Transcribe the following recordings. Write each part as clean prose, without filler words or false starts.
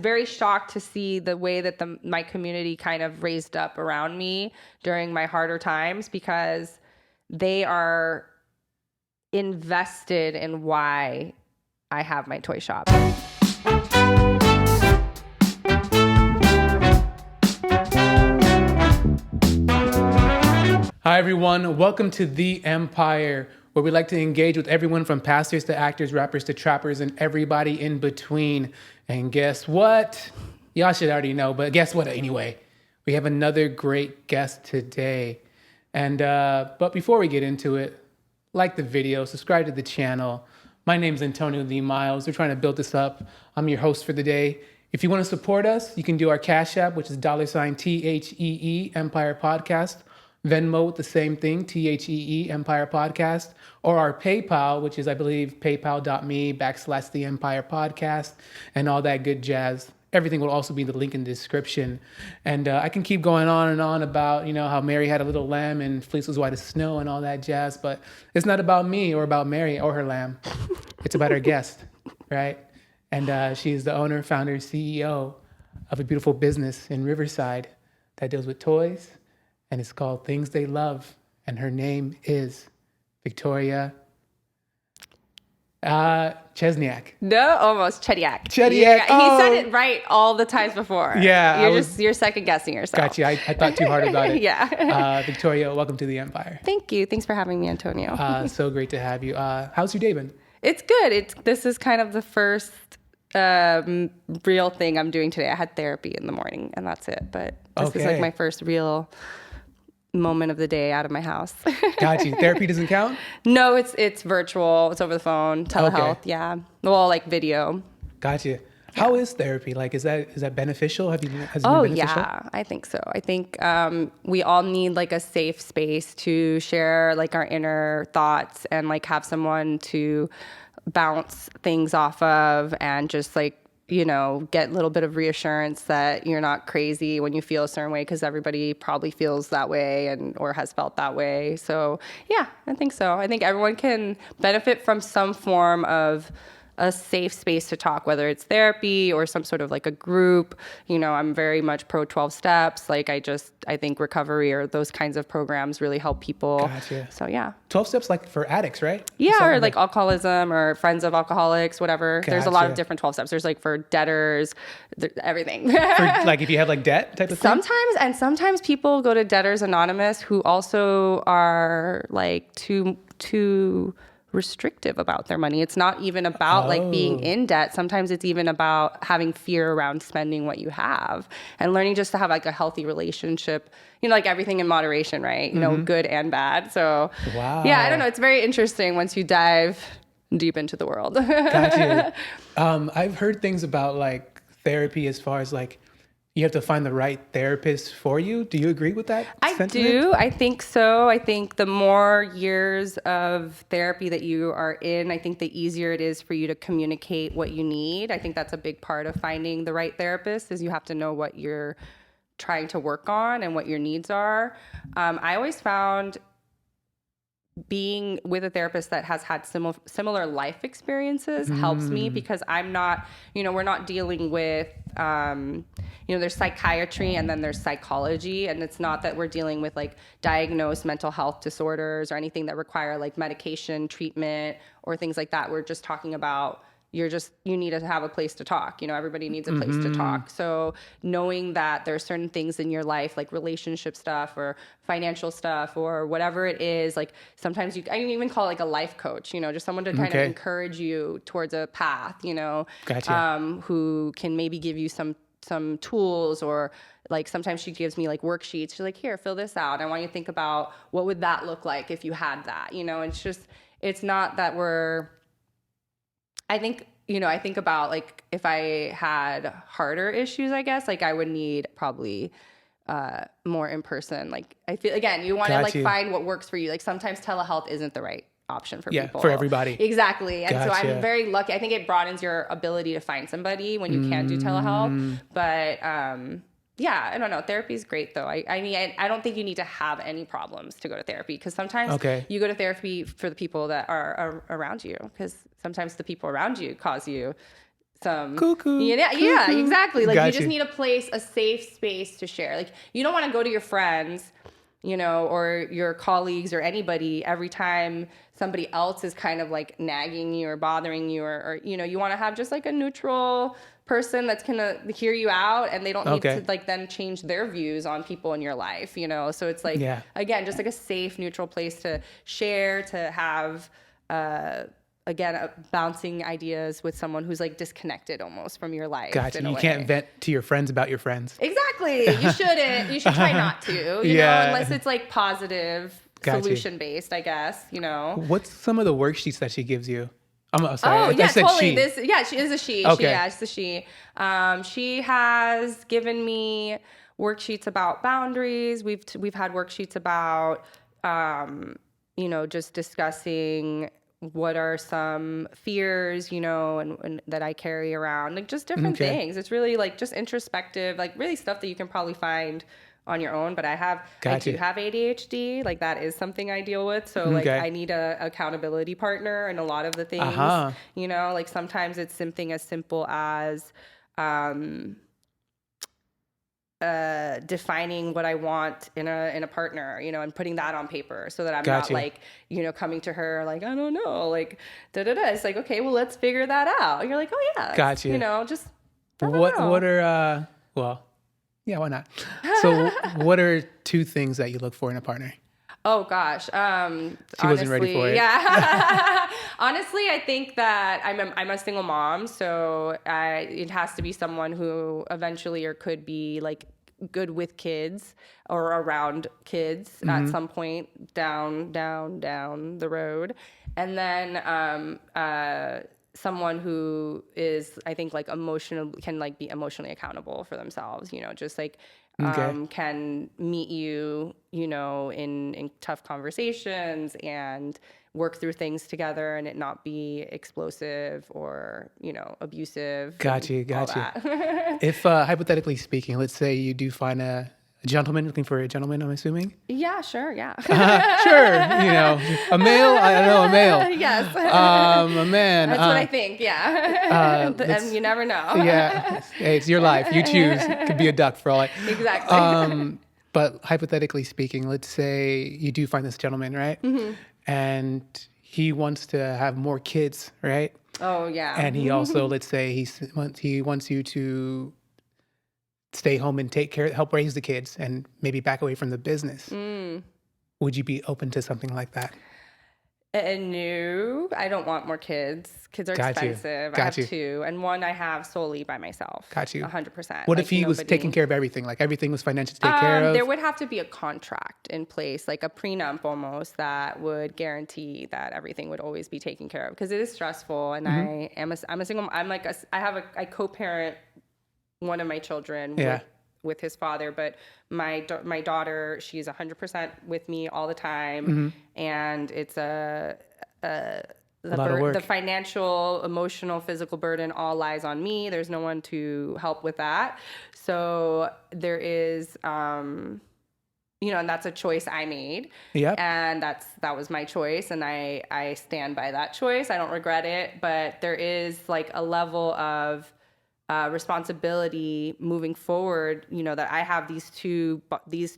very shocked to see the way that my community kind of raised up around me during my harder times, because they are invested in why I have my toy shop. Hi, everyone. Welcome to The Empire, where we like to engage with everyone from pastors to actors, rappers to trappers, and everybody in between. And guess what? Y'all should already know, but guess what anyway? We have another great guest today. And but before we get into it, like the video, subscribe to the channel. My name's Antonio Lee Miles. We're trying to build this up. I'm your host for the day. If you want to support us, you can do our CashApp, which is $THEE Empire Podcast. Venmo, the same thing, THEE Empire Podcast, or our PayPal, which is, I believe, paypal.me/The Empire Podcast, and all that good jazz. Everything will also be in the link in the description. And I can keep going on and on about, how Mary had a little lamb and fleece was white as snow and all that jazz, but it's not about me or about Mary or her lamb. It's about our guest, right? And she is the owner, founder, CEO of a beautiful business in Riverside that deals with toys, and it's called Things They Love, and her name is Victoria Chediak. No, almost Chediak. Chediak. Yeah, oh. He said it right all the times before. Yeah, you're second guessing yourself. Got you. I thought too hard about it. Yeah. Victoria, welcome to the Empire. Thank you. Thanks for having me, Antonio. So great to have you. How's your day been? It's good. This is kind of the first real thing I'm doing today. I had therapy in the morning, and that's it. But this is like my first real moment of the day out of my house. Got you. Therapy doesn't count? No, it's virtual. It's over the phone, telehealth. Okay. Yeah. Well, like video. Got you. Yeah. How is therapy? Like, is that beneficial? Has it been beneficial? Oh, yeah, I think so. I think we all need like a safe space to share like our inner thoughts and like have someone to bounce things off of and just like, get a little bit of reassurance that you're not crazy when you feel a certain way, because everybody probably feels that way or has felt that way. So yeah, I think so. I think everyone can benefit from some form of a safe space to talk, whether it's therapy or some sort of like a group. I'm very much pro 12 steps. Like I think recovery or those kinds of programs really help people. Gotcha. So yeah. 12 steps like for addicts, right? Yeah, or like alcoholism or friends of alcoholics, whatever. Gotcha. There's a lot of different 12 steps. There's like for debtors, everything. For like if you have like debt type of thing? Sometimes people go to Debtors Anonymous who also are like too restrictive about their money. It's not even about like being in debt. Sometimes it's even about having fear around spending what you have and learning just to have like a healthy relationship, like everything in moderation, right? Good and bad. So yeah, I don't know. It's very interesting once you dive deep into the world. Gotcha. I've heard things about like therapy as far as like you have to find the right therapist for you. Do you agree with that sentiment? Do. I think so. I think the more years of therapy that you are in, I think the easier it is for you to communicate what you need. I think that's a big part of finding the right therapist is you have to know what you're trying to work on and what your needs are. I always found being with a therapist that has had similar life experiences helps me, because I'm not, we're not dealing with, there's psychiatry and then there's psychology, and it's not that we're dealing with like diagnosed mental health disorders or anything that require like medication treatment or things like that. We're just talking about you need to have a place to talk. Everybody needs a place to talk. So knowing that there are certain things in your life, like relationship stuff or financial stuff or whatever it is, like sometimes I even call it like a life coach, just someone to kind of encourage you towards a path, Gotcha. Who can maybe give you some tools, or like sometimes she gives me like worksheets. She's like, here, fill this out. I want you to think about what would that look like if you had that, and it's not that I think about like if I had harder issues, I guess, like I would need probably more in person. Like I feel, again, you want to like find what works for you. Like sometimes telehealth isn't the right option for people. For everybody. Exactly. And so I'm very lucky. I think it broadens your ability to find somebody when you can do telehealth. But yeah, I don't know. Therapy is great though. I mean, I don't think you need to have any problems to go to therapy, because sometimes you go to therapy for the people that are around you, because sometimes the people around you cause you some, Cuckoo, yeah, cuckoo. exactly. Like Got you just you. need a place, a safe space to share. Like you don't want to go to your friends, or your colleagues or anybody every time somebody else is kind of like nagging you or bothering you, or you want to have just like a neutral person that's gonna hear you out, and they don't need Okay. to like then change their views on people in your life, so it's like, Yeah. again, just like a safe, neutral place to share, to have again, bouncing ideas with someone who's like disconnected almost from your life. Gotcha. In a You way. can't vent to your friends about your friends. Exactly. You shouldn't. You should try not to, Yeah. unless it's like positive, Gotcha. solution based, I guess, What's some of the worksheets that she gives you? I'm sorry. Oh, I yeah, said totally. she. She is a she. Okay. It's a she. She has given me worksheets about boundaries. We've had worksheets about, just discussing what are some fears, and that I carry around, like just different Okay. things. It's really like just introspective, like really stuff that you can probably find on your own. But I Gotcha. do have ADHD. Like that is something I deal with. So like Okay. I need a accountability partner in a lot of the things. Uh-huh. Like sometimes it's something as simple as defining what I want in a partner, and putting that on paper so that I'm Gotcha. not like, coming to her like, I don't know, like da da da. It's like, okay, well, let's figure that out. And you're like, oh yeah, Gotcha. just I don't know. What are well, yeah, why not? So what are two things that you look for in a partner? Oh gosh. She wasn't ready for it. Yeah. Honestly, I think that I'm a single mom, so it has to be someone who eventually or could be like good with kids or around kids at some point down the road. And then someone who is, I think, like can like be emotionally accountable for themselves, just like Okay. can meet you, in tough conversations and work through things together and it not be explosive or, abusive. Gotcha. All that. If hypothetically speaking, let's say you do find a gentleman, looking for a gentleman, I'm assuming. Yeah, sure. Yeah. Sure. A male. I don't know, a male. Yes. A man. That's what I think. Yeah. And you never know. Yeah. Hey, it's your life. You choose. It could be a duck for all I. Exactly. But hypothetically speaking, let's say you do find this gentleman, right? Mm-hmm. And he wants to have more kids, right? Oh yeah. And he also, let's say he wants you to stay home and help raise the kids and maybe back away from the business. Would you be open to something like that? No, I don't want more kids. Kids are expensive. I have two, and one I have solely by myself. Got you. 100%. What if he was taking care of everything? Like everything was financially taken care of? There would have to be a contract in place, like a prenup almost, that would guarantee that everything would always be taken care of. Because it is stressful, and I'm a single. I co-parent one of my children with his father, but my daughter, she's 100% with me all the time, and it's the financial, emotional, physical burden all lies on me. There's no one to help with that. So there is, and that's a choice I made. Yep. And that was my choice, and I stand by that choice. I don't regret it, but there is like a level of responsibility moving forward, that I have these two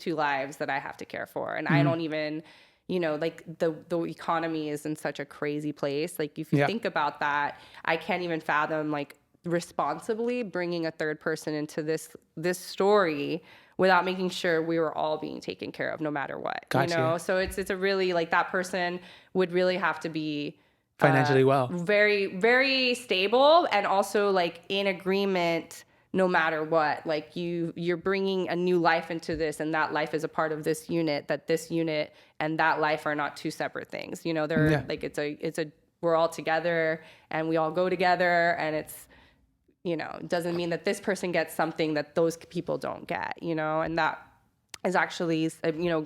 lives that I have to care for. And I don't even, like the economy is in such a crazy place. Like if you think about that, I can't even fathom like responsibly bringing a third person into this story without making sure we were all being taken care of no matter what. Gotcha. So it's a really, like, that person would really have to be financially well, very, very stable, and also like in agreement no matter what. Like you're bringing a new life into this, and that life is a part of this unit, that this unit and that life are not two separate things. They're like, we're all together and we all go together, and it's, it doesn't mean that this person gets something that those people don't get, and that is actually,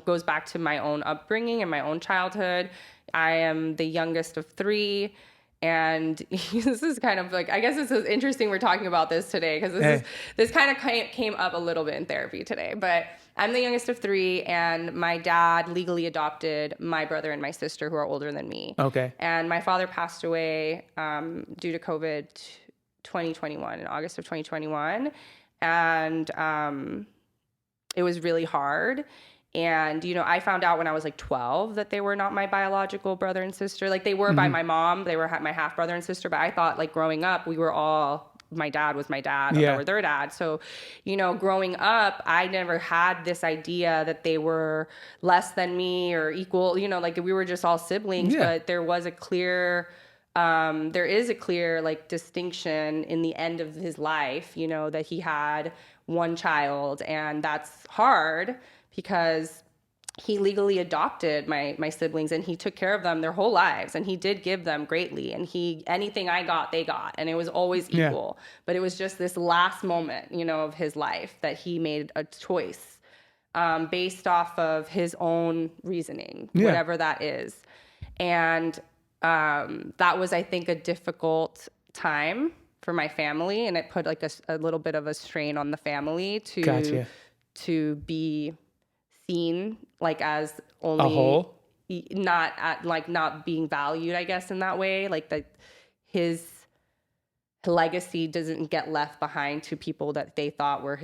goes back to my own upbringing and my own childhood. I am the youngest of three, and this is kind of like, I guess this is interesting we're talking about this today, because this kind of came up a little bit in therapy today. But I'm the youngest of three, and my dad legally adopted my brother and my sister, who are older than me. Okay. And my father passed away due to COVID 2021, in August of 2021. And it was really hard. And, I found out when I was like 12 that they were not my biological brother and sister. Like they were by my mom, they were my half brother and sister. But I thought like growing up, we were all, my dad was my dad, Yeah. they were their dad. So, growing up, I never had this idea that they were less than me or equal, like we were just all siblings. Yeah. But there is a clear like distinction in the end of his life, that he had one child, and that's hard because he legally adopted my siblings and he took care of them their whole lives, and he did give them greatly, and anything I got, they got, and it was always equal. But it was just this last moment, of his life that he made a choice based off of his own reasoning, whatever that is. And that was, I think, a difficult time for my family, and it put like a little bit of a strain on the family to be seen like as only a whole, not being valued, I guess, in that way. Like that his legacy doesn't get left behind to people that they thought were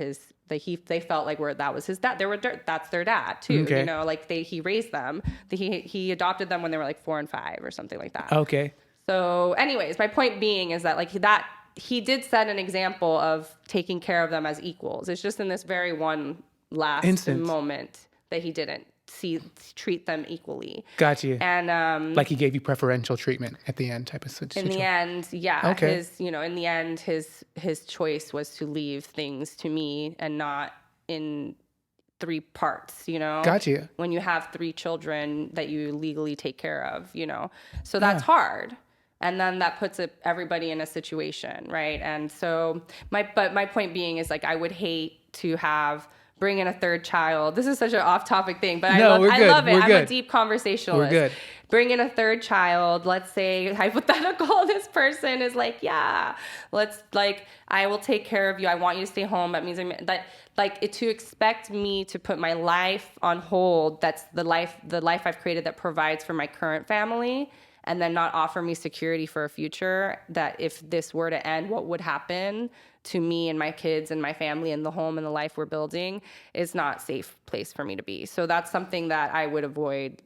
they felt like that was his dad. That's their dad too. Okay. Like he raised them. He adopted them when they were like 4 and 5 or something like that. Okay. So anyways, my point being is that like he did set an example of taking care of them as equals. It's just in this very one last moment that he didn't treat them equally. Gotcha. And like he gave you preferential treatment at the end type of situation. In the end, yeah. Okay. In the end, his choice was to leave things to me and not in 3 parts, Gotcha. When you have 3 children that you legally take care of, So that's hard. And then that puts everybody in a situation, right? And so my point being is like I would hate to bring in a 3rd child. This is such an off-topic thing, but I love it. I'm a deep conversationalist. We're good. Bring in a 3rd child. Let's say hypothetical. This person is like, yeah, I will take care of you. I want you to stay home. That means to expect me to put my life on hold. That's the life I've created that provides for my current family, and then not offer me security for a future, that if this were to end, what would happen to me and my kids and my family and the home and the life we're building, is not a safe place for me to be. So that's something that I would avoid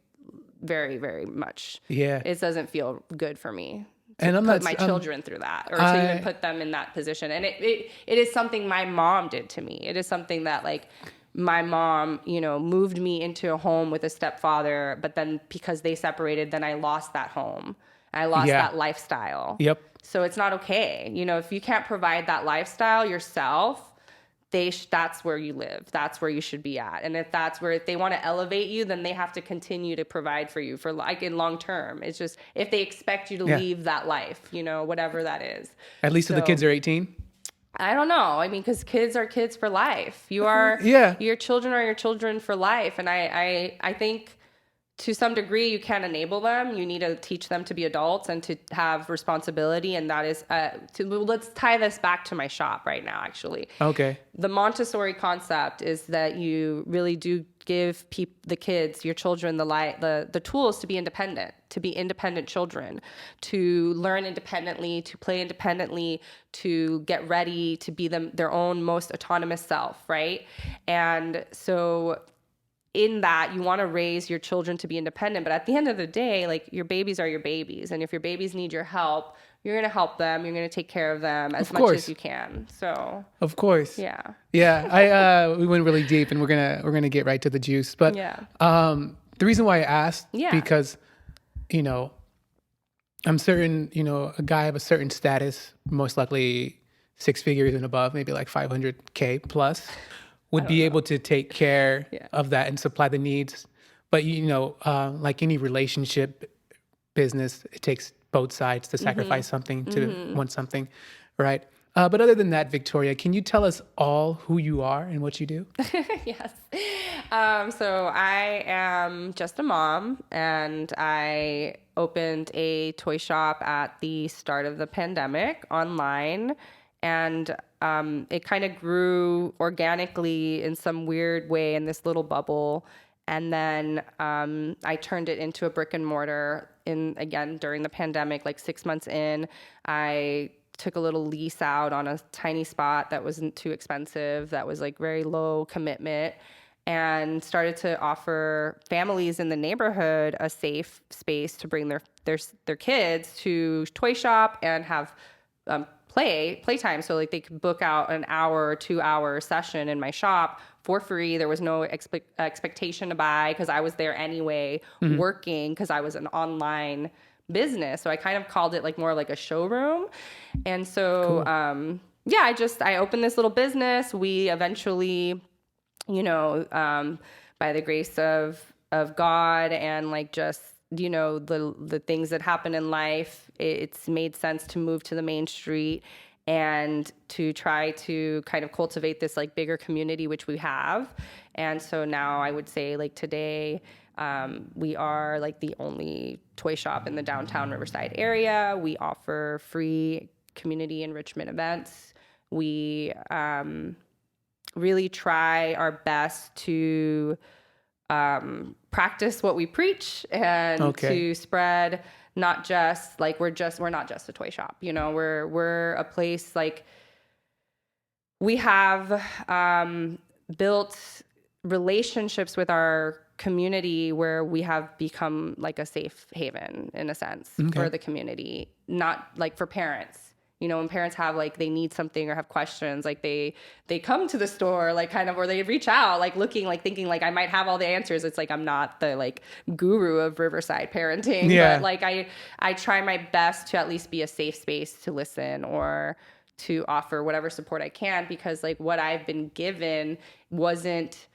very, very much. Yeah. It doesn't feel good for me to put my children through that, or to even put them in that position. And it is something my mom did to me. It is something that like my mom, moved me into a home with a stepfather, but then because they separated, then I lost that home. I lost that lifestyle. Yep. So it's not okay. If you can't provide that lifestyle yourself, that's where you live. That's where you should be at. And if they want to elevate you, then they have to continue to provide for you for like in long term. It's just, if they expect you to leave that life, whatever that is. At least if the kids are 18. I don't know. I mean, because kids are kids for life. Your children are your children for life. And I think to some degree you can't enable them. You need to teach them to be adults and to have responsibility. And that is, let's tie this back to my shop right now, actually. Okay. The Montessori concept is that you really do give the kids, your children, the tools to be independent children, to learn independently, to play independently, to get ready to be their own most autonomous self, right? And so in that, you want to raise your children to be independent, but at the end of the day, like, your babies are your babies, and if your babies need your help, you're going to help them. You're going to take care of them as much as you can. So, of course. Yeah. Yeah. We went really deep, and we're going to get right to the juice. But the reason why I asked, because, I'm certain, a guy of a certain status, most likely 6 figures and above, maybe like 500K plus, would be able to take care of that and supply the needs. But, like any relationship business, it takes both sides to sacrifice something to want something, right? But other than that, Victoria, can you tell us all who you are and what you do? Yes. So I am just a mom, and I opened a toy shop at the start of the pandemic online, and it kind of grew organically in some weird way in this little bubble. And then I turned it into a brick and mortar again during the pandemic, like 6 months in. I took a little lease out on a tiny spot that wasn't too expensive, that was like very low commitment, and started to offer families in the neighborhood a safe space to bring their kids to toy shop and have playtime. So like they could book out an hour or 2 hour session in my shop for free. There was no expectation to buy because I was there anyway, working, because I was an online business. So I kind of called it like more like a showroom. And so, yeah, I opened this little business. We eventually, by the grace of God and like just, the things that happen in life, it's made sense to move to the main street and to try to kind of cultivate this like bigger community, which we have. And so now I would say like today, we are like the only toy shop in the downtown Riverside area. We offer free community enrichment events. We really try our best to practice what we preach and to spread not just like we're not just a toy shop. We're a place like we have built relationships with our community where we have become like a safe haven in a sense for the community, not like for parents. When parents have like they need something or have questions, like they come to the store, like kind of, or they reach out, like looking, like thinking like I might have all the answers. It's like I'm not the like guru of Riverside parenting, but like I try my best to at least be a safe space to listen or to offer whatever support I can, because like what I've been given wasn't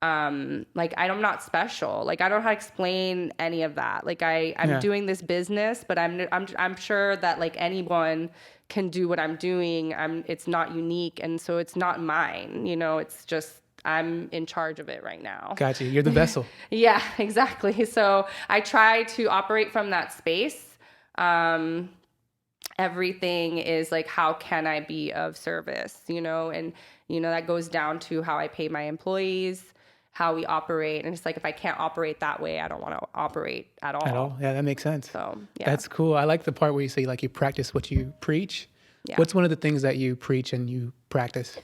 like I'm not special. Like I don't know how to explain any of that. Like I'm doing this business, but I'm sure that like anyone can do what I'm doing. It's not unique, and so it's not mine. It's just I'm in charge of it right now. Gotcha. You're the vessel. Yeah, exactly. So I try to operate from that space. Everything is like, how can I be of service? And that goes down to how I pay my employees, how we operate. And it's like, if I can't operate that way, I don't want to operate at all. Yeah, that makes sense. So, yeah. That's cool. I like the part where you say like you practice what you preach. Yeah. What's one of the things that you preach and you practice?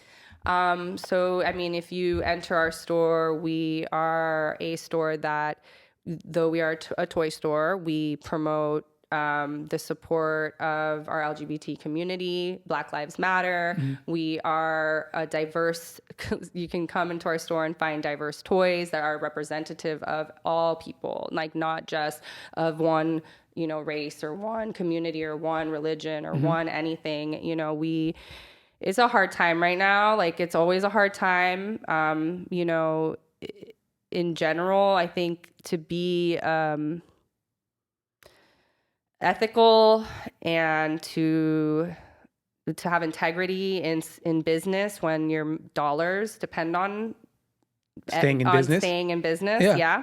So, I mean, if you enter our store, we are a store that, though we are a toy store, we promote the support of our LGBT community, Black Lives Matter. We are a diverse, you can come into our store and find diverse toys that are representative of all people, like not just of one, race or one community or one religion or one anything. It's a hard time right now. Like it's always a hard time. In general, I think to be, ethical and to have integrity in business when your dollars depend on staying in business. Yeah.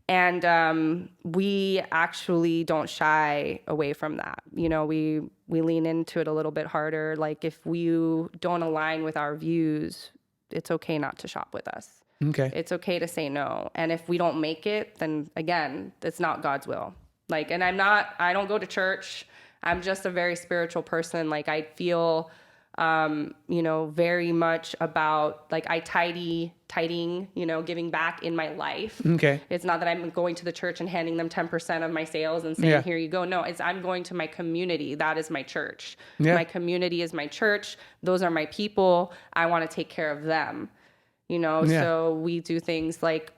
And we actually don't shy away from that. We lean into it a little bit harder. Like if you don't align with our views, it's okay not to shop with us. Okay. It's okay to say no. And if we don't make it, then again, it's not God's will. Like, and I don't go to church. I'm just a very spiritual person. Like I feel, very much about like tidying, giving back in my life. Okay. It's not that I'm going to the church and handing them 10% of my sales and saying, here you go. No, I'm going to my community. That is my church. Yeah. My community is my church. Those are my people. I want to take care of them, so we do things like,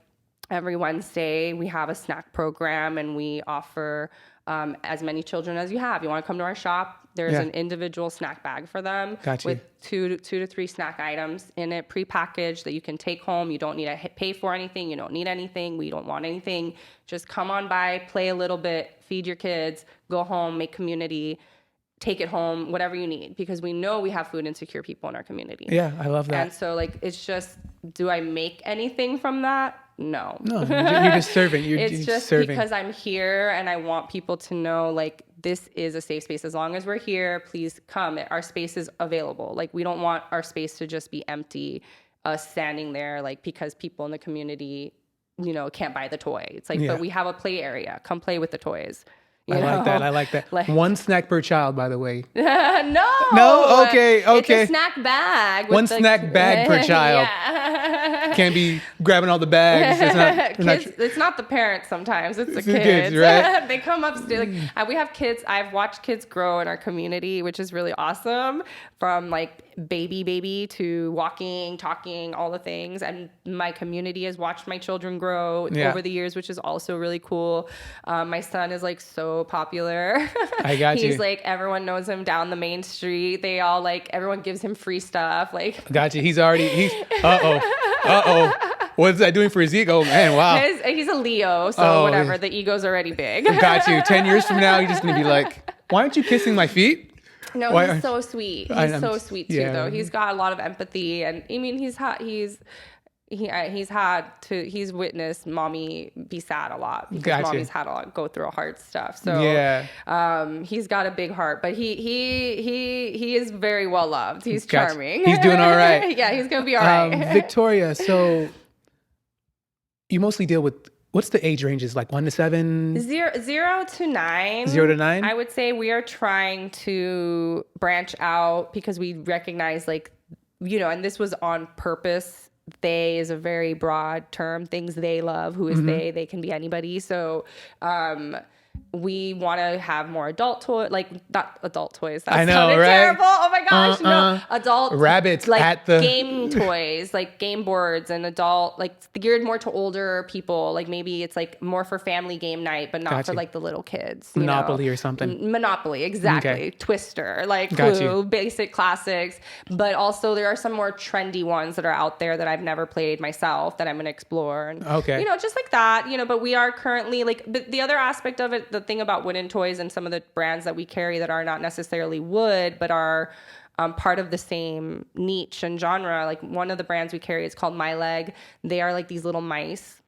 every Wednesday, we have a snack program, and we offer as many children as you have. You want to come to our shop, there's an individual snack bag for them with two to three snack items in it, prepackaged, that you can take home. You don't need to pay for anything. You don't need anything. We don't want anything. Just come on by, play a little bit, feed your kids, go home, make community, take it home, whatever you need, because we know we have food insecure people in our community. Yeah, I love that. And so like, it's just, do I make anything from that? No, you're just serving. It's just serving. because I'm here and I want people to know like this is a safe space. As long as we're here, please come. Our space is available. Like we don't want our space to just be empty, us standing there like because people in the community, can't buy the toy. It's like, but we have a play area. Come play with the toys. You I know? like that. I like that. Like- One snack per child, by the way. No. No? Okay, okay. It's a snack bag. One snack bag per child. Yeah. Can't be grabbing all the bags. It's not, they're not Kids, it's not the parents sometimes, it's the It's the kids. kids, right? They come upstairs. Like, we have kids. I've watched kids grow in our community, which is really awesome. From like baby to walking, talking, all the things. And my community has watched my children grow over the years, which is also really cool. My son is like so popular. I got you. He's like, everyone knows him down the main street. They all like, everyone gives him free stuff. Like, Got you. He's What's that doing for his ego? Man, wow. he's a Leo, so whatever. The ego's already big. Got you. 10 years from now, you're just going to be like, why aren't you kissing my feet? No, Why he's so sweet. I'm- He's so sweet too, yeah. though. He's got a lot of empathy, and I mean, he's witnessed mommy be sad a lot because Gotcha. mommy's had a lot go through a hard stuff. So Yeah. he's got a big heart, but he is very well loved. He's Gotcha. charming. He's doing all right. Yeah, he's gonna be all right. Victoria, so you mostly deal with, what's the age ranges? Like 1 to 7? 0 to 9. 0 to 9? I would say we are trying to branch out because we recognize, like, and this was on purpose. They is a very broad term. Things they love. Who is they? They can be anybody. So, we want to have more adult not adult toys. That I know, sounded right? terrible. Oh my gosh, no. Adult rabbits like at the game toys, like game boards, and adult, like geared more to older people. Like maybe it's like more for family game night, but not Got for you. like the little kids. Monopoly or something. Monopoly, exactly. Okay. Twister, like Got Clue, you. basic classics. But also there are some more trendy ones that are out there that I've never played myself that I'm going to explore. And, Okay. just like that, but we are currently but the other aspect of it, the thing about wooden toys and some of the brands that we carry that are not necessarily wood, but are part of the same niche and genre. Like one of the brands we carry is called My Leg. They are like these little mice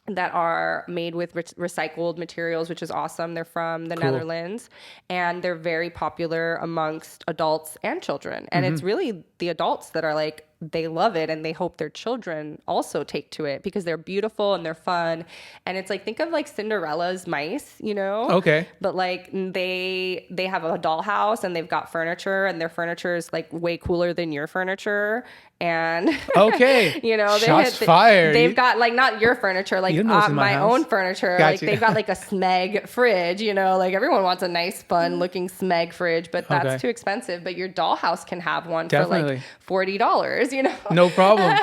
that are made with recycled materials, which is awesome. They're from the Netherlands, and they're very popular amongst adults and children. And it's really the adults that are like, they love it and they hope their children also take to it because they're beautiful and they're fun. And it's like, think of like Cinderella's mice, Okay. but like they have a dollhouse and they've got furniture, and their furniture is like way cooler than your furniture. And Okay. Shots fired. They've got like not your furniture, like You know what's in my my house. own furniture. Got Like you. they've got like a Smeg fridge, like everyone wants a nice, fun looking Smeg fridge, but that's Okay. too expensive. But your dollhouse can have one Definitely. for like $40, No problem.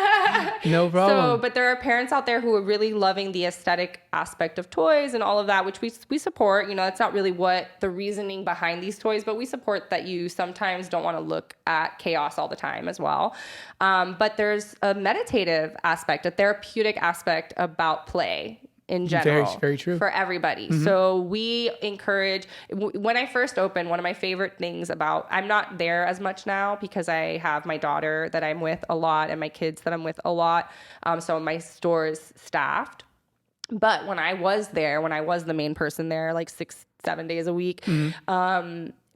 No problem. So, but there are parents out there who are really loving the aesthetic aspect of toys and all of that, which we support. That's not really what the reasoning behind these toys, but we support that you sometimes don't want to look at chaos all the time as well. But there's a meditative aspect, a therapeutic aspect about play in general. Very, very true. For everybody. So we encourage, when I first opened, one of my favorite things I'm not there as much now because I have my daughter that I'm with a lot and my kids that I'm with a lot. So my store is staffed. But when I was there, when I was the main person there, like 6-7 days a week,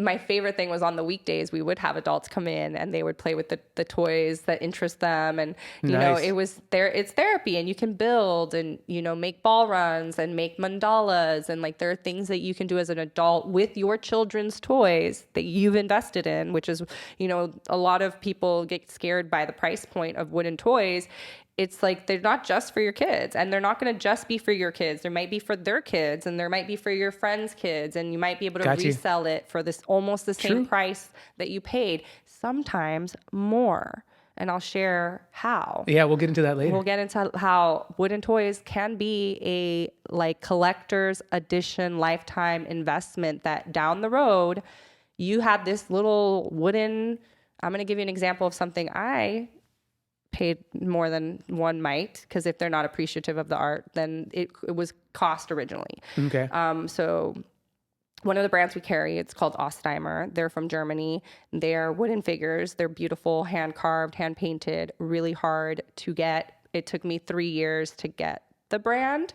my favorite thing was on the weekdays, we would have adults come in and they would play with the toys that interest them. And, Nice. it's therapy, and you can build and, make ball runs and make mandalas. And like, there are things that you can do as an adult with your children's toys that you've invested in, which is, a lot of people get scared by the price point of wooden toys. It's like, they're not just for your kids, and they're not going to just be for your kids. There might be for their kids, and there might be for your friends' kids, and you might be able to Got you. resell it for this almost the same True. price that you paid, sometimes more. And I'll share how. Yeah, we'll get into that later. We'll get into how wooden toys can be a like collector's edition lifetime investment that down the road, you have this little wooden, I'm going to give you an example of something I paid more than one might, because if they're not appreciative of the art, then it was cost originally. Okay. So one of the brands we carry, it's called Ostheimer. They're from Germany. They're wooden figures. They're beautiful, hand carved, hand painted, really hard to get. It took me 3 years to get the brand.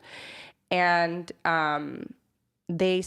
And they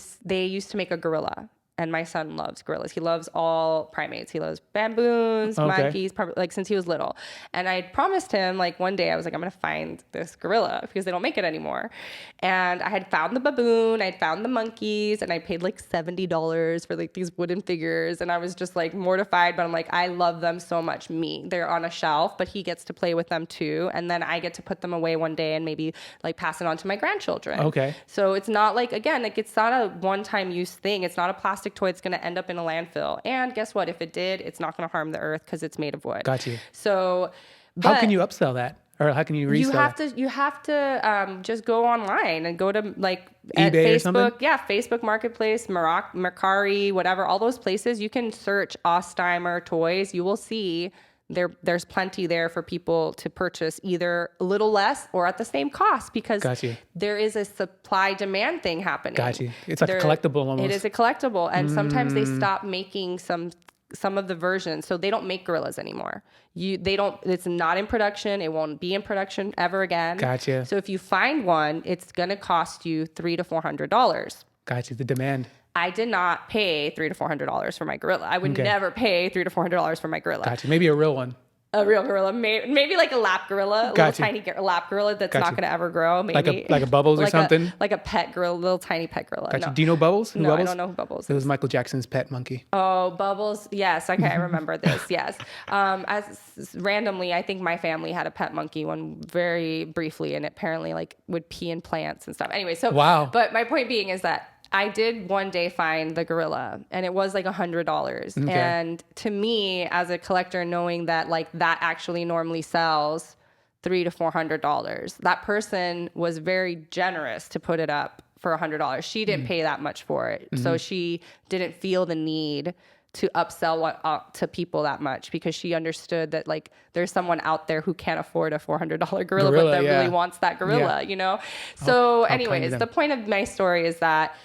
used to make a gorilla. And my son loves gorillas. He loves all primates. He loves baboons, Okay. monkeys, probably like since he was little. And I promised him like one day I was like, I'm going to find this gorilla because they don't make it anymore. And I had found the baboon, I'd found the monkeys, and I paid like $70 for like these wooden figures. And I was just like mortified, but I'm like, I love them so much. They're on a shelf, but he gets to play with them too. And then I get to put them away one day and maybe like pass it on to my grandchildren. Okay. So it's not like, again, like it's not a one-time use thing. It's not a plastic toy that's going to end up in a landfill. And guess what? If it did, it's not going to harm the earth because it's made of wood. Got you. So, How can you upsell that? Or how can you resell you have to just go online and go to like eBay at or Facebook, something? Facebook Marketplace, Mercari, whatever, all those places. You can search Ostheimer toys. You will see there's plenty there for people to purchase either a little less or at the same cost because Got you. there is a supply demand thing happening. Got you. It's like a collectible almost. It is a collectible, and sometimes they stop making some of the versions, so they don't make gorillas anymore. It's not in production. It won't be in production ever again. Gotcha. So if you find one, it's going to cost you $300 to $400. Got you. The demand. I did not pay $300 to $400 for my gorilla. I would never pay $300 to $400 for my gorilla. Got you. Maybe a real one. A real gorilla, maybe like a lap gorilla, a little tiny lap gorilla that's not going to ever grow. Maybe like a Bubbles or something. Like a pet gorilla, little tiny pet gorilla. Got you. No. Do you know Bubbles? No, Bubbles? I don't know who Bubbles It is. was Michael Jackson's pet monkey. Oh, Bubbles. Yes. Okay. I remember this. Yes. As randomly, I think my family had a pet monkey one very briefly, and it apparently like would pee in plants and stuff. Anyway, so wow. But my point being is that I did one day find the gorilla, and it was like $100. Okay. And to me, as a collector, knowing that like that actually normally sells $300 to $400, that person was very generous to put it up for $100. She didn't pay that much for it, so she didn't feel the need to upsell to people that much because she understood that like there's someone out there who can't afford a $400 gorilla but that really wants that gorilla, you know? So anyways, the point of my story is that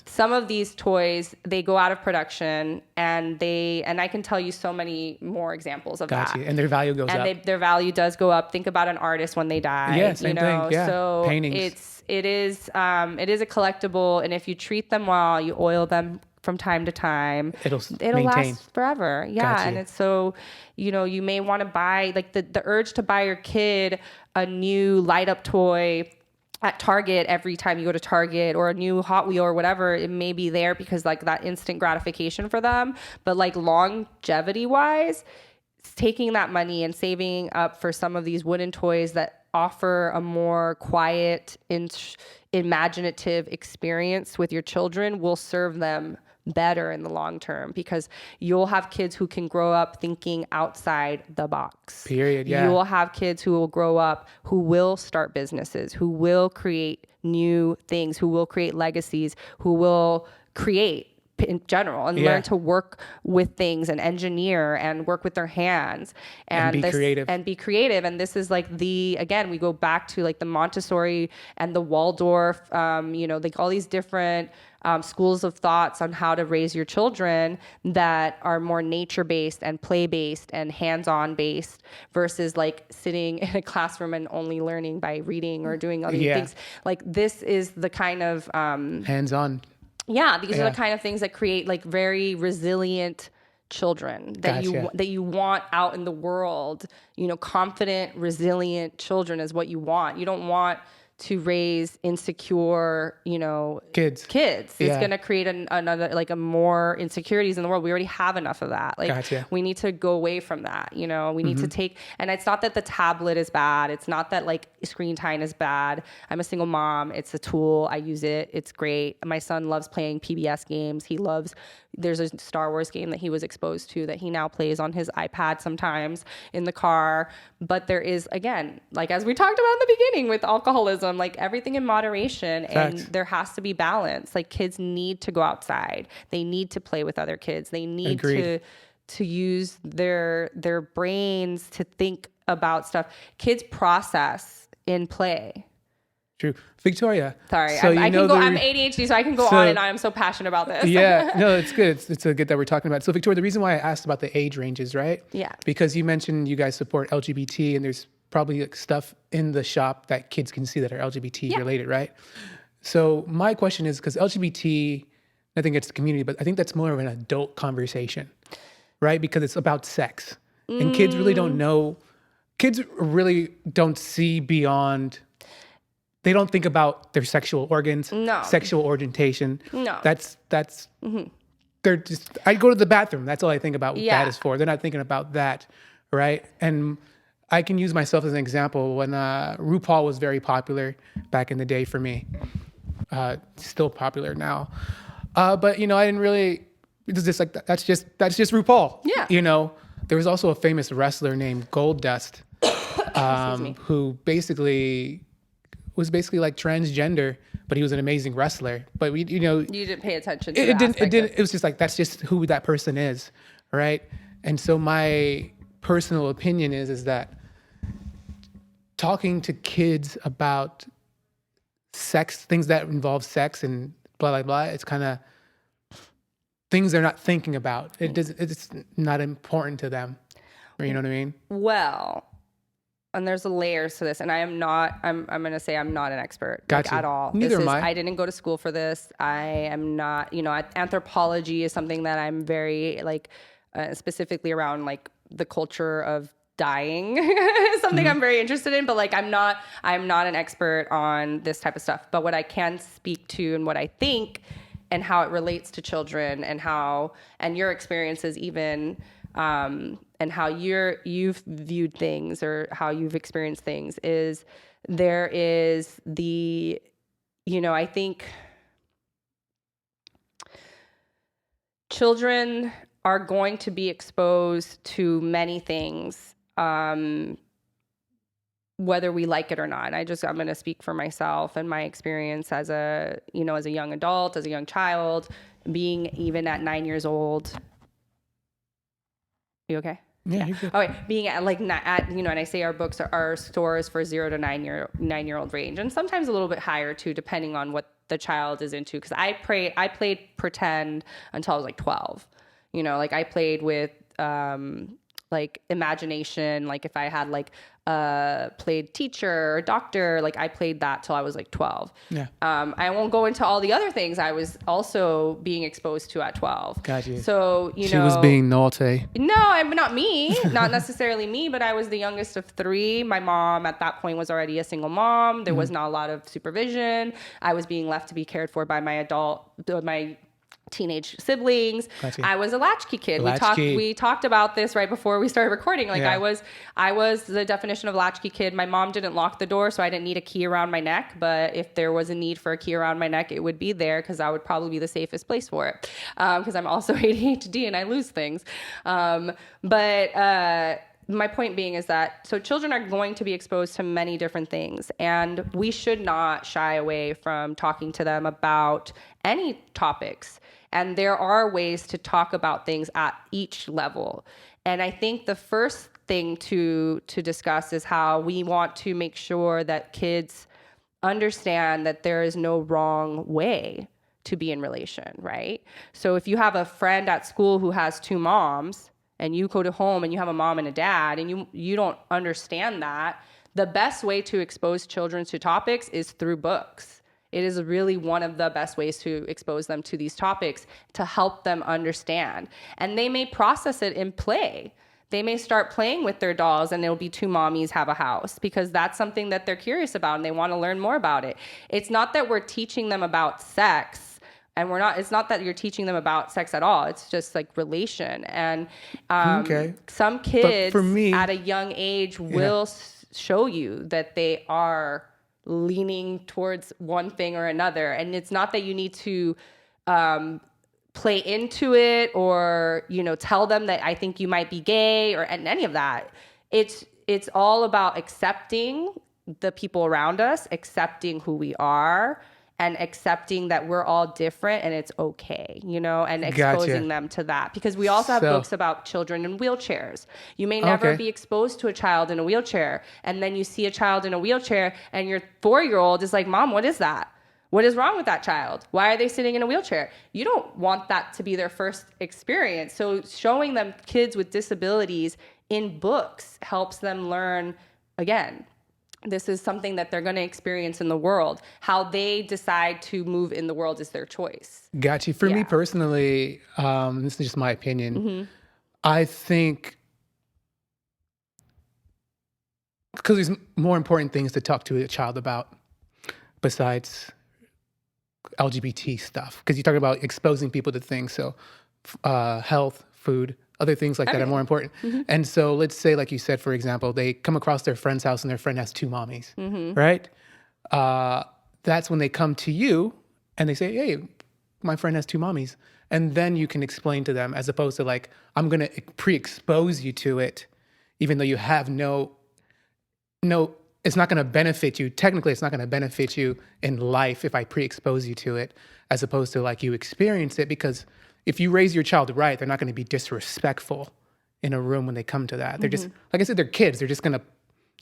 some of these toys, they go out of production and I can tell you so many more examples of that. And their value goes up. And their value does go up. Think about an artist when they die. Yeah, same thing. Yeah. So paintings. It is a collectible, and if you treat them well, you oil them from time to time, it'll last forever. Yeah. And it's so, you may want to buy like the urge to buy your kid a new light up toy at Target every time you go to Target, or a new Hot Wheel or whatever, it may be there because like that instant gratification for them. But like longevity wise, taking that money and saving up for some of these wooden toys that offer a more quiet, imaginative experience with your children will serve them better in the long term, because you'll have kids who can grow up thinking outside the box. Period. Yeah. You will have kids who will grow up who will start businesses, who will create new things, who will create legacies, who will create in general and learn to work with things and engineer and work with their hands and be creative. And this is like again, we go back to like the Montessori and the Waldorf, like all these different schools of thoughts on how to raise your children that are more nature-based and play-based and hands-on based versus like sitting in a classroom and only learning by reading or doing all these things. Like this is the kind of hands-on. Yeah, these are the kind of things that create like very resilient children that you want out in the world. Confident, resilient children is what you want. You don't want to raise insecure, kids. It's going to create another, like a more insecurities in the world. We already have enough of that. Like we need to go away from that. We need to take, and it's not that the tablet is bad. It's not that like screen time is bad. I'm a single mom. It's a tool. I use it. It's great. My son loves playing PBS games. There's a Star Wars game that he was exposed to that he now plays on his iPad sometimes in the car. But there is, again, like as we talked about in the beginning with alcoholism, like everything in moderation. And there has to be balance. Like kids need to go outside. They need to play with other kids. They need to use their brains to think about stuff. Kids process in play. True. Victoria. Sorry, I'm ADHD, so I can go on and on. I'm so passionate about this. Yeah, no, it's good. It's good that we're talking about it. So Victoria, the reason why I asked about the age ranges, right? Yeah. Because you mentioned you guys support LGBT, and there's probably like stuff in the shop that kids can see that are LGBT related, right? So my question is, because LGBT I think it's community, but I think that's more of an adult conversation, right? Because it's about sex. And kids really don't know, kids really don't see beyond, they don't think about their sexual organs, No. sexual orientation. No. That's they're just, I go to the bathroom. That's all I think about what Yeah. that is for. They're not thinking about that, right? And I can use myself as an example. When RuPaul was very popular back in the day for me, still popular now. But I didn't really, it was just like, that's just RuPaul. Yeah. There was also a famous wrestler named Goldust, who was basically like transgender, but he was an amazing wrestler. But You didn't pay attention to it that didn't. It aspect didn't. It was just like that's just who that person is, right? And so my personal opinion is that talking to kids about sex, things that involve sex and blah blah blah, it's kind of things they're not thinking about. It's not important to them. You know what I mean? Well, and there's layers to this, and I'm going to say I'm not an expert Gotcha. at all. Neither am I. I didn't go to school for this. I am not, anthropology is something that I'm very specifically around the culture of dying something I'm very interested in, but I'm not an expert on this type of stuff. But what I can speak to and what I think and how it relates to children and your experiences even, and how you've viewed things or how you've experienced things is there is I think children are going to be exposed to many things, whether we like it or not. And I'm going to speak for myself and my experience as a young adult, as a young child, being even at 9 years old. You okay? Yeah. You're good. Okay, being and I say our books are stores for 0 to 9-year-old range, and sometimes a little bit higher too, depending on what the child is into. Because I played pretend until I was 12. I played with imagination. If I had played teacher or doctor, I played that till I was 12. Yeah. I won't go into all the other things I was also being exposed to at 12. Gotcha. So, she was being naughty. No, I'm not me, not necessarily me, but I was the youngest of 3. My mom at that point was already a single mom. There was not a lot of supervision. I was being left to be cared for by my teenage siblings. Gotcha. I was a latchkey kid. Latchkey. We talked about this right before we started recording. Yeah. I was the definition of latchkey kid. My mom didn't lock the door, so I didn't need a key around my neck. But if there was a need for a key around my neck, it would be there because that would probably be the safest place for it. Because I'm also ADHD and I lose things. My point being is that children are going to be exposed to many different things, and we should not shy away from talking to them about any topics. And there are ways to talk about things at each level. And I think the first thing to discuss is how we want to make sure that kids understand that there is no wrong way to be in relation, right? So if you have a friend at school who has 2 moms, and you go to home and you have a mom and a dad, and you don't understand that, the best way to expose children to topics is through books. It is really one of the best ways to expose them to these topics to help them understand. And they may process it in play. They may start playing with their dolls and it'll be 2 mommies have a house because that's something that they're curious about and they want to learn more about it. It's not that we're teaching them about sex. And it's not that you're teaching them about sex at all. It's just relation. And some kids for me, at a young age will show you that they are leaning towards one thing or another. And it's not that you need to play into it or, tell them that I think you might be gay or any of that. It's all about accepting the people around us, accepting who we are, and accepting that we're all different and it's okay, and exposing them to that. Because we also have books about children in wheelchairs. You may never be exposed to a child in a wheelchair. And then you see a child in a wheelchair and your 4-year-old is like, Mom, what is that? What is wrong with that child? Why are they sitting in a wheelchair? You don't want that to be their first experience. So showing them kids with disabilities in books helps them learn, again, This is something that they're going to experience in the world. How they decide to move in the world is their choice. Got you. For me personally, this is just my opinion. I think because there's more important things to talk to a child about besides LGBT stuff. Because you talk about exposing people to things. So health, food, other things like that are more important. And so let's say, like you said, for example, they come across their friend's house and their friend has 2 mommies, right? That's when they come to you and they say, hey, my friend has 2 mommies. And then you can explain to them, as opposed to like, I'm going to pre-expose you to it, even though you have no, it's not going to benefit you. Technically, it's not going to benefit you in life if I pre-expose you to it, as opposed to like you experience it. Because if you raise your child right, they're not going to be disrespectful in a room when they come to that. They're just, like I said, they're kids. They're just going to,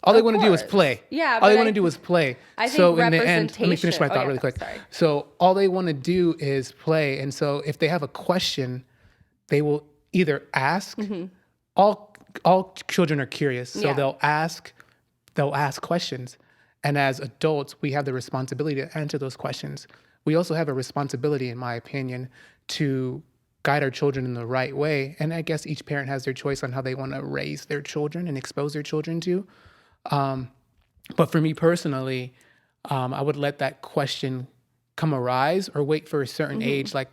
all they want to do is play. Yeah. All they want to do is play. So in the end, let me finish my thought really quick. Sorry. So all they want to do is play. And so if they have a question, they will either ask. All children are curious. So they'll ask questions. And as adults, we have the responsibility to answer those questions. We also have a responsibility, in my opinion, to guide our children in the right way. And I guess each parent has their choice on how they want to raise their children and expose their children to. But for me personally, I would let that question come arise or wait for a certain age. Like,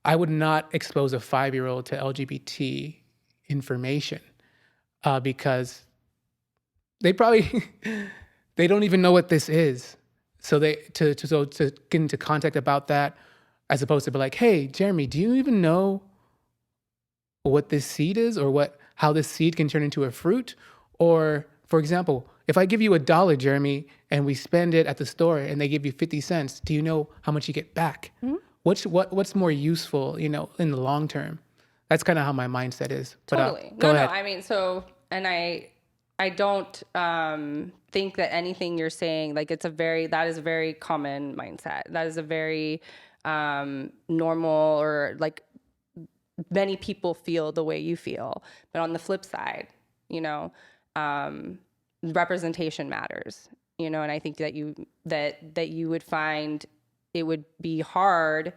I would not expose a 5-year-old to LGBT information because they probably they don't even know what this is. So to get into contact about that, as opposed to be like, hey, Jeremy, do you even know what this seed is, or how this seed can turn into a fruit? Or, for example, if I give you $1, Jeremy, and we spend it at the store and they give you 50 cents, do you know how much you get back? What's more useful, in the long term? That's kind of how my mindset is. Totally. But, go ahead. I mean, I don't think that anything you're saying, like, that is a very common mindset. That is a very normal, or like many people feel the way you feel. But on the flip side, representation matters, and I think that you would find it would be hard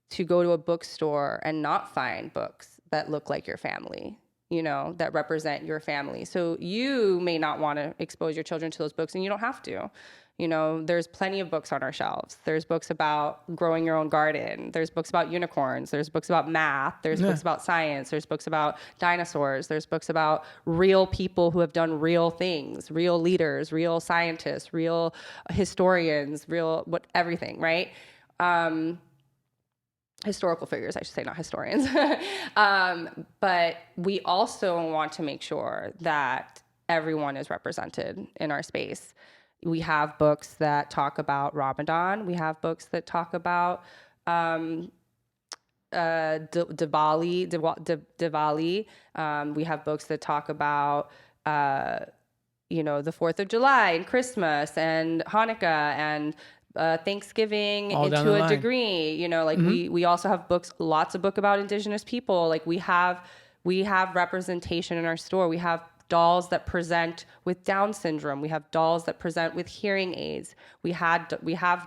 to go to a bookstore and not find books that look like your family, that represent your family. So you may not want to expose your children to those books, and you don't have to. There's plenty of books on our shelves. There's books about growing your own garden. There's books about unicorns. There's books about math. There's books about science. There's books about dinosaurs. There's books about real people who have done real things, real leaders, real scientists, real historians, everything, right? Historical figures, I should say, not historians. But we also want to make sure that everyone is represented in our space. We have books that talk about Ramadan. We have books that talk about Diwali. We have books that talk about the 4th of July and Christmas and Hanukkah and Thanksgiving to a degree. We also have books, lots of book about Indigenous people. Like, we have representation in our store. We have dolls that present with Down syndrome. We have dolls that present with hearing aids. We have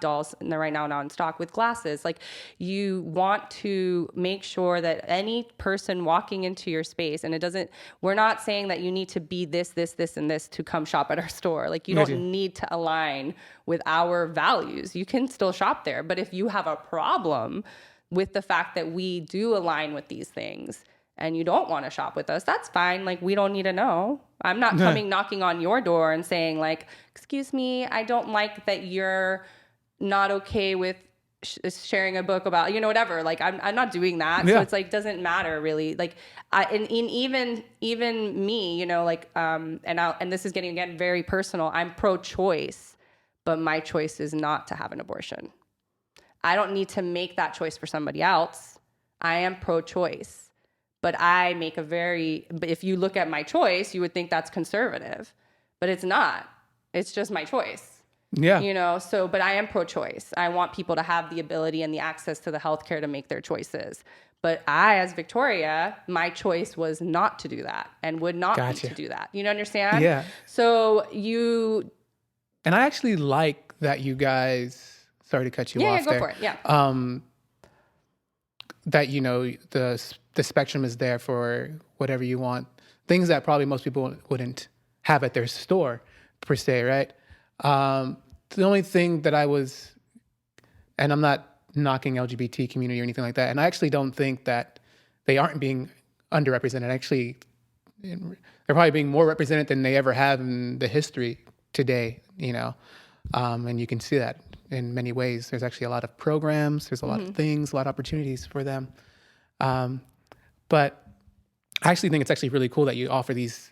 dolls, and they're right now not in stock, with glasses. Like, you want to make sure that any person walking into your space, and we're not saying that you need to be this, and this to come shop at our store. Like, you don't need to align with our values. You can still shop there. But if you have a problem with the fact that we do align with these things, and you don't want to shop with us, that's fine. Like, we don't need to know. I'm not coming knocking on your door and saying, like, excuse me, I don't like that you're not okay with sharing a book about, whatever. Like, I'm not doing that. Yeah. So it's like, doesn't matter really. Like, even me, and this is getting, again, very personal. I'm pro-choice, but my choice is not to have an abortion. I don't need to make that choice for somebody else. I am pro-choice. But if you look at my choice, you would think that's conservative, but it's not. It's just my choice. Yeah. But I am pro-choice. I want people to have the ability and the access to the healthcare to make their choices. But I, as Victoria, my choice was not to do that and would not be to do that. You understand? Yeah. So And I actually like that you guys, sorry to cut you off go there. for it. Yeah. That, the spectrum is there for whatever you want. Things that probably most people wouldn't have at their store per se, right? The only thing that and I'm not knocking LGBT community or anything like that, and I actually don't think that they aren't being underrepresented. Actually, they're probably being more represented than they ever have in the history today, and you can see that in many ways. There's actually a lot of programs, there's a lot of things, a lot of opportunities for them. But I actually think it's actually really cool that you offer these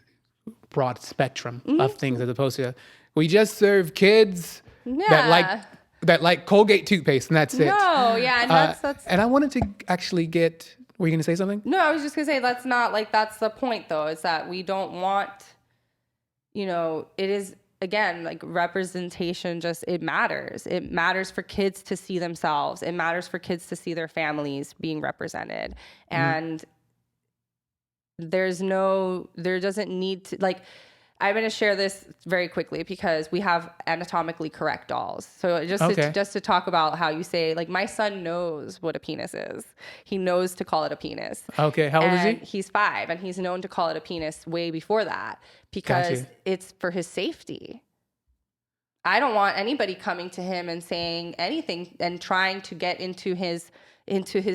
broad spectrum of things as opposed to we just serve kids that like Colgate toothpaste and that's it. No, yeah, and that's. And I wanted to actually get. Were you going to say something? No, I was just gonna say that's not like that's the point though. Is that we don't want, it is again like representation. Just it matters. It matters for kids to see themselves. It matters for kids to see their families being represented, and there doesn't need to like. I'm going to share this very quickly because we have anatomically correct dolls. So just to talk about how you say, like, my son knows what a penis is. He knows to call it a penis. Okay. How old is he? He's 5, and he's known to call it a penis way before that because it's for his safety. I don't want anybody coming to him and saying anything and trying to get into his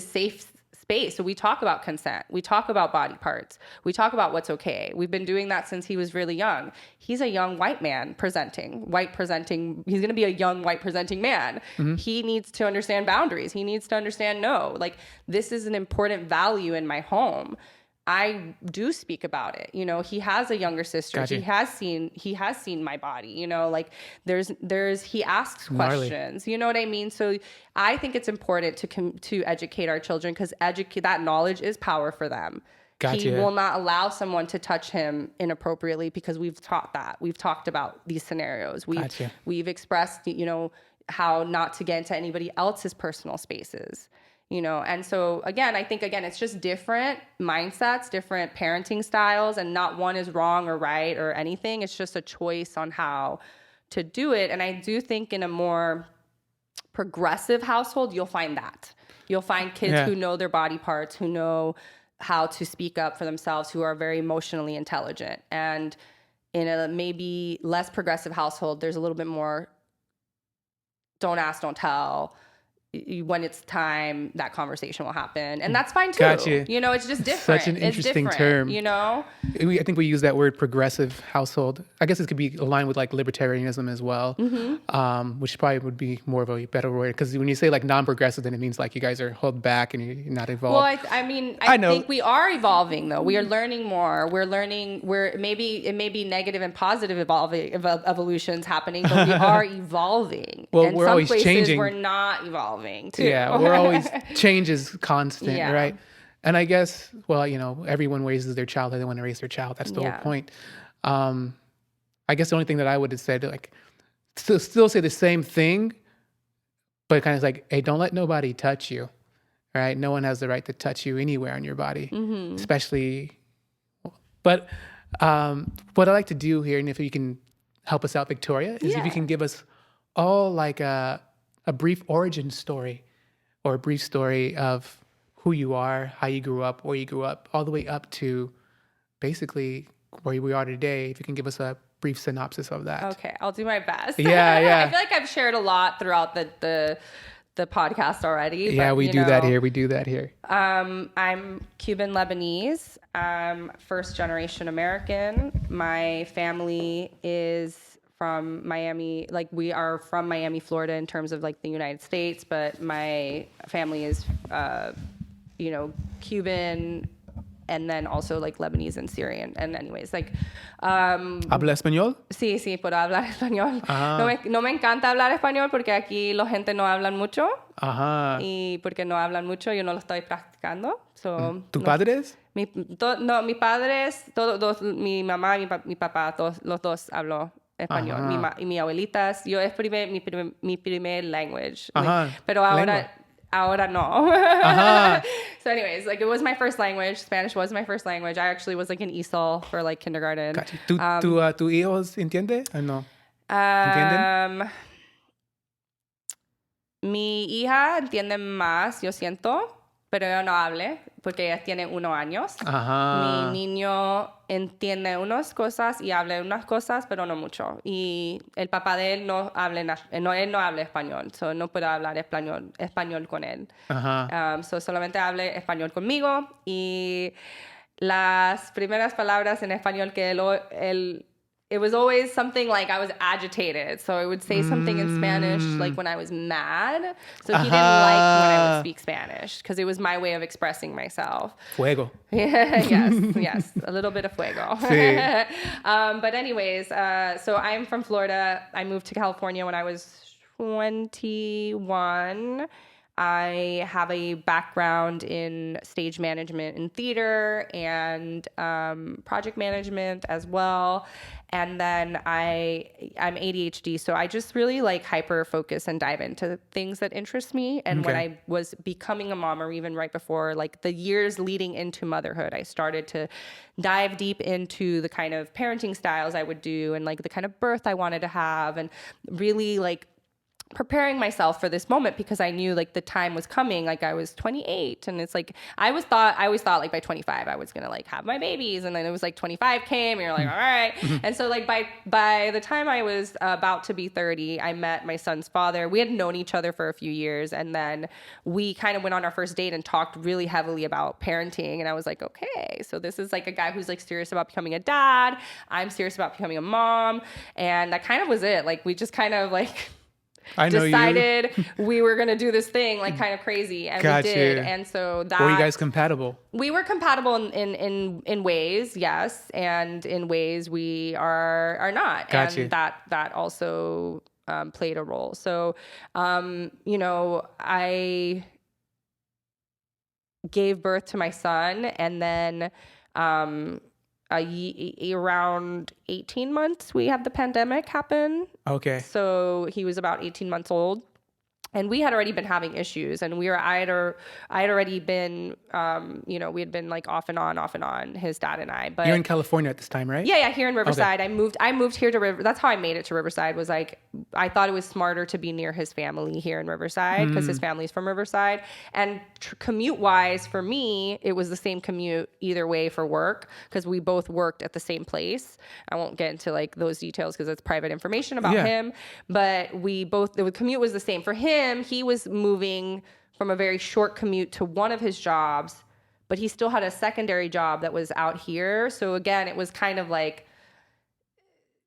safe space. So we talk about consent. We talk about body parts. We talk about what's okay. We've been doing that since he was really young. He's a young white man presenting. He's going to be a young white presenting man. He needs to understand boundaries. He needs to understand no. Like, this is an important value in my home. I do speak about it. He has a younger sister. Gotcha. He has seen my body, like he asks Gnarly. questions, you know what I mean? So I think it's important to educate our children because that knowledge is power for them. Gotcha. He will not allow someone to touch him inappropriately because we've taught that. We've talked about these scenarios. We've expressed, how not to get into anybody else's personal spaces. And so again, I think it's just different mindsets, different parenting styles, and not one is wrong or right or anything. It's just a choice on how to do it. And I do think in a more progressive household, you'll find that. You'll find kids who know their body parts, who know how to speak up for themselves, who are very emotionally intelligent. And in a maybe less progressive household, there's a little bit more don't ask, don't tell. When it's time, that conversation will happen, and that's fine too. Gotcha. It's just different. Such an interesting term. I think we use that word progressive household. I guess it could be aligned with like libertarianism as well, which probably would be more of a better word. Because when you say like non-progressive, then it means like you guys are held back and you're not evolved. Well, I think we are evolving though. We are learning more. It may be negative and positive evolutions happening, but we are evolving. Well, and we're some always places changing. We're not evolving too. Yeah, we're always change is constant, Yeah. right? And I guess, well, everyone raises their child how they want to raise their child. That's the whole point. I guess the only thing that I would have said, like, still say the same thing, but kind of like, hey, don't let nobody touch you, right? No one has the right to touch you anywhere on your body, especially. But what I like to do here, and if you can help us out, Victoria, is if you can give us all like a brief origin story or a brief story of who you are, how you grew up, where you grew up, all the way up to basically where we are today. If you can give us a brief synopsis of that. Okay, I'll do my best. Yeah. I feel like I've shared a lot throughout the podcast already. Yeah, but, we do that here. I'm Cuban Lebanese. I'm first generation American. My family is from Miami, like we are from Miami, Florida in terms of like the United States, but my family is, Cuban and then also like Lebanese and Syrian. And anyways, like... ¿Habla español? Sí, puedo hablar español. No me encanta hablar español porque aquí la gente no hablan mucho. Ajá. Y porque no hablan mucho, yo no lo estoy practicando. So, ¿Tu padres? Mis padres, todos, mi mamá y mi papá, los dos hablo español. Mi abuelita, es mi primer language. Pero ahora no. So anyways, like it was my first language. Spanish was my first language. I actually was like an ESOL for like kindergarten. Gotcha. ¿Tu hijos entiende o no? ¿Entienden? Mi hija entiende más, yo siento, pero ella no hable porque ella tiene 1 año. Ajá. Mi niño entiende unas cosas y habla unas cosas, pero no mucho. Y el papá de él no habla, él no habla español, so no puedo hablar español con él. Ajá. So solamente hable español conmigo y las primeras palabras en español que él it was always something like I was agitated. So I would say something in Spanish like when I was mad. So he didn't like when I would speak Spanish because it was my way of expressing myself. Fuego. Yes, a little bit of fuego. Sí. But anyways, so I'm from Florida. I moved to California when I was 21. I have a background in stage management and theater and project management as well. And then I'm ADHD, so I just really like hyper focus and dive into things that interest me. And when I was becoming a mom, or even right before, like the years leading into motherhood, I started to dive deep into the kind of parenting styles I would do and like the kind of birth I wanted to have, and really like preparing myself for this moment because I knew like the time was coming. Like I was 28 and it's like I always thought like by 25 I was gonna like have my babies, and then it was like 25 came and you're like all right. And so like by the time I was about to be 30, I met my son's father. We had known each other for a few years, and then we kind of went on our first date and talked really heavily about parenting, and I was like, okay, so this is like a guy who's like serious about becoming a dad. I'm serious about becoming a mom, and that kind of was it. Like we just kind of like decided we were going to do this thing like kind of crazy, and we did. And so that, were you guys compatible? We were compatible in ways, yes, and in ways we are not. And that also played a role. So you know, I gave birth to my son, and then around 18 months, we had the pandemic happen. Okay. So he was about 18 months old. And we had already been having issues, and I had already been, you know, we had been like off and on, his dad and I. But you're in California at this time, right? Yeah, here in Riverside. Okay. I moved here to Riverside. That's how I made it to Riverside. Was like I thought it was smarter to be near his family here in Riverside because his family's from Riverside. And commute wise, for me, it was the same commute either way for work because we both worked at the same place. I won't get into like those details because it's private information about him. But the commute was the same for him. He was moving from a very short commute to one of his jobs, but he still had a secondary job that was out here. So again, it was kind of like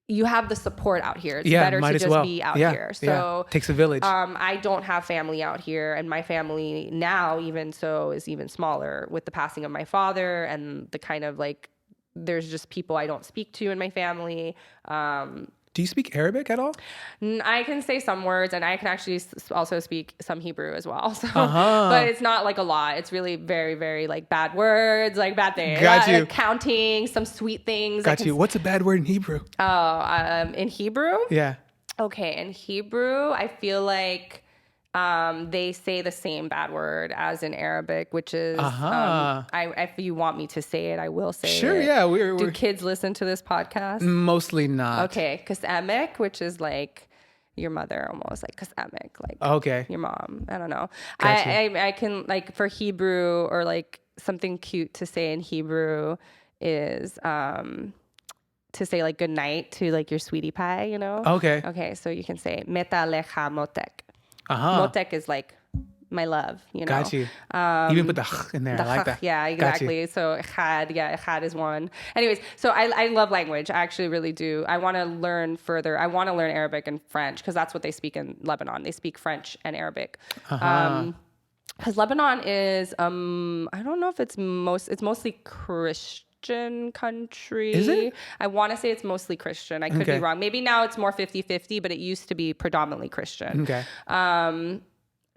you have the support out here. It's better to just be out here. So takes a village. I don't have family out here, and my family now even so is even smaller with the passing of my father and the kind of like there's just people I don't speak to in my family. Do you speak Arabic at all? I can say some words, and I can actually also speak some Hebrew as well. So, but it's not like a lot. It's really very, very like bad words, like bad things. Got you. Like counting, some sweet things. Got you. What's a bad word in Hebrew? In Hebrew? Yeah. Okay, in Hebrew, I feel like they say the same bad word as in Arabic, which is, if you want me to say it, I will say it. Sure, yeah. Do kids listen to this podcast? Mostly not. Okay, kasamek, which is like your mother almost, like kasamek, like your mom. I don't know. Gotcha. I can, like for Hebrew, or like something cute to say in Hebrew is to say like good night to like your sweetie pie, you know? Okay, so you can say meta lecha motek. Motek is like my love, you know. Got you. You even put the in there. I like that. Yeah, exactly. So echad is one. Anyways, so I love language. I actually really do. I want to learn further. I want to learn Arabic and French because that's what they speak in Lebanon. They speak French and Arabic. Because Lebanon is I don't know if it's mostly Christian country. Is it? I want to say it's mostly Christian. I could be wrong. Maybe now it's more 50-50, but it used to be predominantly Christian. Okay.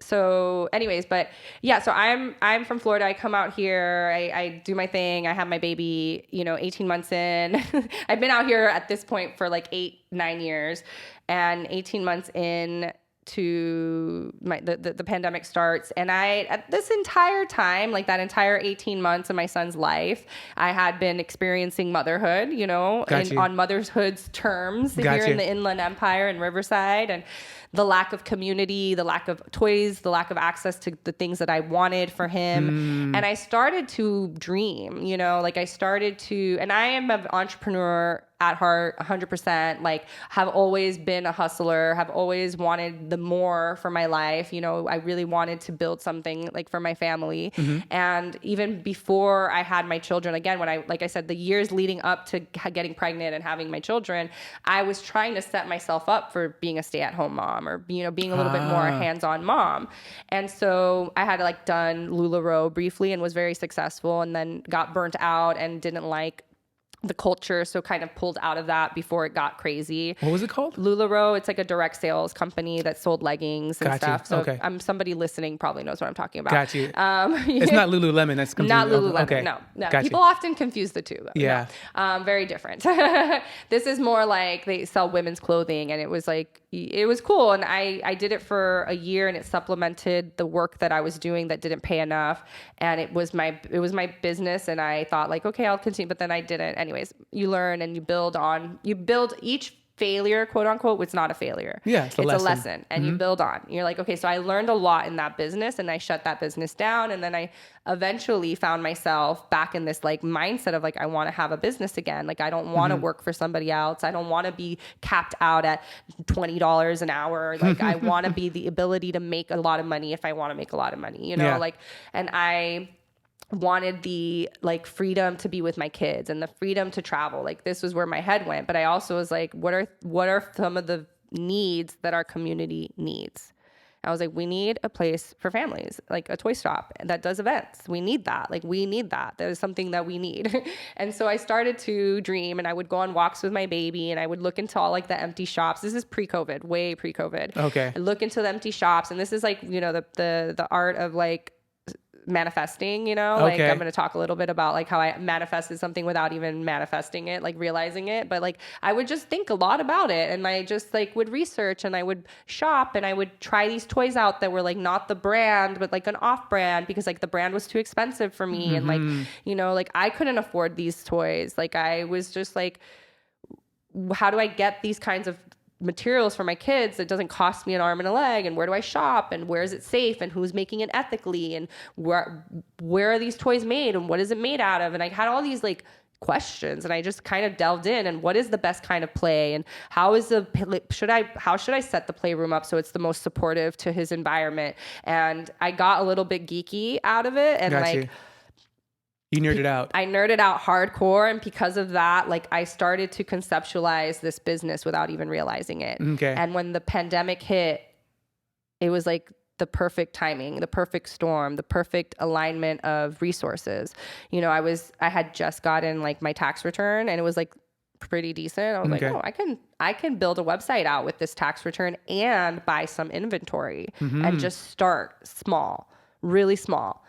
So anyways, but yeah, so I'm from Florida. I come out here, I do my thing. I have my baby, 18 months in. I've been out here at this point for like 8-9 years, and 18 months in, to the pandemic starts, and at this entire time, like that entire 18 months of my son's life, I had been experiencing motherhood, on motherhood's terms here in the Inland Empire in Riverside, and the lack of community, the lack of toys, the lack of access to the things that I wanted for him. And I started to dream, and I am an entrepreneur at heart, 100%, like have always been a hustler, have always wanted the more for my life. I really wanted to build something like for my family. And even before I had my children, again, like I said, the years leading up to getting pregnant and having my children, I was trying to set myself up for being a stay-at-home mom or, being a little bit more hands-on mom. And so I had done LuLaRoe briefly and was very successful, and then got burnt out and didn't like the culture, so kind of pulled out of that before it got crazy. What was it called? LuLaRoe. It's like a direct sales company that sold leggings and stuff. So okay. somebody listening probably knows what I'm talking about. Got you. It's not Lululemon. That's not Lululemon. Okay. No. Got People you. often confuse the two. Though. Yeah. No. Very different. This is more like they sell women's clothing, and it was cool. And I did it for a year, and it supplemented the work that I was doing that didn't pay enough. And it was my business, and I thought okay, I'll continue, but then I didn't. Anyways, you learn and you build each failure, quote unquote. It's not a failure. Yeah, it's a lesson. And you build on. You're okay, so I learned a lot in that business, and I shut that business down. And then I eventually found myself back in this mindset of I want to have a business again. I don't want to work for somebody else. I don't want to be capped out at $20 an hour. I want to be the ability to make a lot of money if I want to make a lot of money, and I wanted the freedom to be with my kids and the freedom to travel. This was where my head went. But I also was what are some of the needs that our community needs? I was we need a place for families, a toy shop that does events. We need that. We need that. That is something that we need. And so I started to dream, and I would go on walks with my baby, and I would look into all the empty shops. This is pre-COVID, way pre-COVID. Okay. I look into the empty shops, and this is the art of manifesting, Okay. I'm going to talk a little bit about how I manifested something without even manifesting it, realizing it. But I would just think a lot about it, and I just would research, and I would shop, and I would try these toys out that were not the brand, but an off brand, because the brand was too expensive for me. And I couldn't afford these toys. I was just how do I get these kinds of materials for my kids that doesn't cost me an arm and a leg, and where do I shop, and where is it safe, and who's making it ethically, and where are these toys made, and what is it made out of? And I had all these questions, and I just kind of delved in, and what is the best kind of play, and how should I set the playroom up so it's the most supportive to his environment? And I got a little bit geeky out of it, and you nerded out. I nerded out hardcore, and because of that, I started to conceptualize this business without even realizing it. Okay. And when the pandemic hit, it was the perfect timing, the perfect storm, the perfect alignment of resources. I had just gotten my tax return, and it was pretty decent. I was I can build a website out with this tax return and buy some inventory and just start small, really small.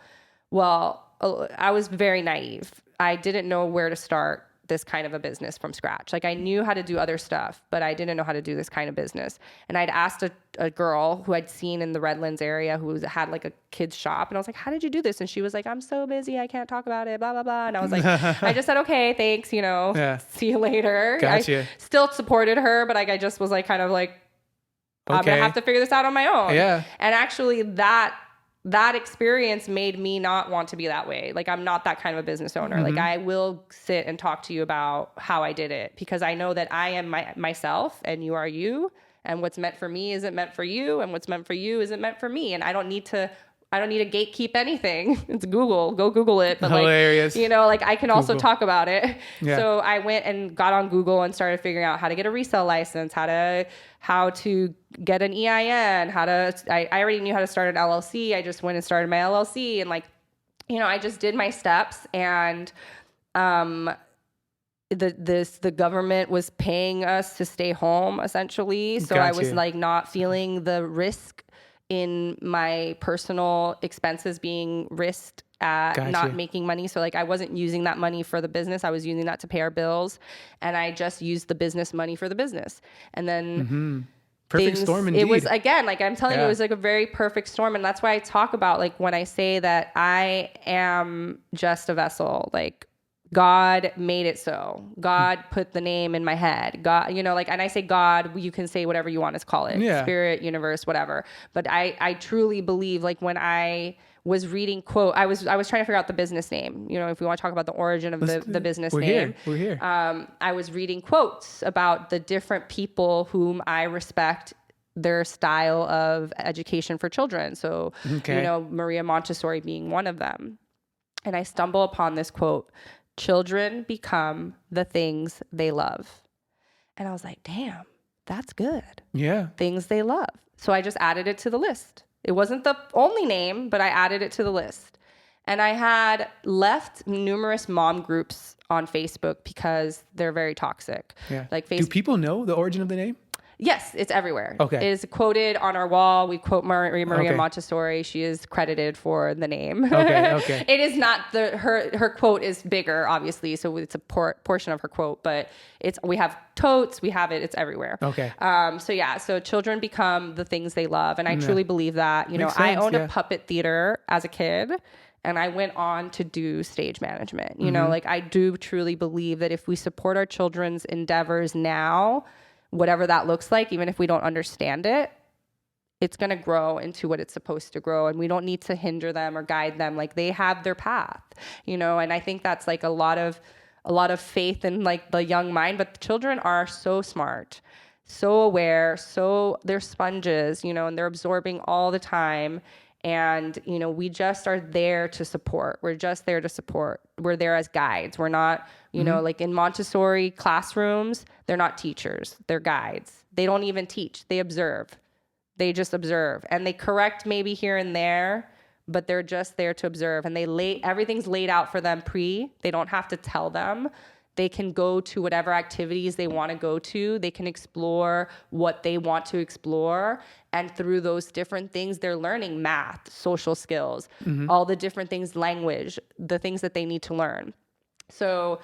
Well, I was very naive. I didn't know where to start this kind of a business from scratch. I knew how to do other stuff, but I didn't know how to do this kind of business. And I'd asked a girl who I'd seen in the Redlands area who had a kid's shop. And I was how did you do this? And she was I'm so busy, I can't talk about it, blah, blah, blah. And I was I just said, okay, thanks, see you later. Gotcha. I still supported her, but I just was I'm going to have to figure this out on my own. Yeah. And actually that experience made me not want to be that way. I'm not that kind of a business owner. I will sit and talk to you about how I did it, because I know that I am myself and you are you, and what's meant for me isn't meant for you, and what's meant for you isn't meant for me. And I don't need to gatekeep anything. It's Google. Go Google it. But hilarious. I can also talk about it. Yeah. So I went and got on Google and started figuring out how to get a resale license, how to get an EIN, I already knew how to start an LLC. I just went and started my LLC, and I just did my steps, and the government was paying us to stay home essentially. So I was not feeling the risk in my personal expenses being risked at not making money. So I wasn't using that money for the business. I was using that to pay our bills, and I just used the business money for the business. And then Perfect storm indeed. It was, again, like I'm telling you, Yeah. it was like a very perfect storm. And that's why I talk about, like, when I say that I am just a vessel, like God made it so. God put the name in my head. God, you know, like, and I say God, you can say whatever you want to call it, Yeah. spirit, universe, whatever. But I truly believe, like, when I was reading quote, I was trying to figure out the business name. You know, if we want to talk about the origin of the business name, We're here. I was reading quotes about the different people whom I respect their style of education for children. So, Okay. you know, Maria Montessori being one of them. And I stumble upon this quote: children become the things they love. And I was like, damn, that's good. Yeah. Things they love. So I just added it to the list. It wasn't the only name, but I added it to the list. And I had left numerous mom groups on Facebook because they're very toxic. Yeah. Like Do Facebook. people know the origin of the name? Yes, it's everywhere. Okay. It is quoted on our wall. We quote Maria Okay. Montessori. She is credited for the name. Okay. It is not her quote is bigger, obviously, so it's a portion of her quote, but we have totes, we have it, it's everywhere. Okay. So children become the things they love, and I truly believe that. You know, Makes I sense, owned yeah. a puppet theater as a kid. And I went on to do stage management. You know, like, I do truly believe that if we support our children's endeavors now, whatever that looks like, even if we don't understand it, it's going to grow into what it's supposed to grow. And we don't need to hinder them or guide them. Like, they have their path, you know? And I think that's like a lot of faith in, like, the young mind, but the children are so smart, so aware, so they're sponges, you know, and they're absorbing all the time. And, you know, we just are there to support. We're just there to support. We're there as guides. We're not, you know, like in Montessori classrooms, they're not teachers. They're guides. They don't even teach. They observe. They just observe. And they correct maybe here and there, but they're just there to observe. And everything's laid out for them They don't have to tell them. They can go to whatever activities they want to go to. They can explore what they want to explore. And through those different things, they're learning math, social skills, all the different things, language, the things that they need to learn. So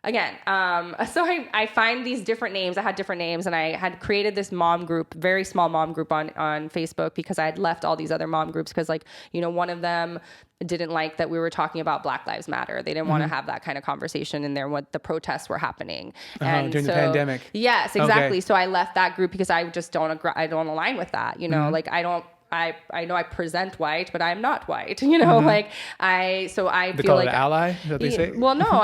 again, so I find these different names. I had different names, and I had created this mom group, very small mom group on Facebook, because I had left all these other mom groups because, like, you know, one of them didn't like that we were talking about Black Lives Matter. They didn't want to have that kind of conversation in there when the protests were happening. And during the pandemic. Yes, exactly. Okay. So I left that group because I just don't align with that. You know, like, I know I present white, but I'm not white. You know, like They feel call like it an ally? Is that what they say? Well, no,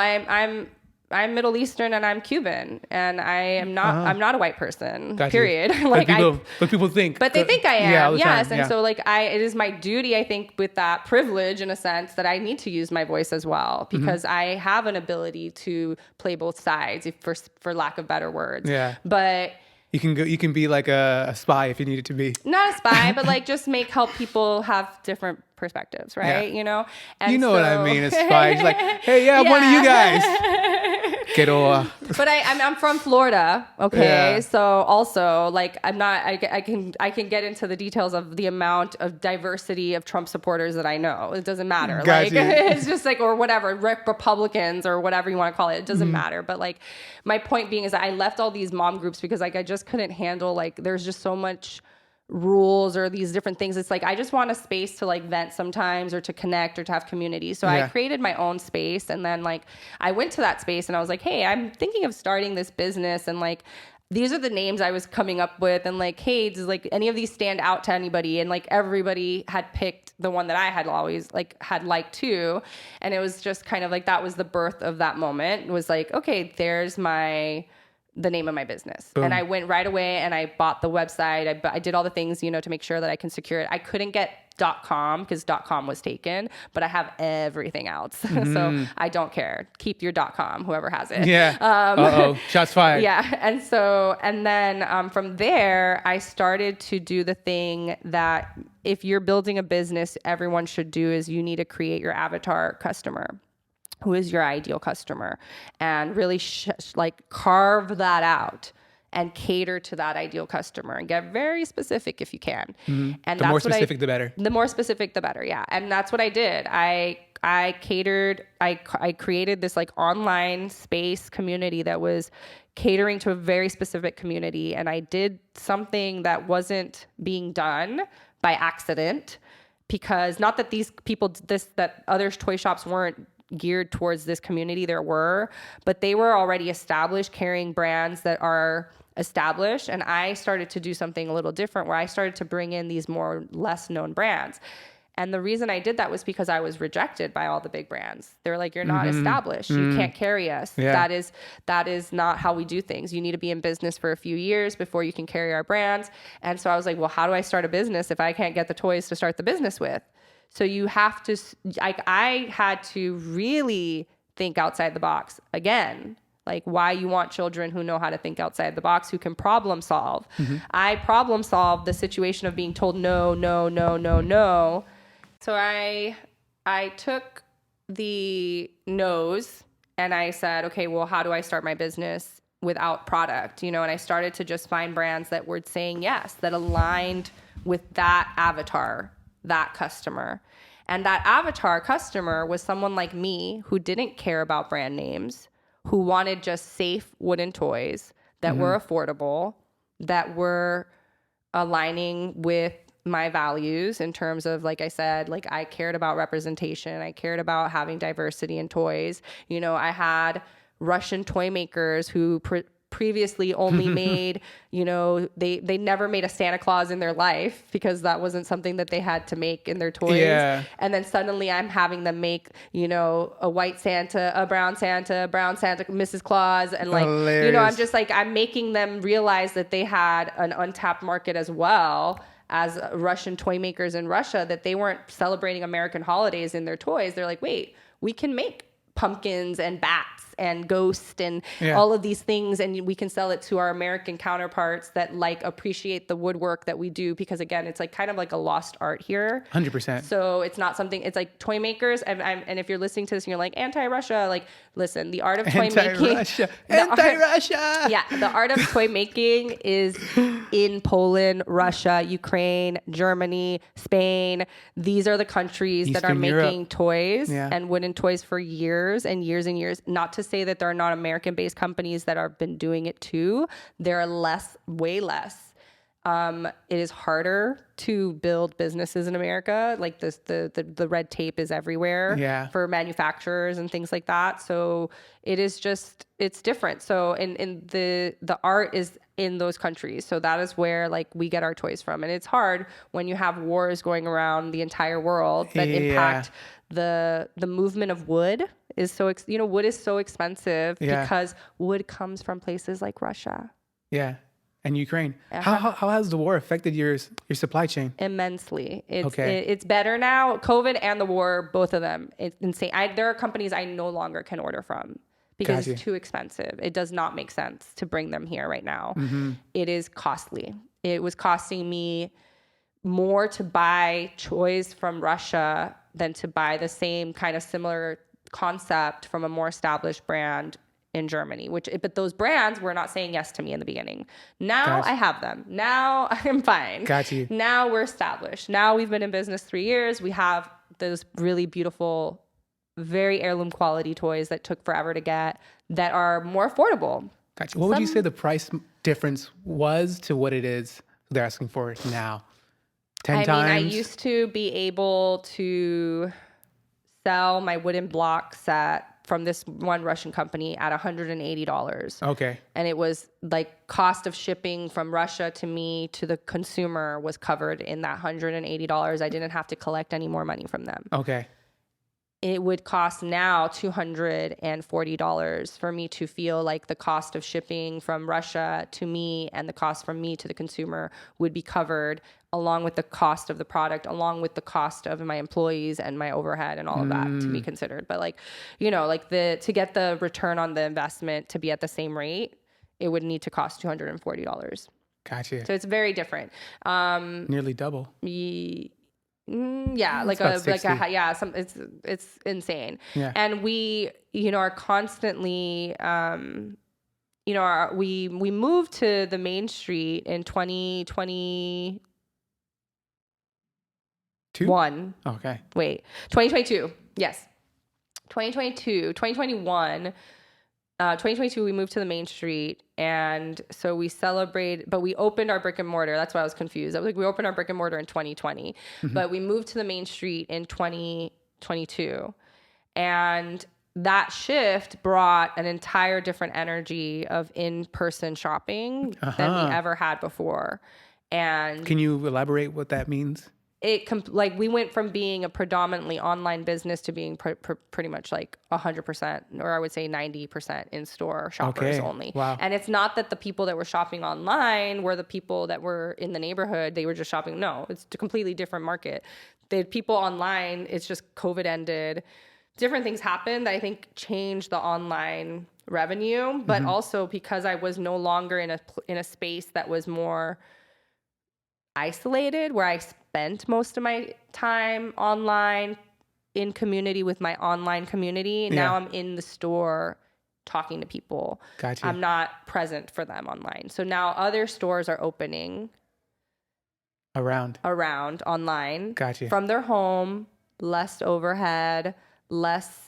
I'm Middle Eastern and I'm Cuban, and I am not. I'm not a white person. Gotcha. Period. Like, but people think. But they think I am. Yeah, all the Yes, time. and Yeah. so, like, it is my duty, I think, with that privilege, in a sense, that I need to use my voice as well, because I have an ability to play both sides, for lack of better words. Yeah. But You can be like a spy if you need it to be. not a spy, but like just help people have different perspectives, right? Yeah. You know, and You know what I mean? A spy. It's like, hey, yeah, I'm one of you guys. Get off. But I'm from Florida, okay? Yeah. So also, like, I'm not. I can get into the details of the amount of diversity of Trump supporters that I know. It doesn't matter. Got Like, you. it's just like, or whatever, Republicans or whatever you want to call it. It doesn't matter. But, like, my point being is that I left all these mom groups because, like, I just couldn't handle, like, there's just so much rules or these different things. It's like, I just want a space to, like, vent sometimes, or to connect, or to have community. So Yeah. I created my own space, and then, like, I went to that space and I was like, hey, I'm thinking of starting this business, and, like, these are the names I was coming up with, and, like, hey, does, like, any of these stand out to anybody? And, like, everybody had picked the one that I had always, like, had liked too. And it was just kind of like, that was the birth of that moment. It was like, okay, there's the name of my business. Boom. And I went right away and I bought the website. I did all the things, you know, to make sure that I can secure it. I couldn't get .com because .com was taken, but I have everything else. So I don't care. Keep your .com, whoever has it. Yeah. Shots fired. Yeah. And then from there, I started to do the thing that if you're building a business, everyone should do, is you need to create your avatar customer. Who is your ideal customer, and really like carve that out and cater to that ideal customer, and get very specific if you can. And The more specific, the better. The more specific, the better. Yeah. And that's what I did. I I created this like online space community that was catering to a very specific community. And I did something that wasn't being done by accident, because not that these people that other toy shops weren't geared towards this community, there were, but they were already established, carrying brands that are established. And I started to do something a little different, where I started to bring in these more less known brands. And the reason I did that was because I was rejected by all the big brands. They're like, you're not established. You can't carry us. Yeah. That is not how we do things. You need to be in business for a few years before you can carry our brands. And so I was like, well, how do I start a business if I can't get the toys to start the business with? So you have to, I had to really think outside the box again. Like, why you want children who know how to think outside the box, who can problem solve. I problem solved the situation of being told no, no, no, no, no. So I took the no's and I said, okay, well, how do I start my business without product? And I started to just find brands that were saying yes, that aligned with that avatar, that customer. And that avatar customer was someone like me who didn't care about brand names, who wanted just safe wooden toys that were affordable, that were aligning with my values in terms of, like I said, like I cared about representation. I cared about having diversity in toys. I had Russian toy makers who previously only made, they never made a Santa Claus in their life because that wasn't something that they had to make in their toys. Yeah. And then suddenly I'm having them make, a white Santa, a brown Santa, Mrs. Claus. And like, Hilarious. I'm just like, I'm making them realize that they had an untapped market as well as Russian toy makers in Russia, that they weren't celebrating American holidays in their toys. They're like, wait, we can make pumpkins and bats and ghosts and all of these things, and we can sell it to our American counterparts that like appreciate the woodwork that we do, because again, it's like kind of like a lost art here. 100%. So it's not something, it's like toy makers, and if you're listening to this and you're like anti-Russia, like listen, the art of toy making, Anti-Russia. yeah, the art of toy making is in Poland, Russia, Ukraine, Germany, Spain. These are the countries that are Eastern Europe. making toys Yeah. and wooden toys for years and years and years. Not to say that there are not American-based companies that have been doing it too. There are way less. It is harder to build businesses in America. Like the red tape is everywhere for manufacturers and things like that. So it is just, it's different. So in the art is in those countries. So that is where like we get our toys from. And it's hard when you have wars going around the entire world that impact the movement of wood. Is so wood is so expensive because wood comes from places like Russia. Yeah. And Ukraine. How has the war affected your supply chain? Immensely. It's better now. COVID and the war, both of them, it's insane. There are companies I no longer can order from because it's too expensive. It does not make sense to bring them here right now. It is costly. It was costing me more to buy toys from Russia than to buy the same kind of similar concept from a more established brand in Germany, but those brands were not saying yes to me in the beginning. Now I have them. Now I'm fine. Got you. Now we're established. Now we've been in business 3 years. We have those really beautiful, very heirloom quality toys that took forever to get that are more affordable. Got you. What would you say the price difference was to what it is they're asking for now? 10 times? I used to be able to sell my wooden block set from this one Russian company at $180. Okay. And it was like cost of shipping from Russia to me to the consumer was covered in that $180. I didn't have to collect any more money from them. Okay. It would cost now $240 for me to feel like the cost of shipping from Russia to me and the cost from me to the consumer would be covered, along with the cost of the product, along with the cost of my employees and my overhead and all of that to be considered. But like, to get the return on the investment to be at the same rate, it would need to cost $240. Gotcha. So it's very different. Nearly double. Yeah, it's insane. Yeah. And we, are constantly, we moved to the main street in 2021. Okay. Wait, 2022. Yes. 2021, 2022, we moved to the main street. And so we celebrate, but we opened our brick and mortar. That's why I was confused. I was like, we opened our brick and mortar in 2020, but we moved to the main street in 2022. And that shift brought an entire different energy of in-person shopping than we ever had before. And can you elaborate what that means? Like we went from being a predominantly online business to being pretty much like 100%, or I would say 90% in-store shoppers only. Wow. And it's not that the people that were shopping online were the people that were in the neighborhood. They were just shopping. No, it's a completely different market. The people online, it's just COVID ended. Different things happened that I think changed the online revenue, but also because I was no longer in a space that was more isolated, where I spent most of my time online in community with my online community. Now I'm in the store talking to people. Gotcha. I'm not present for them online. So now other stores are opening around online. Gotcha. From their home, less overhead, less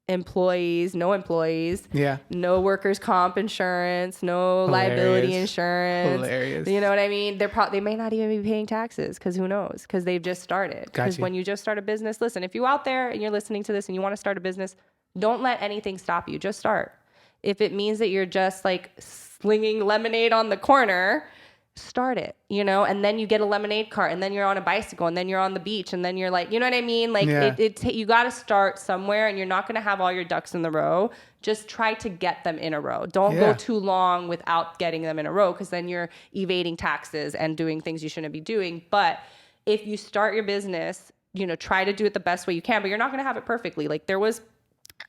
employees, no employees, no workers' comp insurance, no liability insurance. Hilarious. You know what I mean? They may not even be paying taxes, because who knows? Because they've just started. Because when you just start a business, listen, if you're out there and you're listening to this and you want to start a business, don't let anything stop you. Just start. If it means that you're just like slinging lemonade on the corner, start it, and then you get a lemonade cart, and then you're on a bicycle, and then you're on the beach, and then you're like, you know what I mean? Like you got to start somewhere, and you're not going to have all your ducks in the row. Just try to get them in a row. Don't go too long without getting them in a row, because then you're evading taxes and doing things you shouldn't be doing. But if you start your business, try to do it the best way you can, but you're not going to have it perfectly. Like there was,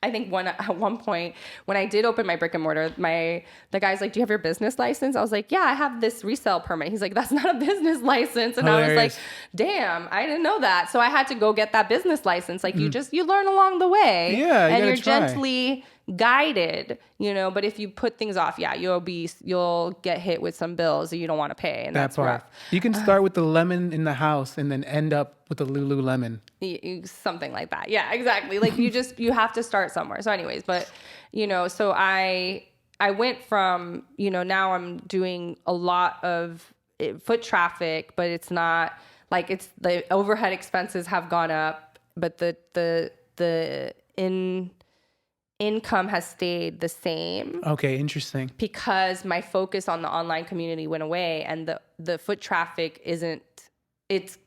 I think at one point when I did open my brick and mortar, the guy's like, "Do you have your business license?" I was like, "Yeah, I have this resale permit." He's like, "That's not a business license." And Hilarious. I was like, "Damn, I didn't know that." So I had to go get that business license. Like you learn along the way. Yeah, and you're gently guided, but if you put things off, you'll get hit with some bills that you don't want to pay, and that's rough. You can start with the lemon in the house and then end up with the Lululemon. Something like that. Yeah, exactly. Like you have to start somewhere. So anyways, but so I went from, now I'm doing a lot of foot traffic, but it's not like the overhead expenses have gone up, but the income has stayed the same. Okay, interesting. Because my focus on the online community went away, and the foot traffic it's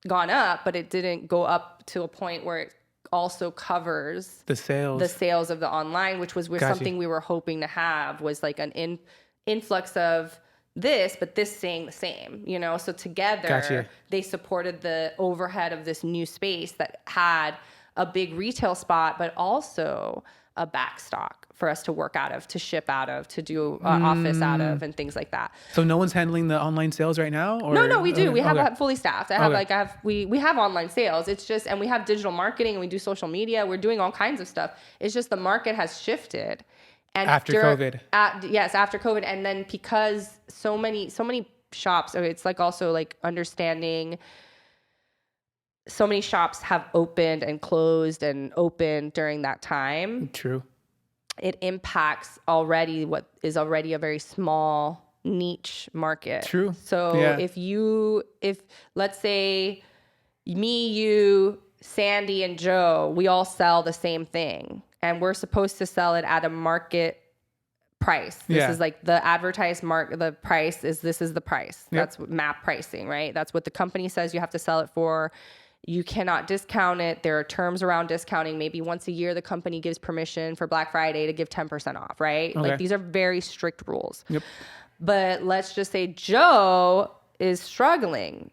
gone up, but it didn't go up to a point where it also covers the sales of the online, which was something we were hoping to have, was like an influx of this, but this staying the same, so together they supported the overhead of this new space that had a big retail spot, but also a backstock for us to work out of, to ship out of, to do office out of, and things like that. So no one's handling the online sales right now? Or? No, we do. We have a fully staffed. We have online sales. It's just, and we have digital marketing, and we do social media. We're doing all kinds of stuff. It's just the market has shifted. And after COVID. Yes, after COVID. And then because so many shops, it's like also like understanding, so many shops have opened and closed and opened during that time. True. It impacts already what is already a very small niche market. True. So if let's say me, you, Sandy, and Joe, we all sell the same thing, and we're supposed to sell it at a market price. This is like the advertised the price is, this is the price. Yep. That's MAP pricing, right? That's what the company says you have to sell it for. You cannot discount it. There are terms around discounting. Maybe once a year, the company gives permission for Black Friday to give 10% off, right? Okay. Like these are very strict rules. Yep. But let's just say Joe is struggling.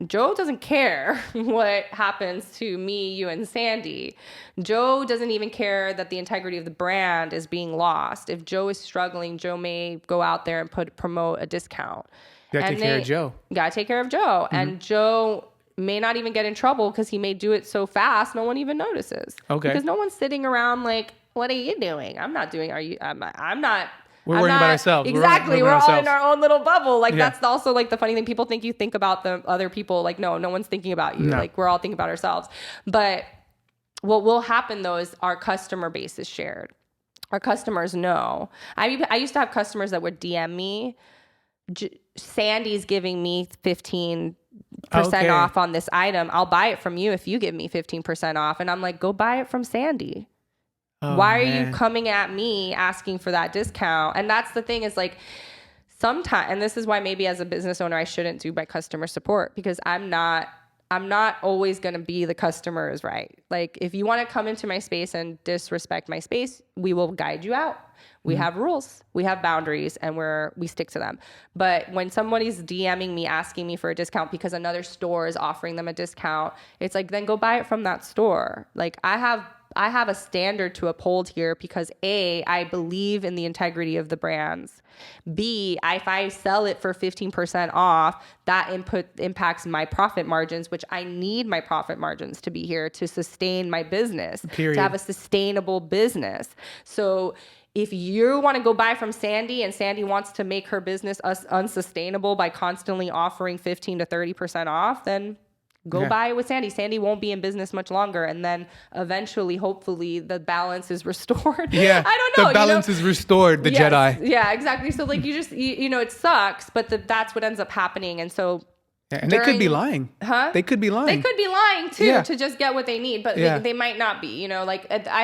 Joe doesn't care what happens to me, you, and Sandy. Joe doesn't even care that the integrity of the brand is being lost. If Joe is struggling, Joe may go out there and promote a discount. You gotta take care of Joe. Gotta take care of Joe. Mm-hmm. And Joe may not even get in trouble because he may do it so fast no one even notices. Okay. Because no one's sitting around like, what are you doing? I'm not doing, I'm not. We're worrying about ourselves. Exactly. We're all in our own little bubble. Like that's also like the funny thing. People think you think about the other people. Like, no one's thinking about you. No. Like we're all thinking about ourselves. But what will happen though is our customer base is shared. Our customers know. I used to have customers that would DM me, Sandy's giving me 15% off on this item. I'll buy it from you if you give me 15% off. And I'm like, go buy it from Sandy. Why are you coming at me asking for that discount? And that's the thing is like, sometimes, and this is why maybe as a business owner, I shouldn't do my customer support, because I'm not always going to be the customer is right. Like if you want to come into my space and disrespect my space, we will guide you out. We have rules, we have boundaries, and we stick to them. But when somebody's DMing me, asking me for a discount because another store is offering them a discount, it's like, then go buy it from that store. Like I have a standard to uphold here because A, I believe in the integrity of the brands. B, if I sell it for 15% off, that impacts my profit margins, which I need my profit margins to be here to sustain my business, to have a sustainable business. So if you want to go buy from Sandy and Sandy wants to make her business unsustainable by constantly offering 15 to 30% off, then go buy it with Sandy. Sandy won't be in business much longer. And then eventually, hopefully, the balance is restored. Yeah. I don't know. The balance is restored, the Jedi. Yeah, exactly. So like it sucks, but that's what ends up happening. And so and they could be lying. Huh? They could be lying. They could be lying too to just get what they need, but they might not be. Like I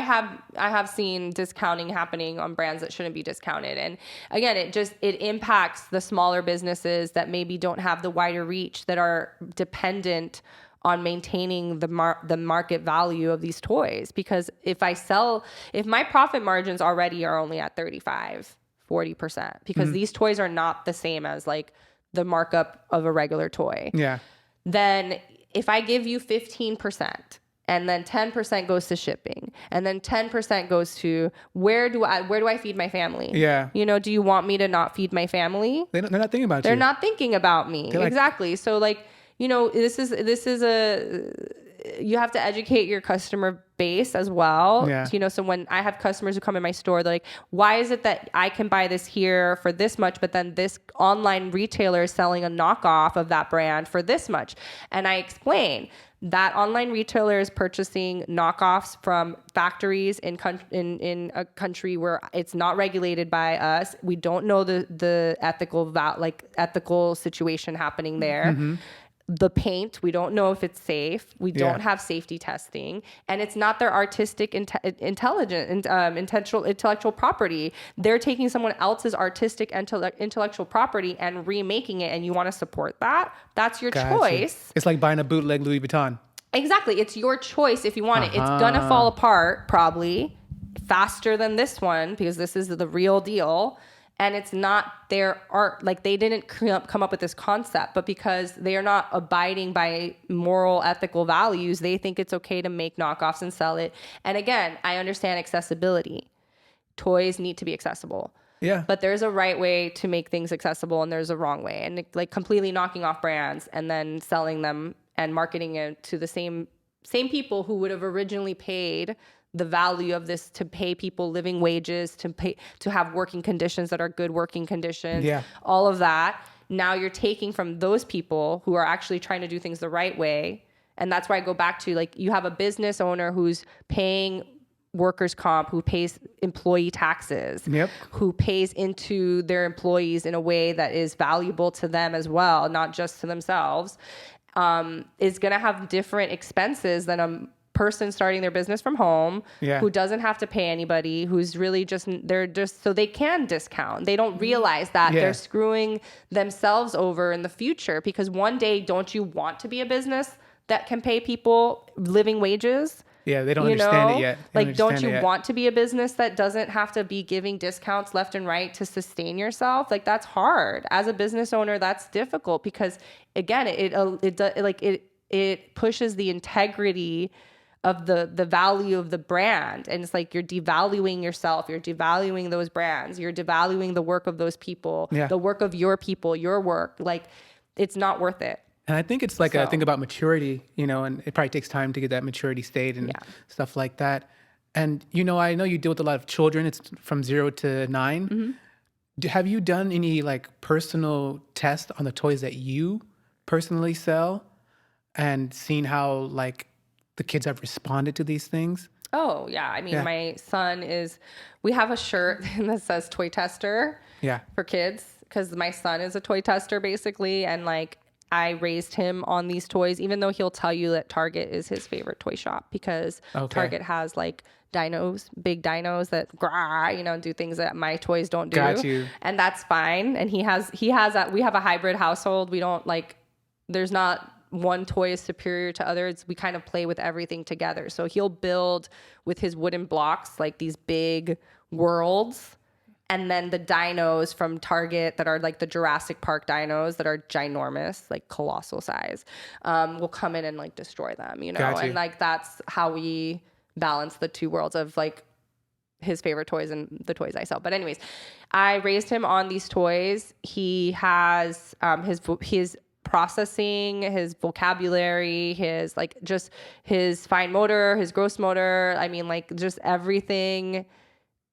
have seen discounting happening on brands that shouldn't be discounted, and again, it impacts the smaller businesses that maybe don't have the wider reach, that are dependent on maintaining the market value of these toys. Because if my profit margins already are only at 35-40%, because these toys are not the same as like the markup of a regular toy. Yeah. Then if I give you 15% and then 10% goes to shipping and then 10% goes to where do I feed my family? Yeah. Do you want me to not feed my family? They're not thinking about you. They're not thinking about me. Exactly. So like, this is you have to educate your customer base as well. Yeah. So when I have customers who come in my store, they're like, why is it that I can buy this here for this much, but then this online retailer is selling a knockoff of that brand for this much? And I explain that online retailer is purchasing knockoffs from factories in a country where it's not regulated by us. We don't know the ethical situation happening there. Mm-hmm. The paint, we don't know if it's safe. We don't have safety testing, and it's not their artistic intellectual property. They're taking someone else's artistic intellectual property and remaking it, and you want to support that? That's your choice. It's like buying a bootleg Louis Vuitton. Exactly. It's your choice if you want it. It's gonna fall apart probably faster than this one, because this is the real deal. And it's not their art. Like, they didn't come up with this concept, but because they are not abiding by moral, ethical values, they think it's okay to make knockoffs and sell it. And again, I understand accessibility. Toys need to be accessible. Yeah. But there's a right way to make things accessible and there's a wrong way. And like completely knocking off brands and then selling them and marketing it to the same people who would have originally paid the value of this, to pay people living wages, to have working conditions that are good working conditions, all of that. Now you're taking from those people who are actually trying to do things the right way. And that's why I go back to, like, you have a business owner who's paying workers' comp, who pays employee taxes, who pays into their employees in a way that is valuable to them as well, not just to themselves, is going to have different expenses than a person starting their business from home, who doesn't have to pay anybody, who's really they're just so they can discount. They don't realize that they're screwing themselves over in the future, because one day, don't you want to be a business that can pay people living wages? Yeah, they don't understand it yet. Like, don't you want to be a business that doesn't have to be giving discounts left and right to sustain yourself? Like, that's hard. As a business owner, that's difficult, because again, it pushes the integrity of the value of the brand. And it's like, you're devaluing yourself, you're devaluing those brands, you're devaluing the work of those people, the work of your people, your work. Like, it's not worth it. And I think it's like a thing about maturity, and it probably takes time to get that maturity state and stuff like that. And, I know you deal with a lot of children. It's from 0 to 9. Mm-hmm. Have you done any like personal tests on the toys that you personally sell and seen how like the kids have responded to these things? Oh, yeah. I mean, my son we have a shirt that says toy tester for kids because my son is a toy tester basically. And like, I raised him on these toys, even though he'll tell you that Target is his favorite toy shop because Target has like dinos, big dinos that do things that my toys don't do. Got you. And that's fine. And we have a hybrid household. We don't like, there's not one toy is superior to others. We kind of play with everything together. So he'll build with his wooden blocks, like these big worlds. And then the dinos from Target that are like the Jurassic Park dinos that are ginormous, like colossal size, will come in and like destroy them, you know? Got you. And like, that's how we balance the two worlds of like his favorite toys and the toys I sell. But anyways, I raised him on these toys. He has his processing, his vocabulary, his like just his fine motor, his gross motor. I mean, like just everything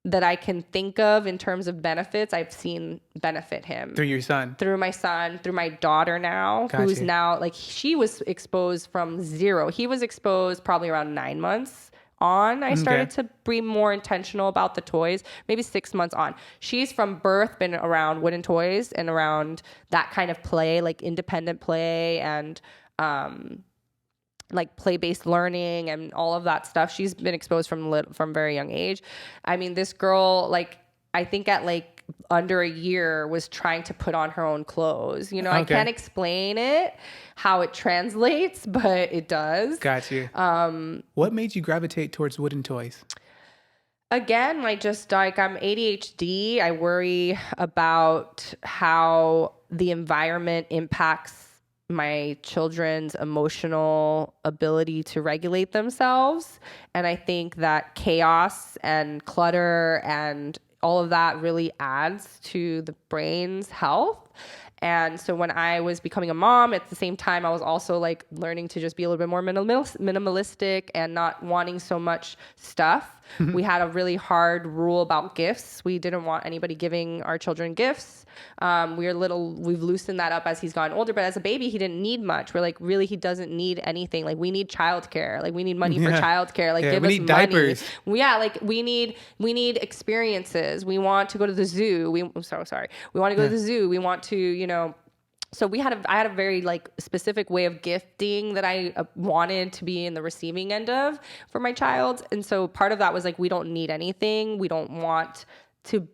that I can think of in terms of benefits, I've seen benefit him. Through your son? Through my son, through my daughter now, Gotcha. who's now like, she was exposed from 0. He was exposed probably around 9 months on. I started to be more intentional about the toys, maybe 6 months on. She's from birth been around wooden toys and around that kind of play, like independent play and like play-based learning and all of that stuff. She's been exposed from very young age. I mean, this girl, like, I think at like under a year was trying to put on her own clothes. You know, I can't explain it, how it translates, but it does. Got you. What made you gravitate towards wooden toys? Again, like just like I'm ADHD, I worry about how the environment impacts my children's emotional ability to regulate themselves. And I think that chaos and clutter and all of that really adds to the brain's health. And so when I was becoming a mom, at the same time, I was also like learning to just be a little bit more minimalistic and not wanting so much stuff. We had a really hard rule about gifts. We didn't want anybody giving our children gifts. We've loosened that up as he's gotten older, but as a baby, he didn't need much. We're like, really, he doesn't need anything. Like we need childcare. Like we need money for childcare. Like give us money. We need diapers. Yeah. Like we need experiences. We want to go to the zoo. I'm so sorry. We want to go to the zoo. We want to, so I had a very like specific way of gifting that I wanted to be in the receiving end of for my child. And so part of that was like, we don't need anything. We don't want you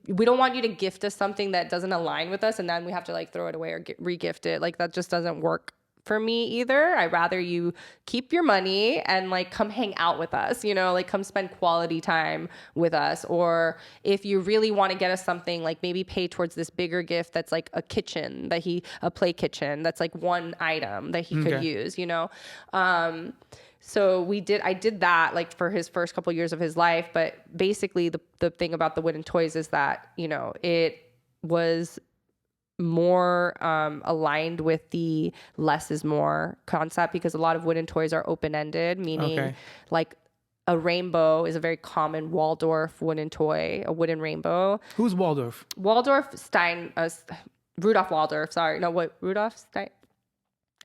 to gift us something that doesn't align with us. And then we have to like throw it away or re-gift it. Like that just doesn't work for me either. I'd rather you keep your money and like come hang out with us, like come spend quality time with us. Or if you really want to get us something, like maybe pay towards this bigger gift that's like a kitchen a play kitchen that's like one item that he could use, So I did that like for his first couple years of his life. But basically the thing about the wooden toys is that, it was more aligned with the less is more concept, because a lot of wooden toys are open-ended, meaning like a rainbow is a very common Waldorf wooden toy, a wooden rainbow. Who's Waldorf? Rudolph Waldorf. Sorry. No, what? Rudolph Stein?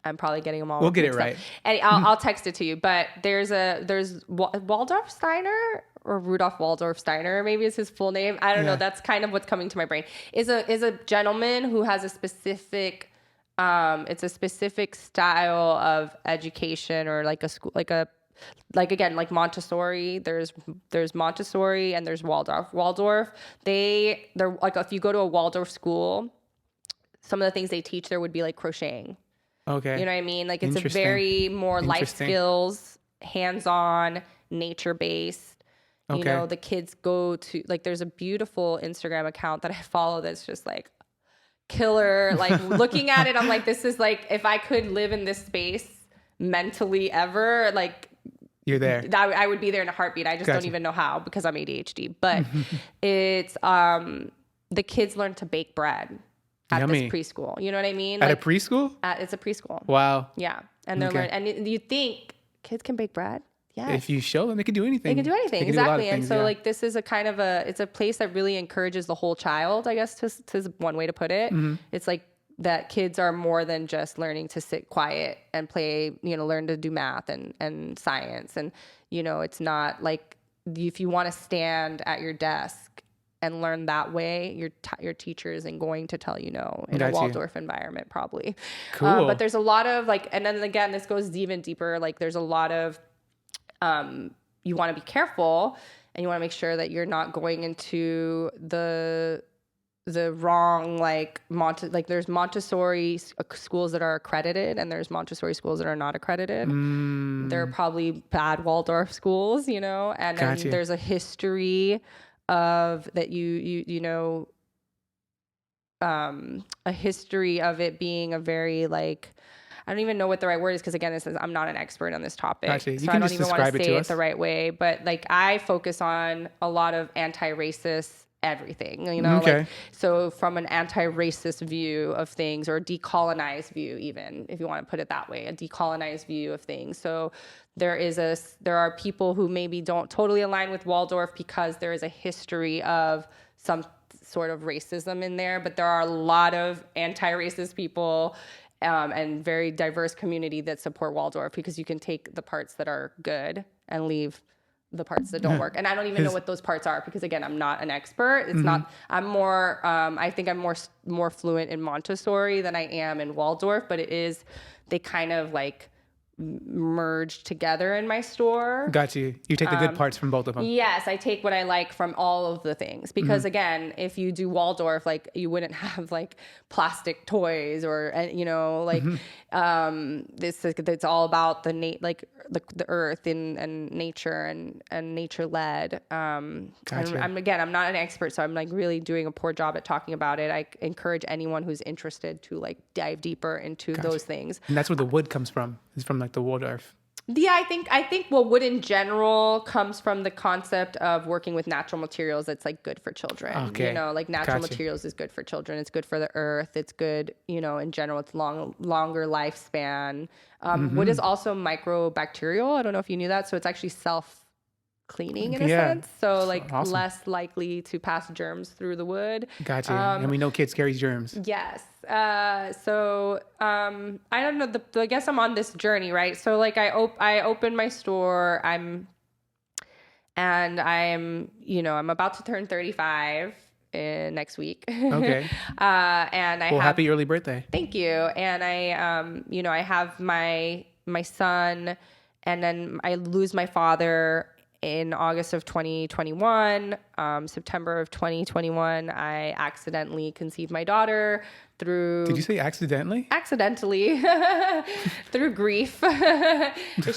I'm probably getting them all. We'll get it right. And I'll text it to you. But there's Waldorf Steiner or Rudolph Waldorf Steiner, maybe is his full name. I don't know. That's kind of what's coming to my brain. Is a gentleman who has a specific, it's a specific style of education, or like a school, like Montessori. There's Montessori and there's Waldorf. They're like, if you go to a Waldorf school, some of the things they teach there would be like crocheting. Okay. You know what I mean? Like it's a very more life skills, hands-on, nature-based. Okay. The kids go to, like, there's a beautiful Instagram account that I follow that's just like killer. Like looking at it, I'm like, this is like, if I could live in this space mentally ever, like, you're there. I would be there in a heartbeat. I just don't even know how, because I'm ADHD. But it's the kids learn to bake bread at this preschool. You know what I mean? At a preschool? It's a preschool. Wow. Yeah. And they're learning. And you think kids can bake bread? Yeah. If you show them, they can do anything. They can do anything. Exactly. And so like, this is a it's a place that really encourages the whole child, I guess, is one way to put it. Mm-hmm. It's like that kids are more than just learning to sit quiet and play, learn to do math and science. And, it's not like if you want to stand at your desk and learn that way, your teacher isn't going to tell you no in a Waldorf environment, probably. Cool. But there's a lot of and then again, this goes even deeper. Like there's a lot of, you want to be careful and you want to make sure that you're not going into the wrong, there's Montessori schools that are accredited and there's Montessori schools that are not accredited. There are probably bad Waldorf schools, and then there's a history of that, a history of it being a very I don't even know what the right word is because again, I'm not an expert on this topic, so I don't even want to say it the right way. But I focus on a lot of anti-racist everything, so from an anti-racist view of things, or decolonized view, even if you want to put it that way, a decolonized view of things. So there are people who maybe don't totally align with Waldorf because there is a history of some sort of racism in there, but there are a lot of anti-racist people and very diverse community that support Waldorf because you can take the parts that are good and leave the parts that don't work. And I don't even know what those parts are because again, I'm not an expert. It's not, I'm more, I think I'm more fluent in Montessori than I am in Waldorf, but they kind of merged together in my store. Got you. You take the good parts from both of them. Yes, I take what I like from all of the things because again, if you do Waldorf, you wouldn't have plastic toys or it's all about the earth and nature and nature led. Gotcha. I'm not an expert, so I'm really doing a poor job at talking about it. I encourage anyone who's interested to dive deeper into those things. And that's where the wood comes from. It's from the Waldorf. Yeah, I think wood in general comes from the concept of working with natural materials that's good for children. Okay. Natural materials is good for children. It's good for the earth. It's good, in general, it's longer lifespan. Wood is also microbacterial. I don't know if you knew that. So it's actually self-cleaning in a sense. So awesome. Less likely to pass germs through the wood. Gotcha. And we know kids carry germs. Yes. I don't know. I guess I'm on this journey, right? So I opened my store. I'm about to turn 35 next week. Okay. And happy early birthday. Thank you. And I have my son, and then I lose my father in August of 2021. September of 2021, I accidentally conceived my daughter through... Did you say accidentally? Accidentally. Through grief.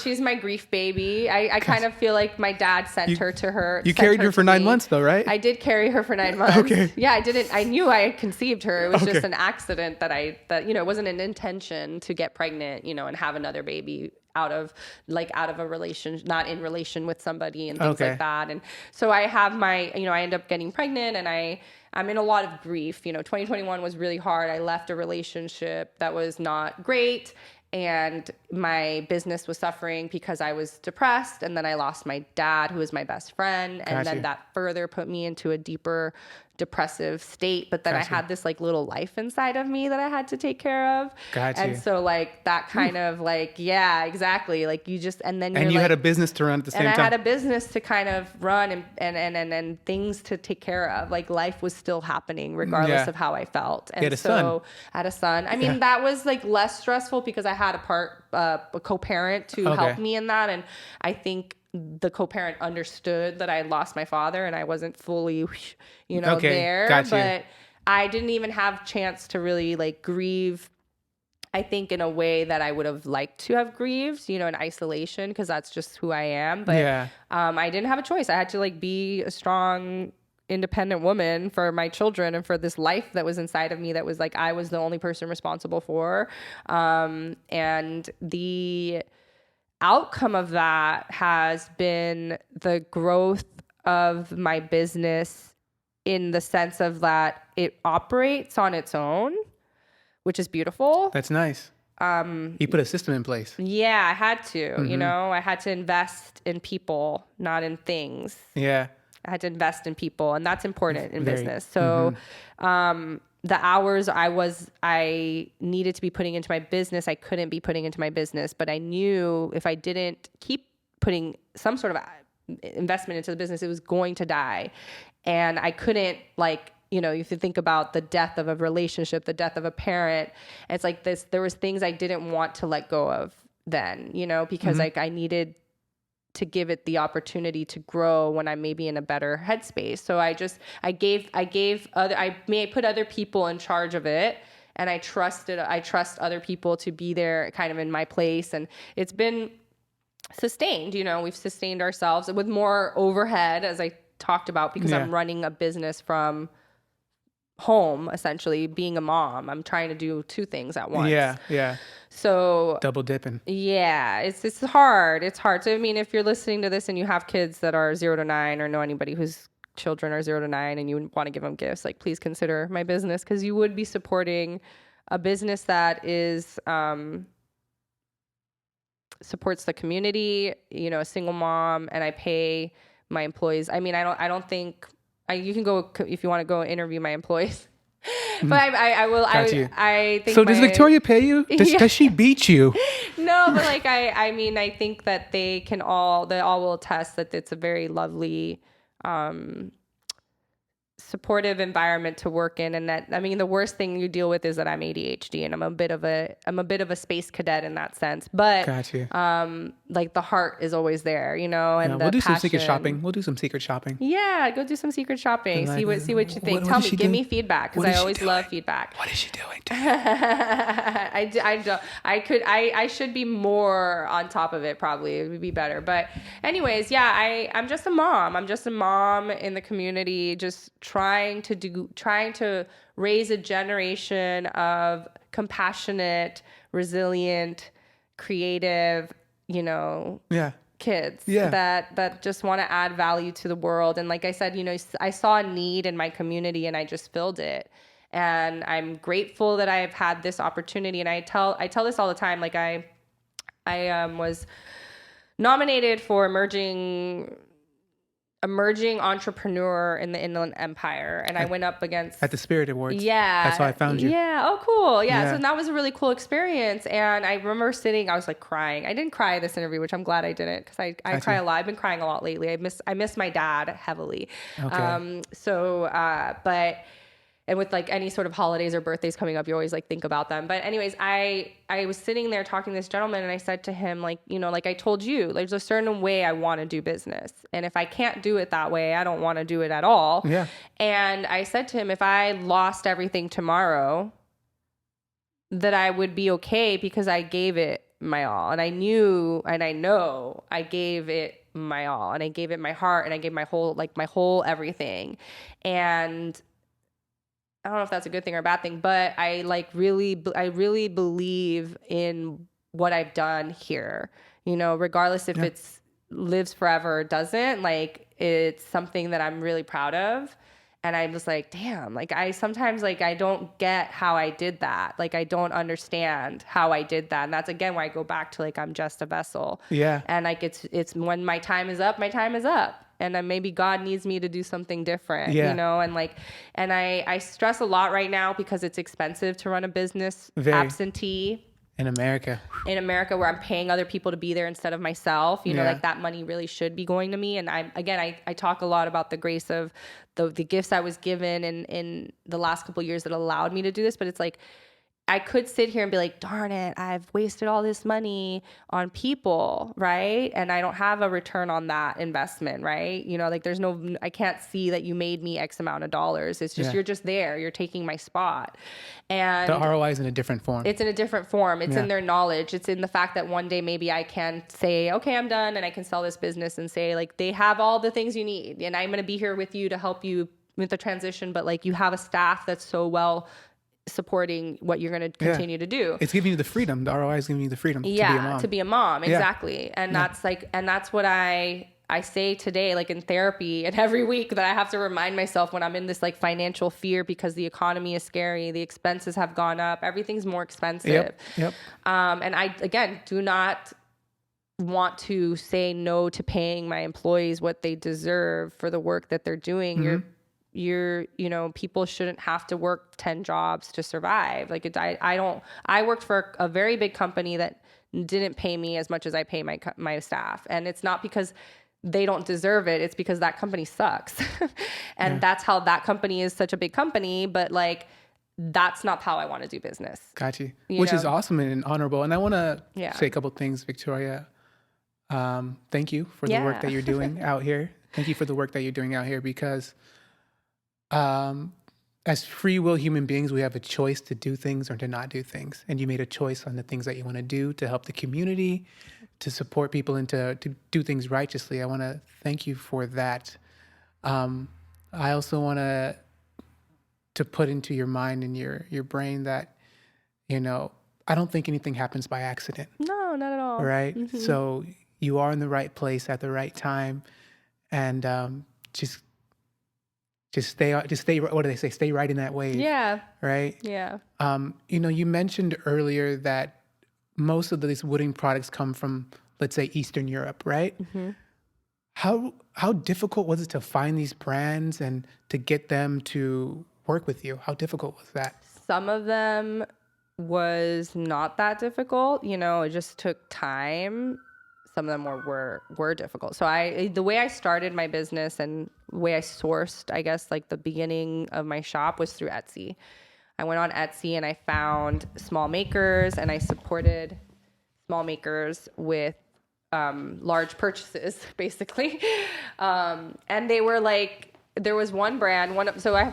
She's my grief baby. I kind of feel like my dad sent her to her. You carried her for 9 months though, right? I did carry her for 9 months. Okay. Yeah, I knew I had conceived her. It was just an accident that it wasn't an intention to get pregnant, and have another baby out of a relation, not in relation with somebody and things like that. And so I have I end up getting pregnant and I'm in a lot of grief. 2021 was really hard. I left a relationship that was not great and my business was suffering because I was depressed. And then I lost my dad, who was my best friend. And then that further put me into a deeper depressive state. But then I had this little life inside of me that I had to take care of. And so that kind of yeah, exactly. You just, and then you had a business to run at the same time. And I had a business to kind of run and things to take care of. Life was still happening regardless of how I felt. And you had a son. I had a son. I mean, that was less stressful because I had a co-parent to help me in that. And I think the co-parent understood that I had lost my father and I wasn't fully, there. Gotcha. But I didn't even have chance to really grieve, I think, in a way that I would have liked to have grieved, in isolation, because that's just who I am. But I didn't have a choice. I had to be a strong, independent woman for my children and for this life that was inside of me that was I was the only person responsible for. And the outcome of that has been the growth of my business in the sense of that it operates on its own, which is beautiful. That's nice. You put a system in place. Yeah, I had to, I had to invest in people, not in things. Yeah. I had to invest in people, and that's important in business. So, the hours I needed to be putting into my business, I couldn't be putting into my business. But I knew if I didn't keep putting some sort of investment into the business, it was going to die. And I couldn't, like, you know, if you think about the death of a relationship, the death of a parent, it's like this, there was things I didn't want to let go of then, you know, because like I needed to give it the opportunity to grow when I'm maybe in a better headspace. So I put other people in charge of it, and I trust other people to be there kind of in my place. And it's been sustained, you know, we've sustained ourselves with more overhead, as I talked about, because I'm running a business from home, essentially being a mom. I'm trying to do two things at once. Yeah. So Double dipping. Yeah, it's hard. It's hard. So I mean, if you're listening to this and you have kids that are 0 to 9, or know anybody whose children are 0 to 9, and you want to give them gifts, like, please consider my business, because you would be supporting a business that is supports the community. You know, a single mom, and I pay my employees. I mean, I don't think you can go if you want to go interview my employees. But I will. I think. So does Victoria pay you? Does she beat you? No, but like I mean, I think that they all will attest that it's a very lovely, supportive environment to work in. And that, I mean, the worst thing you deal with is that I'm ADHD, and I'm a bit of a space cadet in that sense. But like the heart is always there, you know. And we'll do some secret shopping. Yeah, go do some secret shopping. See what you think. Tell me, give me feedback, because I always love feedback. What is she doing? I should be more on top of it. Probably it would be better. But anyways, yeah, I'm just a mom. I'm just a mom in the community, just trying to raise a generation of compassionate, resilient, creative, you know, kids that just want to add value to the world. And like I said, you know, I saw a need in my community, and I just filled it. And I'm grateful that I've had this opportunity. And I tell this all the time. Like I was nominated for emerging entrepreneur in the Inland Empire, and I went up against at the Spirit Awards. Yeah, that's how I found you. Yeah, oh cool. Yeah, so that was a really cool experience. And I remember sitting, I was like crying. I didn't cry at this interview, which I'm glad I didn't, because I cry a lot. I've been crying a lot lately. I miss my dad heavily. Okay. But and with like any sort of holidays or birthdays coming up, you always like think about them. But anyways, I was sitting there talking to this gentleman, and I said to him, like, you know, like I told you, there's a certain way I want to do business. And if I can't do it that way, I don't want to do it at all. Yeah. And I said to him, if I lost everything tomorrow, that I would be okay, because I gave it my all. And I knew, and I know I gave it my all, and I gave it my heart, and I gave my whole everything. And I don't know if that's a good thing or a bad thing, but I really believe in what I've done here, you know, regardless if it's lives forever or doesn't. Like, it's something that I'm really proud of. And I was like, damn, like I sometimes like I don't get how I did that. Like I don't understand how I did that. And that's again why I go back to like I'm just a vessel. Yeah. And like it's when my time is up, my time is up. And then maybe God needs me to do something different, you know? And like, and I stress a lot right now because it's expensive to run a business absentee. In America, where I'm paying other people to be there instead of myself, you know, like that money really should be going to me. And I talk a lot about the grace of the gifts I was given in the last couple of years that allowed me to do this. But it's like, I could sit here and be like, darn it, I've wasted all this money on people, right? And I don't have a return on that investment, right? You know, like I can't see that you made me X amount of dollars. It's just, you're just there. You're taking my spot. And the ROI is in a different form. It's in a different form. It's in their knowledge. It's in the fact that one day maybe I can say, okay, I'm done, and I can sell this business and say, like, they have all the things you need, and I'm going to be here with you to help you with the transition. But like, you have a staff that's so well supporting what you're going to continue to do. It's giving you the freedom. The ROI is giving you the freedom to be a mom. Exactly. And that's what I say today, like in therapy and every week, that I have to remind myself when I'm in this like financial fear because the economy is scary. The expenses have gone up. Everything's more expensive. Yep. And I, again, do not want to say no to paying my employees what they deserve for the work that they're doing. people shouldn't have to work 10 jobs to survive. Like I worked for a very big company that didn't pay me as much as I pay my staff. And it's not because they don't deserve it. It's because that company sucks. And that's how that company is such a big company. But like, that's not how I want to do business. Got you. Which is awesome and honorable. And I want to say a couple things, Victoria. Thank you for the work that you're doing out here. Thank you for the work that you're doing out here, because as free will human beings, we have a choice to do things or to not do things. And you made a choice on the things that you want to do to help the community, to support people, and to do things righteously. I want to thank you for that. I also want to put into your mind and your brain that, I don't think anything happens by accident. No, not at all. Right? Mm-hmm. So you are in the right place at the right time, and just stay. What do they say? Stay right in that wave. Yeah. Right. Yeah. You mentioned earlier that most of these wooden products come from, let's say, Eastern Europe, right? Mm-hmm. How difficult was it to find these brands and to get them to work with you? How difficult was that? Some of them was not that difficult. It just took time. Some of them were difficult. So the way I started my business and the way I sourced, I guess, like the beginning of my shop was through Etsy. I went on Etsy and I found small makers, and I supported small makers with large purchases, basically. And they were like, there was one brand, so I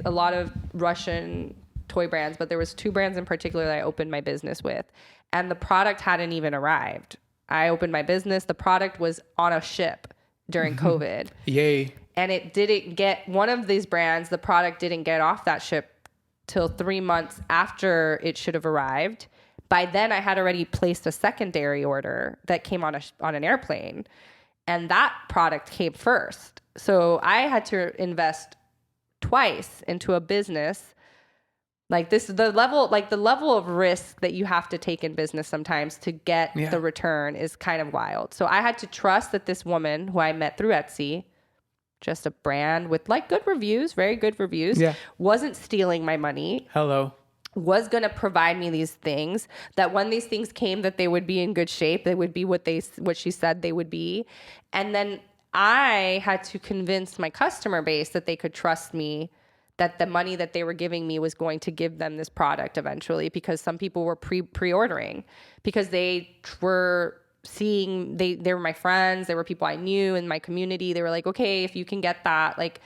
a lot of Russian toy brands, but there was 2 brands in particular that I opened my business with, and the product hadn't even arrived. I opened my business. The product was on a ship during COVID. Yay. And it didn't get, one of these brands, the product didn't get off that ship till 3 months after it should have arrived. By then I had already placed a secondary order that came on an airplane, and that product came first. So I had to invest twice into a business. Like this, the level of risk that you have to take in business sometimes to get the return is kind of wild. So I had to trust that this woman who I met through Etsy, just a brand with like good reviews, very good reviews, wasn't stealing my money. Hello. Was going to provide me these things, that when these things came, that they would be in good shape. They would be what she said they would be. And then I had to convince my customer base that they could trust me, that the money that they were giving me was going to give them this product eventually, because some people were pre-ordering because they were seeing, they were my friends, they were people I knew in my community. They were like, okay, if you can get that, like,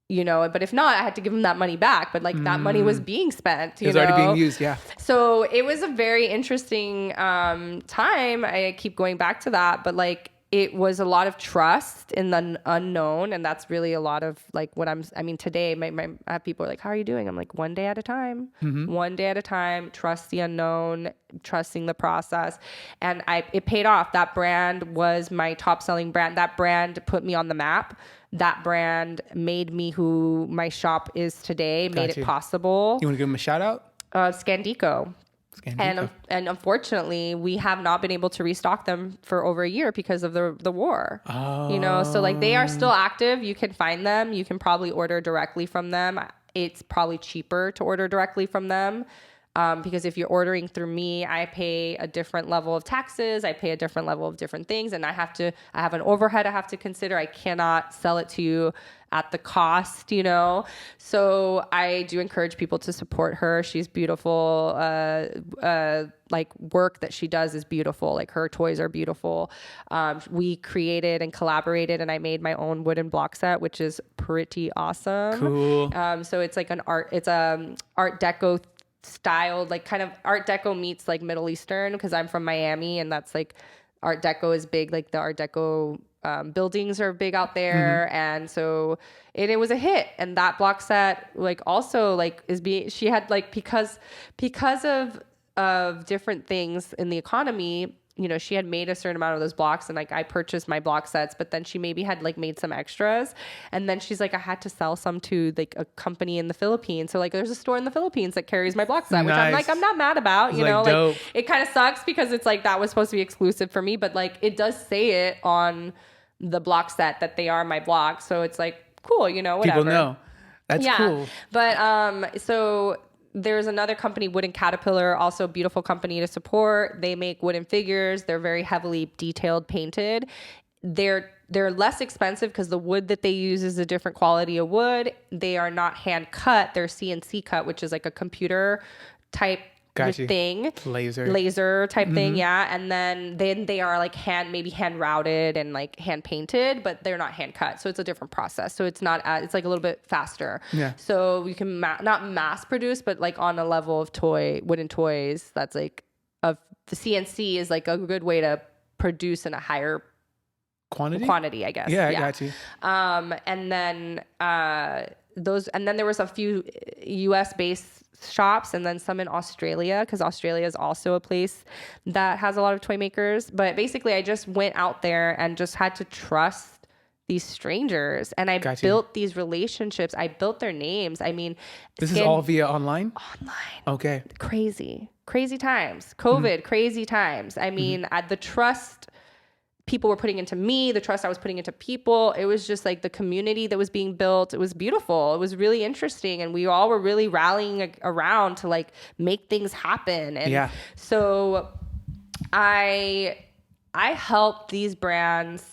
but if not, I had to give them that money back. But like that money was being spent. It was already being used, yeah. So it was a very interesting time. I keep going back to that, but like it was a lot of trust in the unknown, and that's really a lot of like what today I have people are like, how are you doing? I'm like, one day at a time, one day at a time, trust the unknown, trusting the process. And it paid off. That brand was my top selling brand. That brand put me on the map. That brand made me who my shop is today, made it possible. You want to give them a shout out? Scandico. And unfortunately, we have not been able to restock them for over a year because of the war. Oh. So like they are still active. You can find them. You can probably order directly from them. It's probably cheaper to order directly from them. Because if you're ordering through me, I pay a different level of taxes. I pay a different level of different things. And I have an overhead I have to consider. I cannot sell it to you at the cost, So I do encourage people to support her. She's beautiful. Like work that she does is beautiful. Like her toys are beautiful. We created and collaborated, and I made my own wooden block set, which is pretty awesome. Cool. So it's like art deco styled, like kind of art deco meets like Middle Eastern, because I'm from Miami, and that's like art deco is big. Like the art deco buildings are big out there. And so it was a hit. And that block set like also like she had like, because of different things in the economy, she had made a certain amount of those blocks, and like I purchased my block sets, but then she maybe had like made some extras, and then she's like, I had to sell some to like a company in the Philippines. So like there's a store in the Philippines that carries my block set, which I'm like, I'm not mad about, like it kind of sucks because it's like that was supposed to be exclusive for me, but like it does say it on the block set that they are my block. So it's like, cool, you know, whatever. People know. That's cool. But so there's another company, Wooden Caterpillar, also a beautiful company to support. They make wooden figures. They're very heavily detailed painted. They're less expensive because the wood that they use is a different quality of wood. They are not hand cut. They're CNC cut, which is like a computer type thing, laser type thing. Yeah. And then they are like hand routed and like hand painted, but they're not hand cut. So it's a different process. So it's not, it's like a little bit faster. Yeah. So you can not mass produce, but like on a level of wooden toys, that's like the CNC is like a good way to produce in a higher quantity, I guess. Yeah, I got you. And then there was a few US based shops and then some in Australia, because Australia is also a place that has a lot of toy makers. But basically I just went out there and just had to trust these strangers, and I built these relationships. I built their names. I mean, this is all via online? Okay. Crazy times. COVID, crazy times. I mean, the trust people were putting into me, the trust I was putting into people. It was just like the community that was being built. It was beautiful. It was really interesting. And we all were really rallying around to like make things happen. And so I helped these brands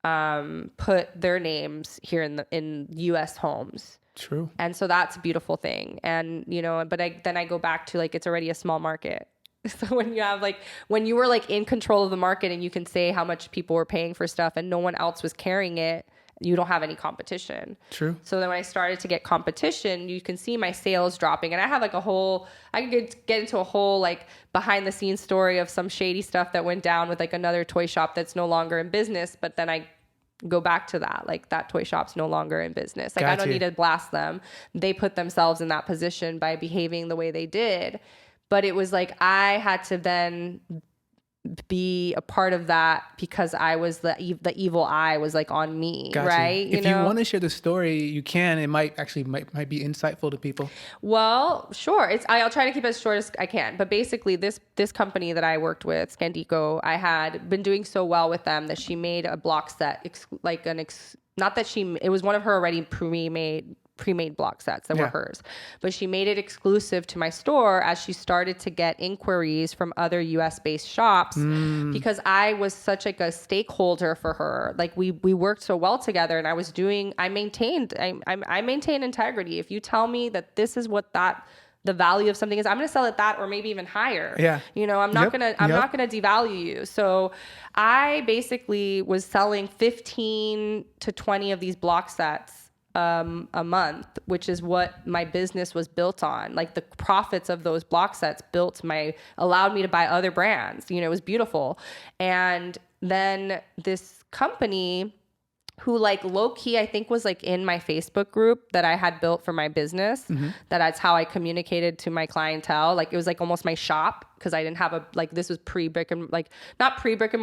put their names here in US homes. True. And so that's a beautiful thing. And, you know, but then I go back to like, it's already a small market. So when you were like in control of the market and you can say how much people were paying for stuff and no one else was carrying it, you don't have any competition. True. So then when I started to get competition, you can see my sales dropping, and I have like I could get into a whole like behind the scenes story of some shady stuff that went down with like another toy shop that's no longer in business. But then I go back to that, like that toy shop's no longer in business. Like I don't need to blast them. They put themselves in that position by behaving the way they did. But it was like I had to then be a part of that because I was the evil eye was like on me, right? If you want to share the story, you can. It might be insightful to people. Well, sure. I'll try to keep it as short as I can. But basically, this company that I worked with, Scandico, I had been doing so well with them that she made a block set, it was one of her already pre-made block sets that were hers, but she made it exclusive to my store as she started to get inquiries from other US based shops because I was such like a stakeholder for her. Like we worked so well together, and I maintained integrity. If you tell me that this is what the value of something is, I'm going to sell it that or maybe even higher. Yeah. You know, I'm not going to devalue you. So I basically was selling 15 to 20 of these block sets a month, which is what my business was built on. Like the profits of those block sets allowed me to buy other brands. You know, it was beautiful. And then this company who like low key, I think was like in my Facebook group that I had built for my business. That's how I communicated to my clientele. Like it was like almost my shop, because I didn't have this was not pre brick and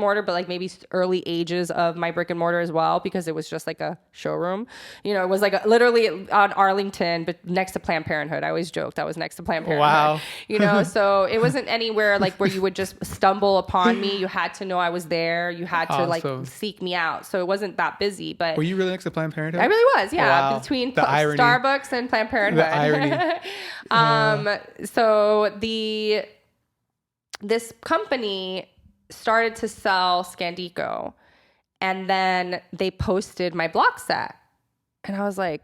mortar, but like maybe early ages of my brick and mortar as well, because it was just like a showroom. You know, it was like literally on Arlington, but next to Planned Parenthood. I always joked I was next to Planned Parenthood. Wow. You know, so it wasn't anywhere like where you would just stumble upon me. You had to know I was there. You had to like seek me out. So it wasn't that busy. But were you really next to Planned Parenthood? I really was, yeah. Wow. Between irony. Starbucks and Planned Parenthood. The irony. So this company started to sell Scandico, and then they posted my block set, and I was like,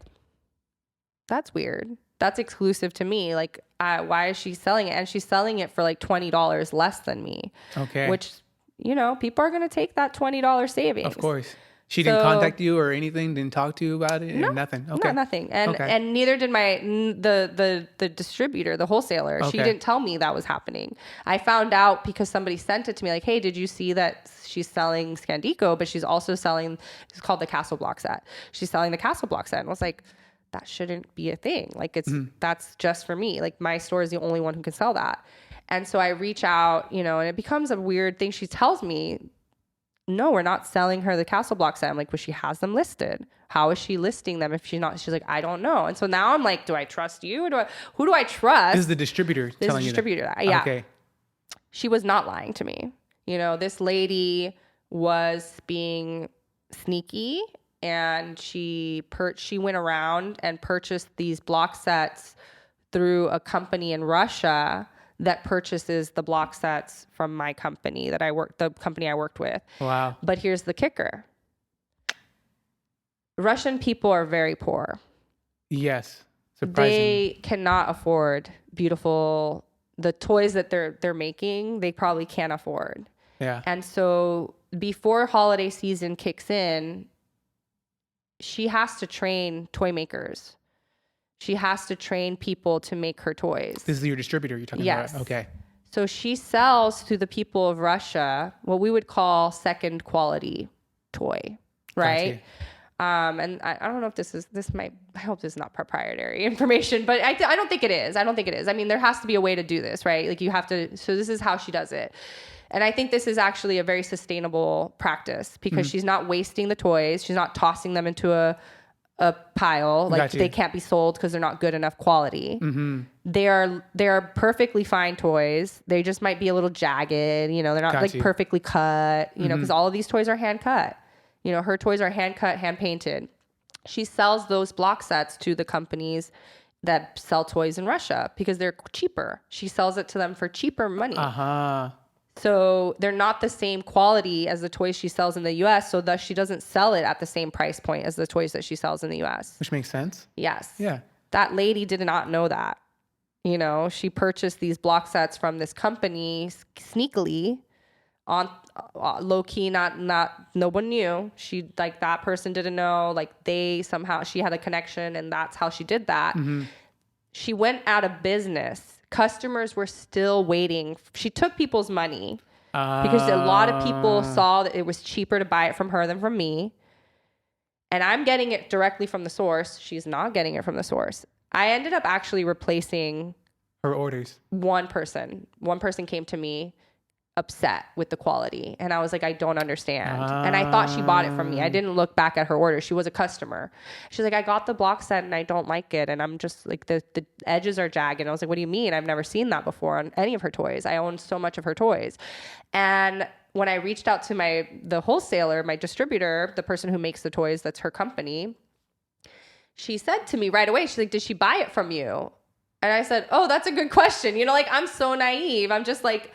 that's weird. That's exclusive to me. Like, why is she selling it? And she's selling it for like $20 less than me. Okay. Which, you know, people are going to take that $20 savings. Of course. She didn't contact you or anything? Didn't talk to you about it? No, nothing. Okay. No, nothing. And neither did the distributor, the wholesaler. Okay. She didn't tell me that was happening. I found out because somebody sent it to me like, hey, did you see that she's selling Scandico, but she's also selling, it's called the Castle block set. She's selling the Castle block set. And I was like, that shouldn't be a thing. Like that's just for me. Like my store is the only one who can sell that. And so I reach out, you know, and it becomes a weird thing. She tells me, no, we're not selling her the Castle block set. I'm like, well, she has them listed. How is she listing them if she's not? She's like, I don't know. And so now I'm like, do I trust you? Who do I trust? This is the distributor telling you that. Yeah. Okay. She was not lying to me. You know, this lady was being sneaky and she went around and purchased these block sets through a company in Russia that purchases the block sets from my company the company I worked with. Wow. But here's the kicker. Russian people are very poor. Yes. Surprising. They cannot afford the toys that they're making, they probably can't afford. Yeah. And so before holiday season kicks in, she has to train toy makers. She has to train people to make her toys. This is your distributor you're talking Yes. about? Okay. So she sells to the people of Russia what we would call second quality toy, right? And I don't know if I hope this is not proprietary information, but I don't think it is. I mean, there has to be a way to do this, right? Like you have to, so this is how she does it. And I think this is actually a very sustainable practice because she's not wasting the toys. She's not tossing them into a pile. Like they can't be sold because they're not good enough quality. They are perfectly fine toys. They just might be a little jagged, they're not like perfectly cut, because all of these toys are hand cut. Her toys are hand cut, hand painted. She sells those block sets to the companies that sell toys in Russia because they're cheaper. She sells it to them for cheaper money. So they're not the same quality as the toys she sells in the US. So thus she doesn't sell it at the same price point as the toys that she sells in the US. Which makes sense. Yes. Yeah. That lady did not know that. She purchased these block sets from this company sneakily on low key, not no one knew. She that person didn't know, she had a connection and that's how she did that. She went out of business. Customers were still waiting. She took people's money because a lot of people saw that it was cheaper to buy it from her than from me. And I'm getting it directly from the source. She's not getting it from the source. I ended up actually replacing her orders. One person came to me upset with the quality. And I was like, I don't understand. And I thought she bought it from me. I didn't look back at her order. She was a customer. She's like, I got the block set and I don't like it. And I'm just like, the edges are jagged. And I was like, what do you mean? I've never seen that before on any of her toys. I own so much of her toys. And when I reached out to the wholesaler, my distributor, the person who makes the toys, that's her company, she said to me right away, she's like, did she buy it from you? And I said, oh, that's a good question. I'm so naive. I'm just like,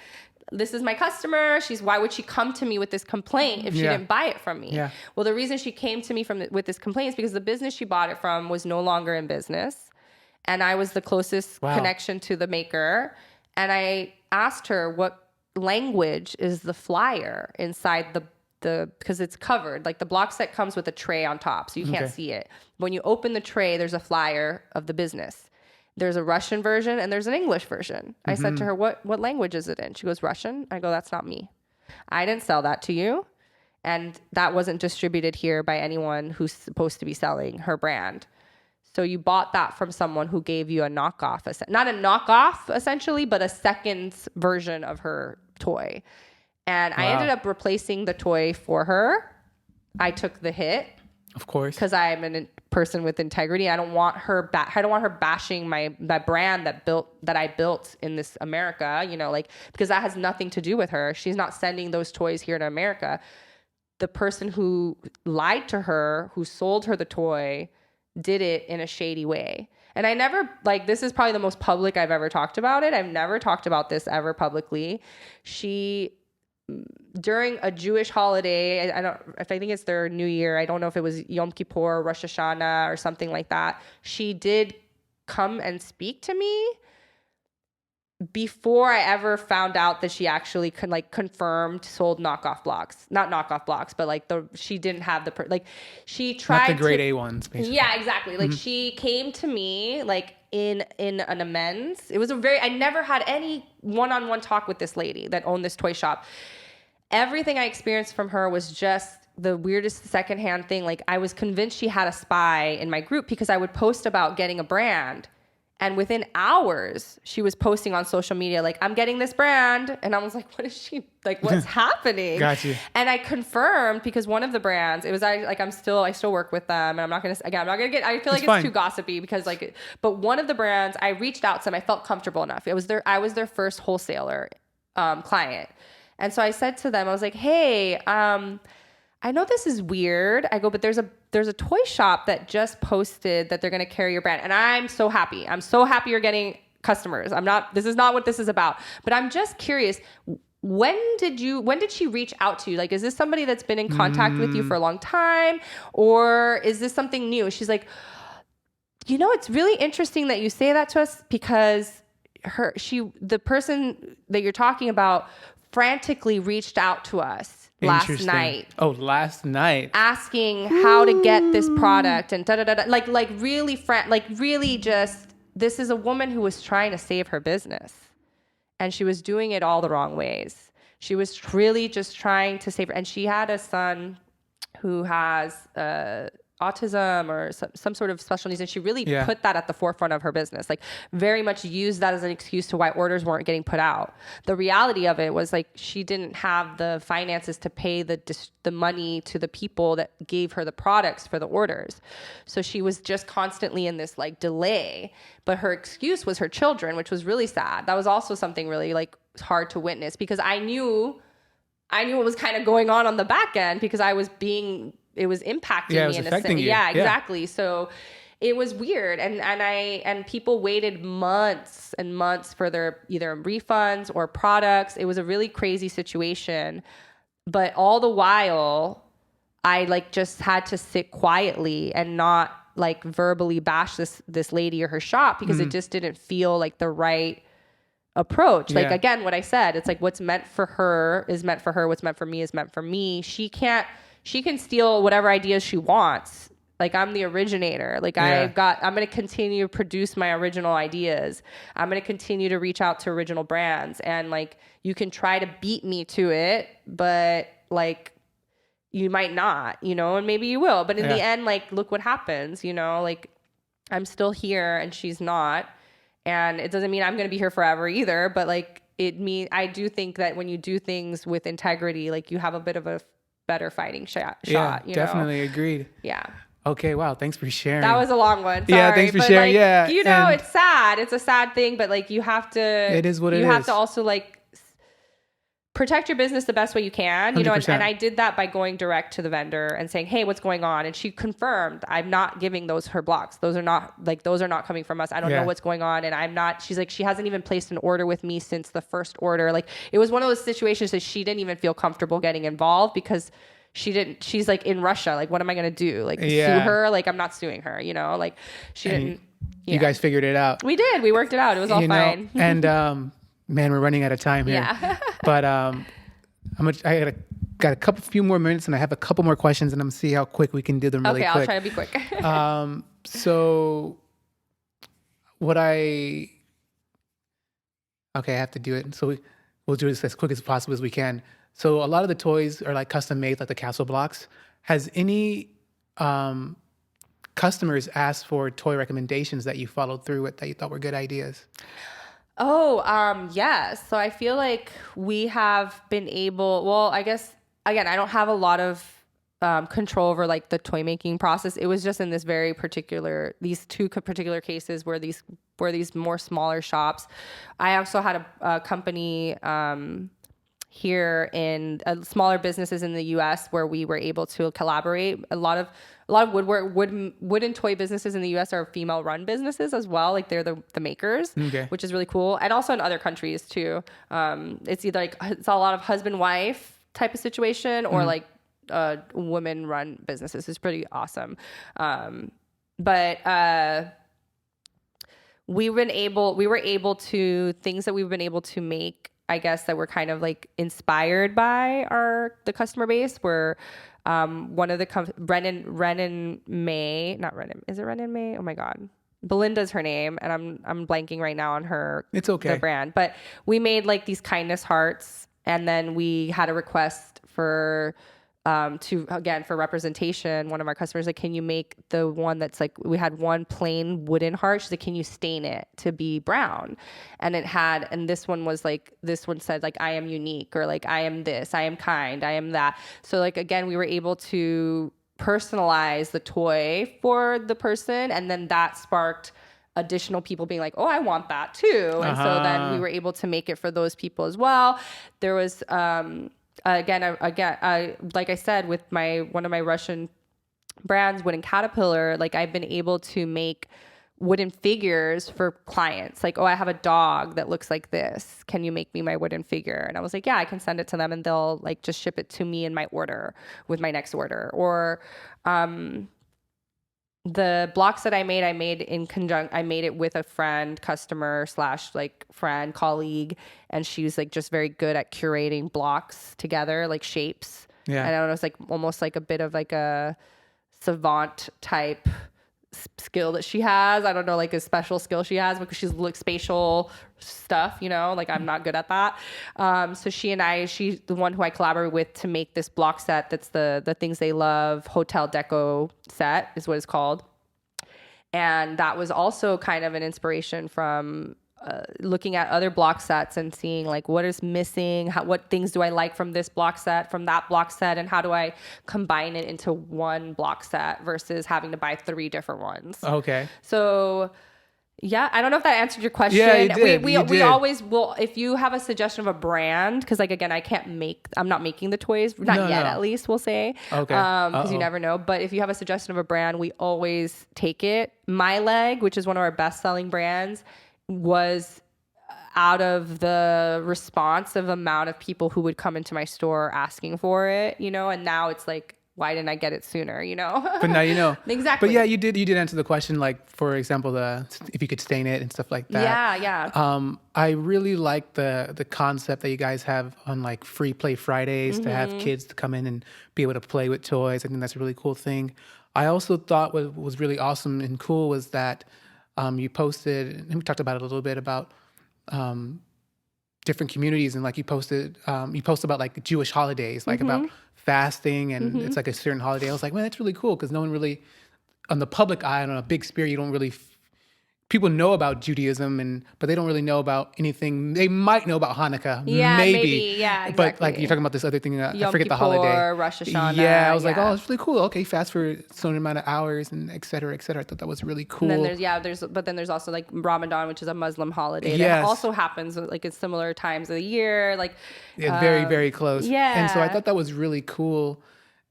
this is my customer. Why would she come to me with this complaint if she didn't buy it from me? Yeah. Well, the reason she came to me with this complaint is because the business she bought it from was no longer in business. And I was the closest connection to the maker. And I asked her what language is the flyer inside because it's covered. Like the block set comes with a tray on top, so you can't see it. When you open the tray, there's a flyer of the business. There's a Russian version and there's an English version. I said to her, what language is it in? She goes, Russian. I go, that's not me. I didn't sell that to you. And that wasn't distributed here by anyone who's supposed to be selling her brand. So you bought that from someone who gave you a knockoff, not a knockoff essentially, but a second version of her toy. And I ended up replacing the toy for her. I took the hit. Of course. Because I'm a person with integrity. I don't want her bashing my brand that I built in this America, because that has nothing to do with her. She's not sending those toys here to America. The person who lied to her, who sold her the toy, did it in a shady way. And I never, this is probably the most public I've ever talked about it. I've never talked about this ever publicly. During a Jewish holiday, I think it's their New Year. I don't know if it was Yom Kippur or Rosh Hashanah or something like that. She did come and speak to me before I ever found out that she actually confirmed sold knockoff blocks. Not knockoff blocks, but she didn't have she tried not the grade A ones, basically. Yeah, exactly. She came to me in an amends. It was I never had any one-on-one talk with this lady that owned this toy shop. Everything I experienced from her was just the weirdest secondhand thing. I was convinced she had a spy in my group because I would post about getting a brand. And within hours, she was posting on social media, I'm getting this brand. And I was like, what is she, what's happening? Got you. And I confirmed because one of the brands, it was I still work with them. And I'm not going to get, I feel like it's too gossipy because but one of the brands, I reached out to them. I felt comfortable enough. I was their first wholesaler client. And so I said to them, I was like, hey, I know this is weird. I go, but there's a toy shop that just posted that they're going to carry your brand. And I'm so happy. I'm so happy you're getting customers. This is not what this is about, but I'm just curious. When did she reach out to you? Like, is this somebody that's been in contact with you for a long time, or is this something new? She's like, it's really interesting that you say that to us, because the person that you're talking about frantically reached out to us last night. Oh, last night. Asking how to get this product and like really just, this is a woman who was trying to save her business, and she was doing it all the wrong ways. She was really just trying to save her. And she had a son who has autism or some sort of special needs, and she really put that at the forefront of her business, like very much used that as an excuse to why orders weren't getting put out. The reality of it was, like, she didn't have the finances to pay the money to the people that gave her the products for the orders, so she was just constantly in this like delay. But her excuse was her children, which was really sad. That was also something really like hard to witness, because I knew what was kind of going on the back end, because it was impacting me in a sense. Yeah, exactly. So it was weird. And people waited months and months for their either refunds or products. It was a really crazy situation. But all the while, I like just had to sit quietly and not like verbally bash this lady or her shop, because it just didn't feel like the right approach. Like, again, what I said, it's like, what's meant for her is meant for her. What's meant for me is meant for me. She can steal whatever ideas she wants. Like, I'm the originator. Like, I'm going to continue to produce my original ideas. I'm going to continue to reach out to original brands. And like, you can try to beat me to it, but like, you might not, and maybe you will. But in the end, like, look what happens, like, I'm still here and she's not. And it doesn't mean I'm going to be here forever either. But like, I do think that when you do things with integrity, like, you have a bit of a better fighting shot. Yeah, definitely agreed. Yeah. Okay. Wow. Thanks for sharing. That was a long one. Sorry, yeah. Thanks for sharing. Like, it's sad. It's a sad thing, but like, you have to. It is what it is. You have to also like protect your business the best way you can, and I did that by going direct to the vendor and saying, hey, what's going on? And she confirmed, I'm not giving her blocks. Those are not coming from us. I don't know what's going on. And she's like, she hasn't even placed an order with me since the first order. Like, it was one of those situations that she didn't even feel comfortable getting involved, because she's like in Russia. Like, what am I going to do? Like, sue her? Like, I'm not suing her, like she didn't. You guys figured it out. We did. We worked it out. It was all fine. And, man, we're running out of time here. Yeah. But I got a few more minutes, and I have a couple more questions, and I'm gonna see how quick we can do them really quick. Okay, I'll try to be quick. So I have to do it. So we'll do this as quick as possible as we can. So a lot of the toys are like custom made, like the castle blocks. Has any customers asked for toy recommendations that you followed through with that you thought were good ideas? Yes. So I feel like we have been I guess, again, I don't have a lot of control over like the toy making process. It was just in these two particular cases where these more smaller shops. I also had a company here in smaller businesses in the US where we were able to collaborate. A lot of wooden toy businesses in the US are female run businesses as well. Like, they're the makers, which is really cool. And also in other countries too. It's either like, it's a lot of husband wife type of situation, or like women run businesses. It's pretty awesome. But we were able to things that we've been able to make, I guess, that were kind of like inspired by the customer base, were one of the Renan May, not Renan, is it Renan May? Oh my God. Belinda's her name, and I'm blanking right now on her. It's okay. The brand, but we made like these kindness hearts, and then we had a request for for representation. One of our customers like, can you make the one that's like, we had one plain wooden heart. She's like, can you stain it to be brown? And this one said like, I am unique, or like, I am this, I am kind, I am that. So like, again, we were able to personalize the toy for the person, and then that sparked additional people being like, oh, I want that too. And so then we were able to make it for those people as well. There was like I said, with one of my Russian brands, Wooden Caterpillar, like I've been able to make wooden figures for clients. Like, oh, I have a dog that looks like this. Can you make me my wooden figure? And I was like, yeah, I can send it to them and they'll like just ship it to me in my order with my next order. Or the blocks that I made in conjunction. I made it with a friend, customer slash like friend, colleague, and she was like just very good at curating blocks together, like shapes. Yeah. And I don't know, it's like almost like a bit of like a savant type skill that she has. I don't know, like a special skill she has because she's like spatial stuff, you know, like I'm not good at that. So she's the one who I collaborate with to make this block set. That's the things they love. Hotel deco set is what it's called. And that was also kind of an inspiration from looking at other block sets and seeing like what is missing, what things do I like from this block set, from that block set, and how do I combine it into one block set versus having to buy 3 different ones. Okay. So yeah, I don't know if that answered your question. Yeah, it did. We always will, if you have a suggestion of a brand, because like again, I'm not making the toys, not yet at least, we'll say. Okay. Because you never know. But if you have a suggestion of a brand, we always take it. My Leg, which is one of our best selling brands, was out of the responsive amount of people who would come into my store asking for it, you know, and now it's like, why didn't I get it sooner, you know? But now you know. Exactly. But yeah, you did answer the question, like, for example, if you could stain it and stuff like that. Yeah. I really like the concept that you guys have on like Free Play Fridays to have kids to come in and be able to play with toys. I think that's a really cool thing. I also thought what was really awesome and cool was that you posted, and we talked about it a little bit about different communities, and like you post about like Jewish holidays, like about fasting, and it's like a certain holiday. I was like, man, that's really cool because no one really, on the public eye, on a big sphere, you don't really. People know about Judaism, but they don't really know about anything. They might know about Hanukkah, maybe. Yeah, exactly. But like you're talking about this other thing, I forget the holiday. Rosh Hashanah. Yeah, I was like, oh, it's really cool. Okay, fast for a certain amount of hours and et cetera, et cetera. I thought that was really cool. And then there's also like Ramadan, which is a Muslim holiday that Yes. also happens like at similar times of the year. Like, yeah, very, very close. Yeah. And so I thought that was really cool.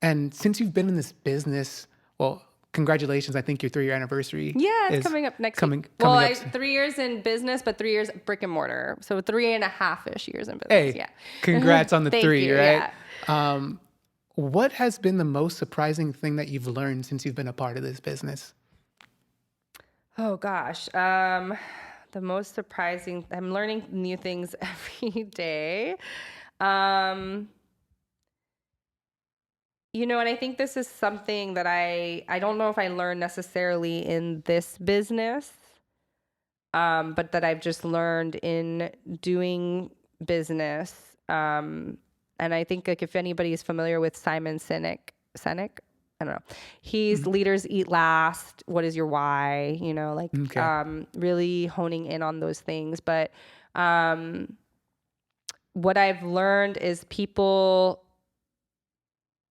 And since you've been in this business, well, congratulations. I think your 3-year anniversary. Yeah, it's coming up next week. Well, 3 years in business, but 3 years brick and mortar. So 3.5-ish years in business. Hey, yeah. Congrats on the 3, you, right? Yeah. What has been the most surprising thing that you've learned since you've been a part of this business? Oh gosh. The most surprising, I'm learning new things every day. You know, and I think this is something that I don't know if I learned necessarily in this business, but that I've just learned in doing business. And I think like if anybody is familiar with Simon Sinek, I don't know. He's Leaders Eat Last. What is your why? You know, like really honing in on those things. But what I've learned is people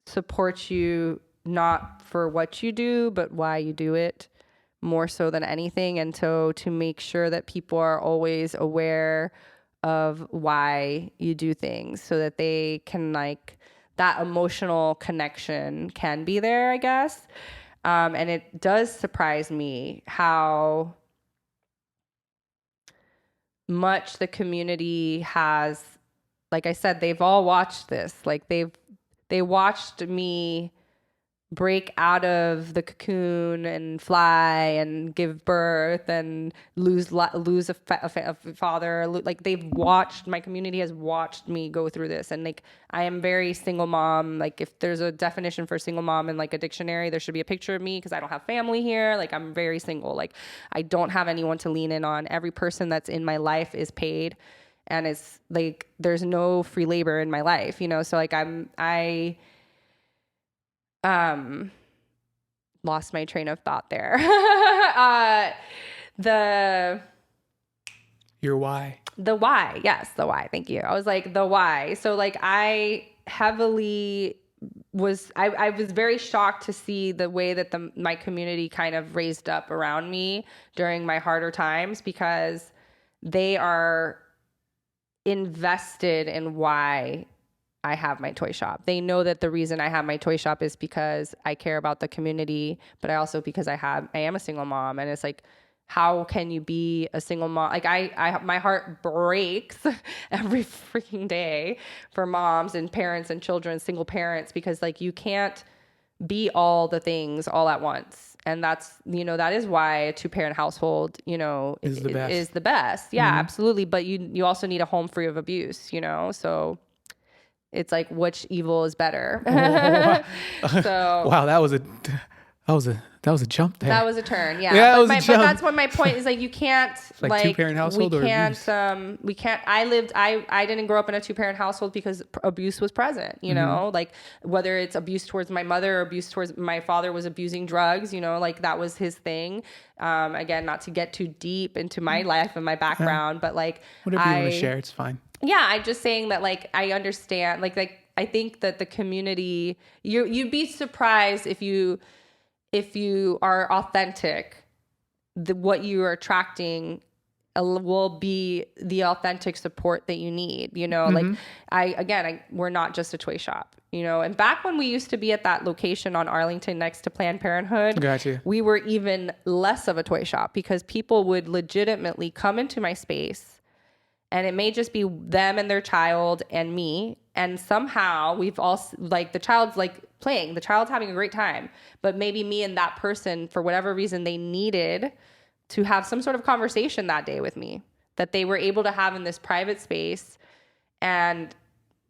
support you not for what you do, but why you do it more so than anything. And so to make sure that people are always aware of why you do things so that they can like that emotional connection can be there, I guess. And it does surprise me how much the community has, like I said, they've all watched this. Like they watched me break out of the cocoon and fly and give birth and lose a father. Like my community has watched me go through this. And like, I am very single mom. Like if there's a definition for single mom in like a dictionary, there should be a picture of me because I don't have family here. Like I'm very single. Like I don't have anyone to lean in on. Every person that's in my life is paid. And it's like, there's no free labor in my life, you know? So like I lost my train of thought there. Your why. The why. Yes. The why. Thank you. I was like, the why. So like I was very shocked to see the way that my community kind of raised up around me during my harder times because they are invested in why I have my toy shop. They know that the reason I have my toy shop is because I care about the community, but I also because I am a single mom, and it's like, how can you be a single mom? Like my heart breaks every freaking day for moms and parents and children, single parents, because like you can't be all the things all at once. And that's, that is why a 2-parent household, Is the best. is the best. Yeah, absolutely. But you also need a home free of abuse, so it's like, which evil is better? So Wow, that was a jump there. that was a turn. Yeah. Yeah, But that's what my point is. Like, you can't, like 2-parent household we or can't, abuse? we can't, I didn't grow up in a 2-parent household because abuse was present, like whether it's abuse towards my mother or abuse towards my father was abusing drugs, like that was his thing. Again, not to get too deep into my life and my background, but like, Whatever you want to share, it's fine. Yeah, I'm just saying that, like, I understand, like I think that the community, you'd be surprised if you are authentic, what you are attracting will be the authentic support that you need. Like we're not just a toy shop, and back when we used to be at that location on Arlington next to Planned Parenthood, Gotcha. we were even less of a toy shop because people would legitimately come into my space. And it may just be them and their child and me. And somehow we've all, like, the child's like playing, the child's having a great time, but maybe me and that person, for whatever reason, they needed to have some sort of conversation that day with me that they were able to have in this private space. And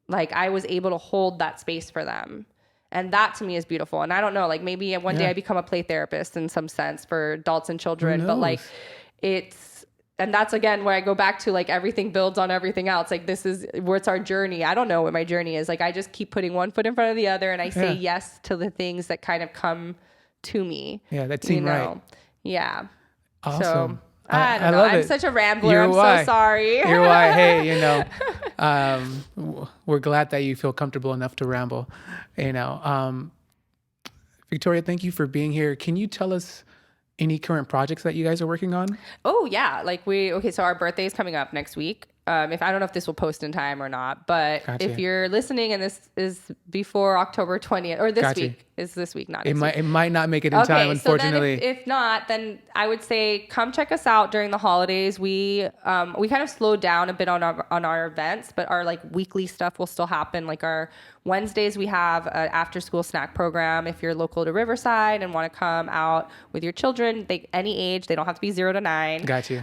like, I was able to hold that space for them. And that to me is beautiful. And I don't know, like maybe one day I become a play therapist in some sense for adults and children, but like and that's, again, where I go back to, like, everything builds on everything else. Like, this is where it's our journey. I don't know what my journey is. Like, I just keep putting one foot in front of the other, and I say yes to the things that kind of come to me. Yeah, that seemed right. Yeah. Awesome. So, I don't know. love I'm it. such a rambler. I'm so sorry. You're why. Hey, we're glad that you feel comfortable enough to ramble. Victoria, thank you for being here. Can you tell us any current projects that you guys are working on? Oh, yeah. Like so our birthday is coming up next week. If I don't know if this will post in time or not, but Gotcha. if you're listening and this is before October 20th or this Gotcha. week, is this week, not It next week. It might not make it in time, unfortunately. So then if not, then I would say come check us out during the holidays. We kind of slowed down a bit on our events, but our like weekly stuff will still happen. Like our Wednesdays, we have an after school snack program. If you're local to Riverside and want to come out with your children, any age, they don't have to be 0 to 9. Got you.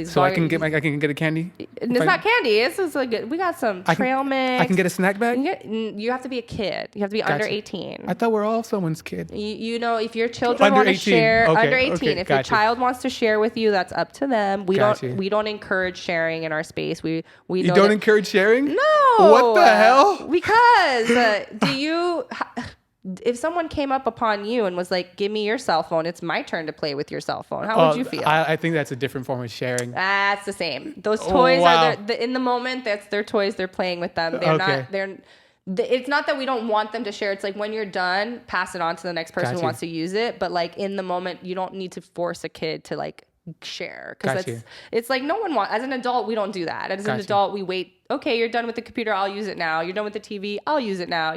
So I can get a candy. It's not candy. It's just like we got some trail mix. I can get a snack bag. You have to be a kid. You have to be under 18. I thought we're all someone's kid. If your children Under want to 18. share, Okay, under 18. okay, If your child wants to share with you, that's up to them. We don't encourage sharing in our space. You don't encourage sharing? No. What the hell? Because if someone came up upon you and was like, give me your cell phone, it's my turn to play with your cell phone, how would you feel? I think that's a different form of sharing. That's the same. Those toys are in the moment, that's their toys, they're playing with them. It's not that we don't want them to share. It's like when you're done, pass it on to the next person who wants to use it. But like in the moment, you don't need to force a kid to like share. Because it's like no one wants, as an adult, we don't do that. As an adult, we wait. Okay, you're done with the computer, I'll use it now. You're done with the TV, I'll use it now.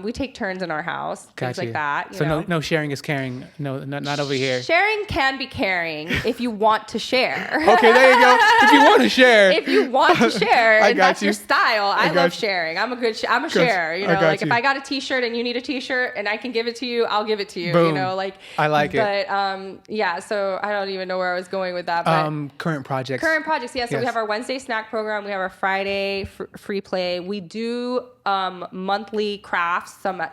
We take turns in our house, things like that. So no sharing is caring. No, not over here. Sharing can be caring if you want to share. Okay, there you go. If you want to share. If you want to share, and that's your style. I love you. sharing. I'm a sharer. If I got a T-shirt and you need a T-shirt and I can give it to you, I'll give it to you. Boom. I like it. But so I don't even know where I was going with that. But current projects. Yeah. So we have our Wednesday snack program. We have our Friday free play. We do monthly crafts.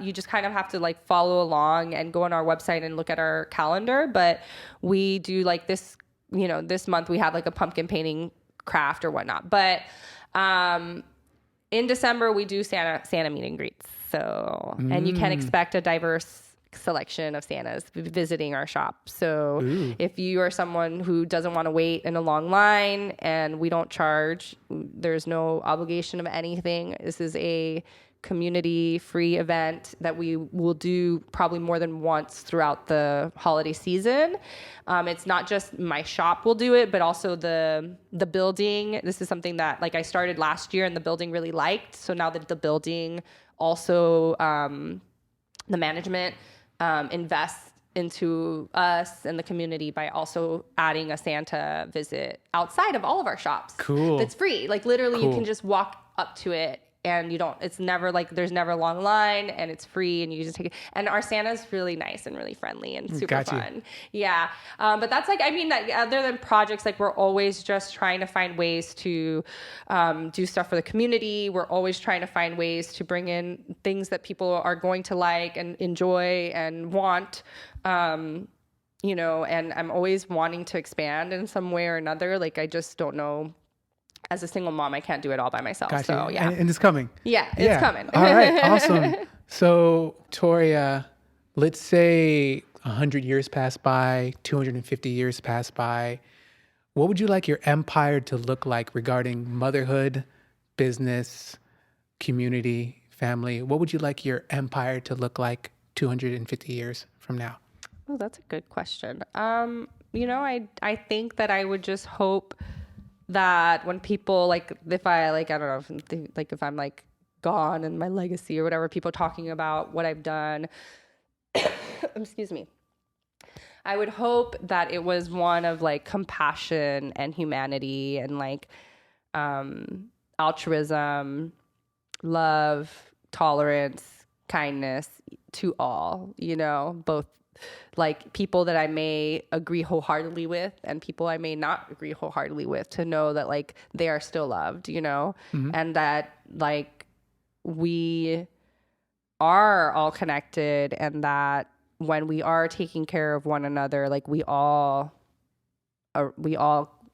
You just kind of have to like follow along and go on our website and look at our calendar. But we do like this, this month we have like a pumpkin painting craft or whatnot. But in December we do Santa meet and greets. So and you can expect a diverse selection of Santas visiting our shop. So if you are someone who doesn't want to wait in a long line, and we don't charge, there's no obligation of anything. This is a community free event that we will do probably more than once throughout the holiday season. It's not just my shop will do it, but also the building. This is something that like I started last year and the building really liked. So now that the building also, the management invests into us and the community by also adding a Santa visit outside of all of our shops. Cool. That's free. Like literally you can just walk up to it and it's never like, there's never a long line and it's free and you just take it. And our Santa's really nice and really friendly and super fun. Yeah. But that's like, I mean, like, other than projects, like we're always just trying to find ways to do stuff for the community. We're always trying to find ways to bring in things that people are going to like and enjoy and want. You know, and I'm always wanting to expand in some way or another. Like, I just don't know. As a single mom, I can't do it all by myself. Gotcha. So, yeah. And it's coming. Yeah, it's coming. All right. Awesome. So, Victoria, let's say 100 years pass by, 250 years pass by. What would you like your empire to look like regarding motherhood, business, community, family? What would you like your empire to look like 250 years from now? Oh, that's a good question. You know, I think that I would just hope that when people like, if I like, I don't know, like if I'm like gone and my legacy or whatever, people talking about what I've done, excuse me, I would hope that it was one of like compassion and humanity and like altruism, love, tolerance, kindness to all, you know, both like people that I may agree wholeheartedly with and people I may not agree wholeheartedly with, to know that like they are still loved, you know, and that like we are all connected and that when we are taking care of one another, like we all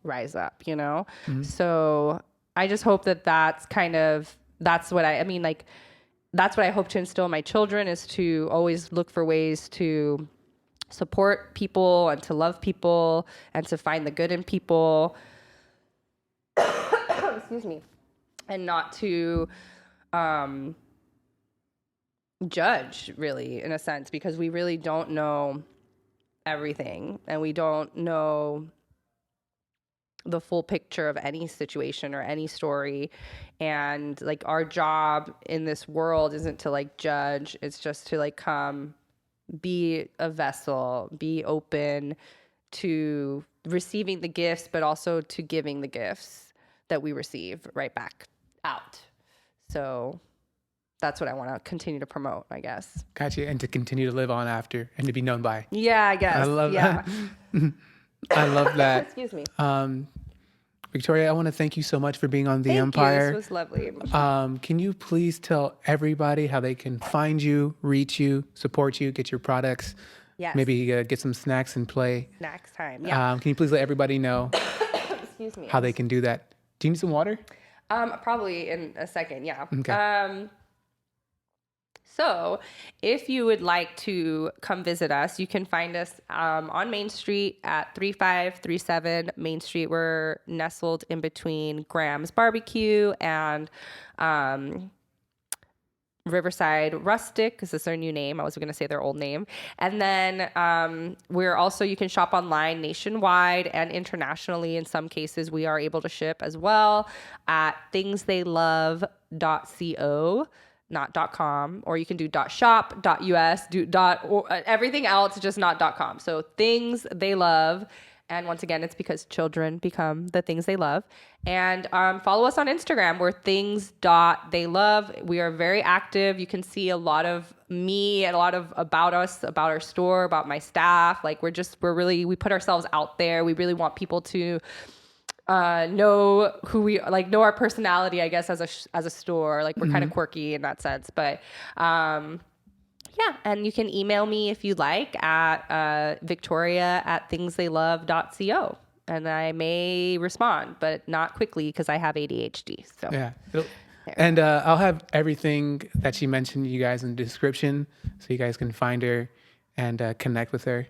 rise up, you know? So I just hope that that's what I mean, like, that's what I hope to instill in my children, is to always look for ways to support people and to love people and to find the good in people. Excuse me. And not to judge, really, in a sense, because we really don't know everything and we don't know the full picture of any situation or any story. And like our job in this world isn't to like judge, it's just to like come be a vessel, be open to receiving the gifts, but also to giving the gifts that we receive right back out. So that's what I want to continue to promote, I guess. Gotcha. And to continue to live on after and to be known by. Yeah, I guess. I love that. I love that. Excuse me. Victoria, I want to thank you so much for being on The Empire. This was lovely. Can you please tell everybody how they can find you, reach you, support you, get your products? Yes. Maybe get some snacks and play. Next time. Yeah. Can you please let everybody know Excuse me. how they can do that? Do you need some water? Probably in a second. Yeah. Okay. So if you would like to come visit us, you can find us on Main Street at 3537 Main Street. We're nestled in between Graham's Barbecue and Riverside Rustic, because this is their new name. I was going to say their old name. And then we're also, you can shop online nationwide and internationally. In some cases, we are able to ship as well at thingstheylove.co. not .com, or you can do .shop, .us, everything else, just not .com. So things they love. And once again, it's because children become the things they love. And follow us on Instagram. We're things.theylove. We are very active. You can see a lot of me and a lot of about us, about our store, about my staff. Like we put ourselves out there. We really want people to know who we like, know our personality, I guess, as a store. Like we're kind of quirky in that sense, but yeah. And you can email me if you'd like at victoria@thingstheylove.co, and I may respond, but not quickly because I have ADHD. So yeah. And I'll have everything that she mentioned, you guys, in the description, so you guys can find her and connect with her.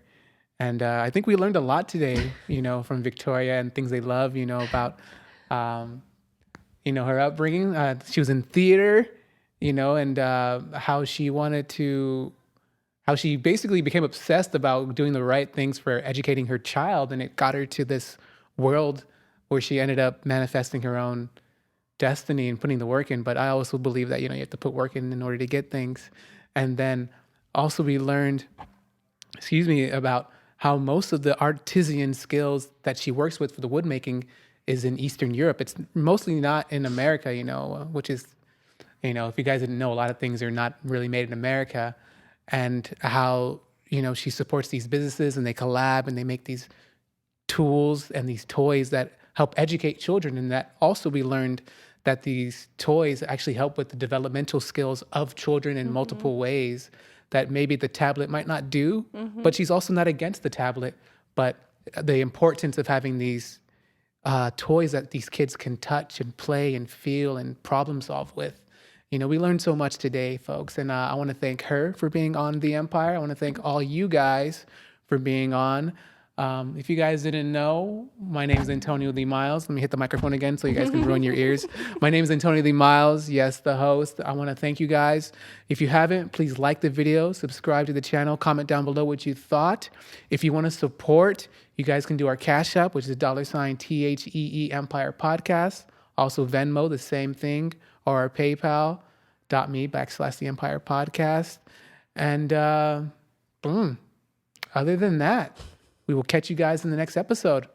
And I think we learned a lot today, from Victoria and things they love, about, her upbringing. She was in theater and how she basically became obsessed about doing the right things for educating her child, and it got her to this world where she ended up manifesting her own destiny and putting the work in. But I also believe that, you have to put work in order to get things. And then also we learned, about how most of the artisan skills that she works with for the wood making is in Eastern Europe. It's mostly not in America, which is, if you guys didn't know, a lot of things are not really made in America. And how, she supports these businesses and they collab and they make these tools and these toys that help educate children. And that also we learned that these toys actually help with the developmental skills of children in multiple ways that maybe the tablet might not do. But she's also not against the tablet, but the importance of having these toys that these kids can touch and play and feel and problem solve with. We learned so much today, folks, and I want to thank her for being on The Empire. I want to thank all you guys for being on. If you guys didn't know, my name is Antonio Lee Miles. Let me hit the microphone again so you guys can ruin your ears. My name is Antonio Lee Miles. Yes, the host. I want to thank you guys. If you haven't, please like the video, subscribe to the channel, comment down below what you thought. If you want to support, you guys can do our Cash App, which is $THEE Empire Podcast. Also Venmo, the same thing, or our PayPal.me/The Empire Podcast. And boom. Other than that, we will catch you guys in the next episode.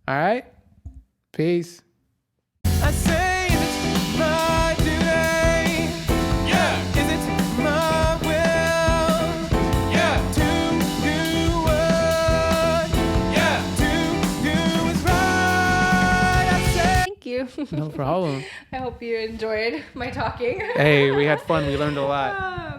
All right? Peace. I say it's my duty. Yeah. Is it my will? Yeah. To do what? Yeah. To do is right. I say. Thank you. No problem. I hope you enjoyed my talking. Hey, we had fun. We learned a lot.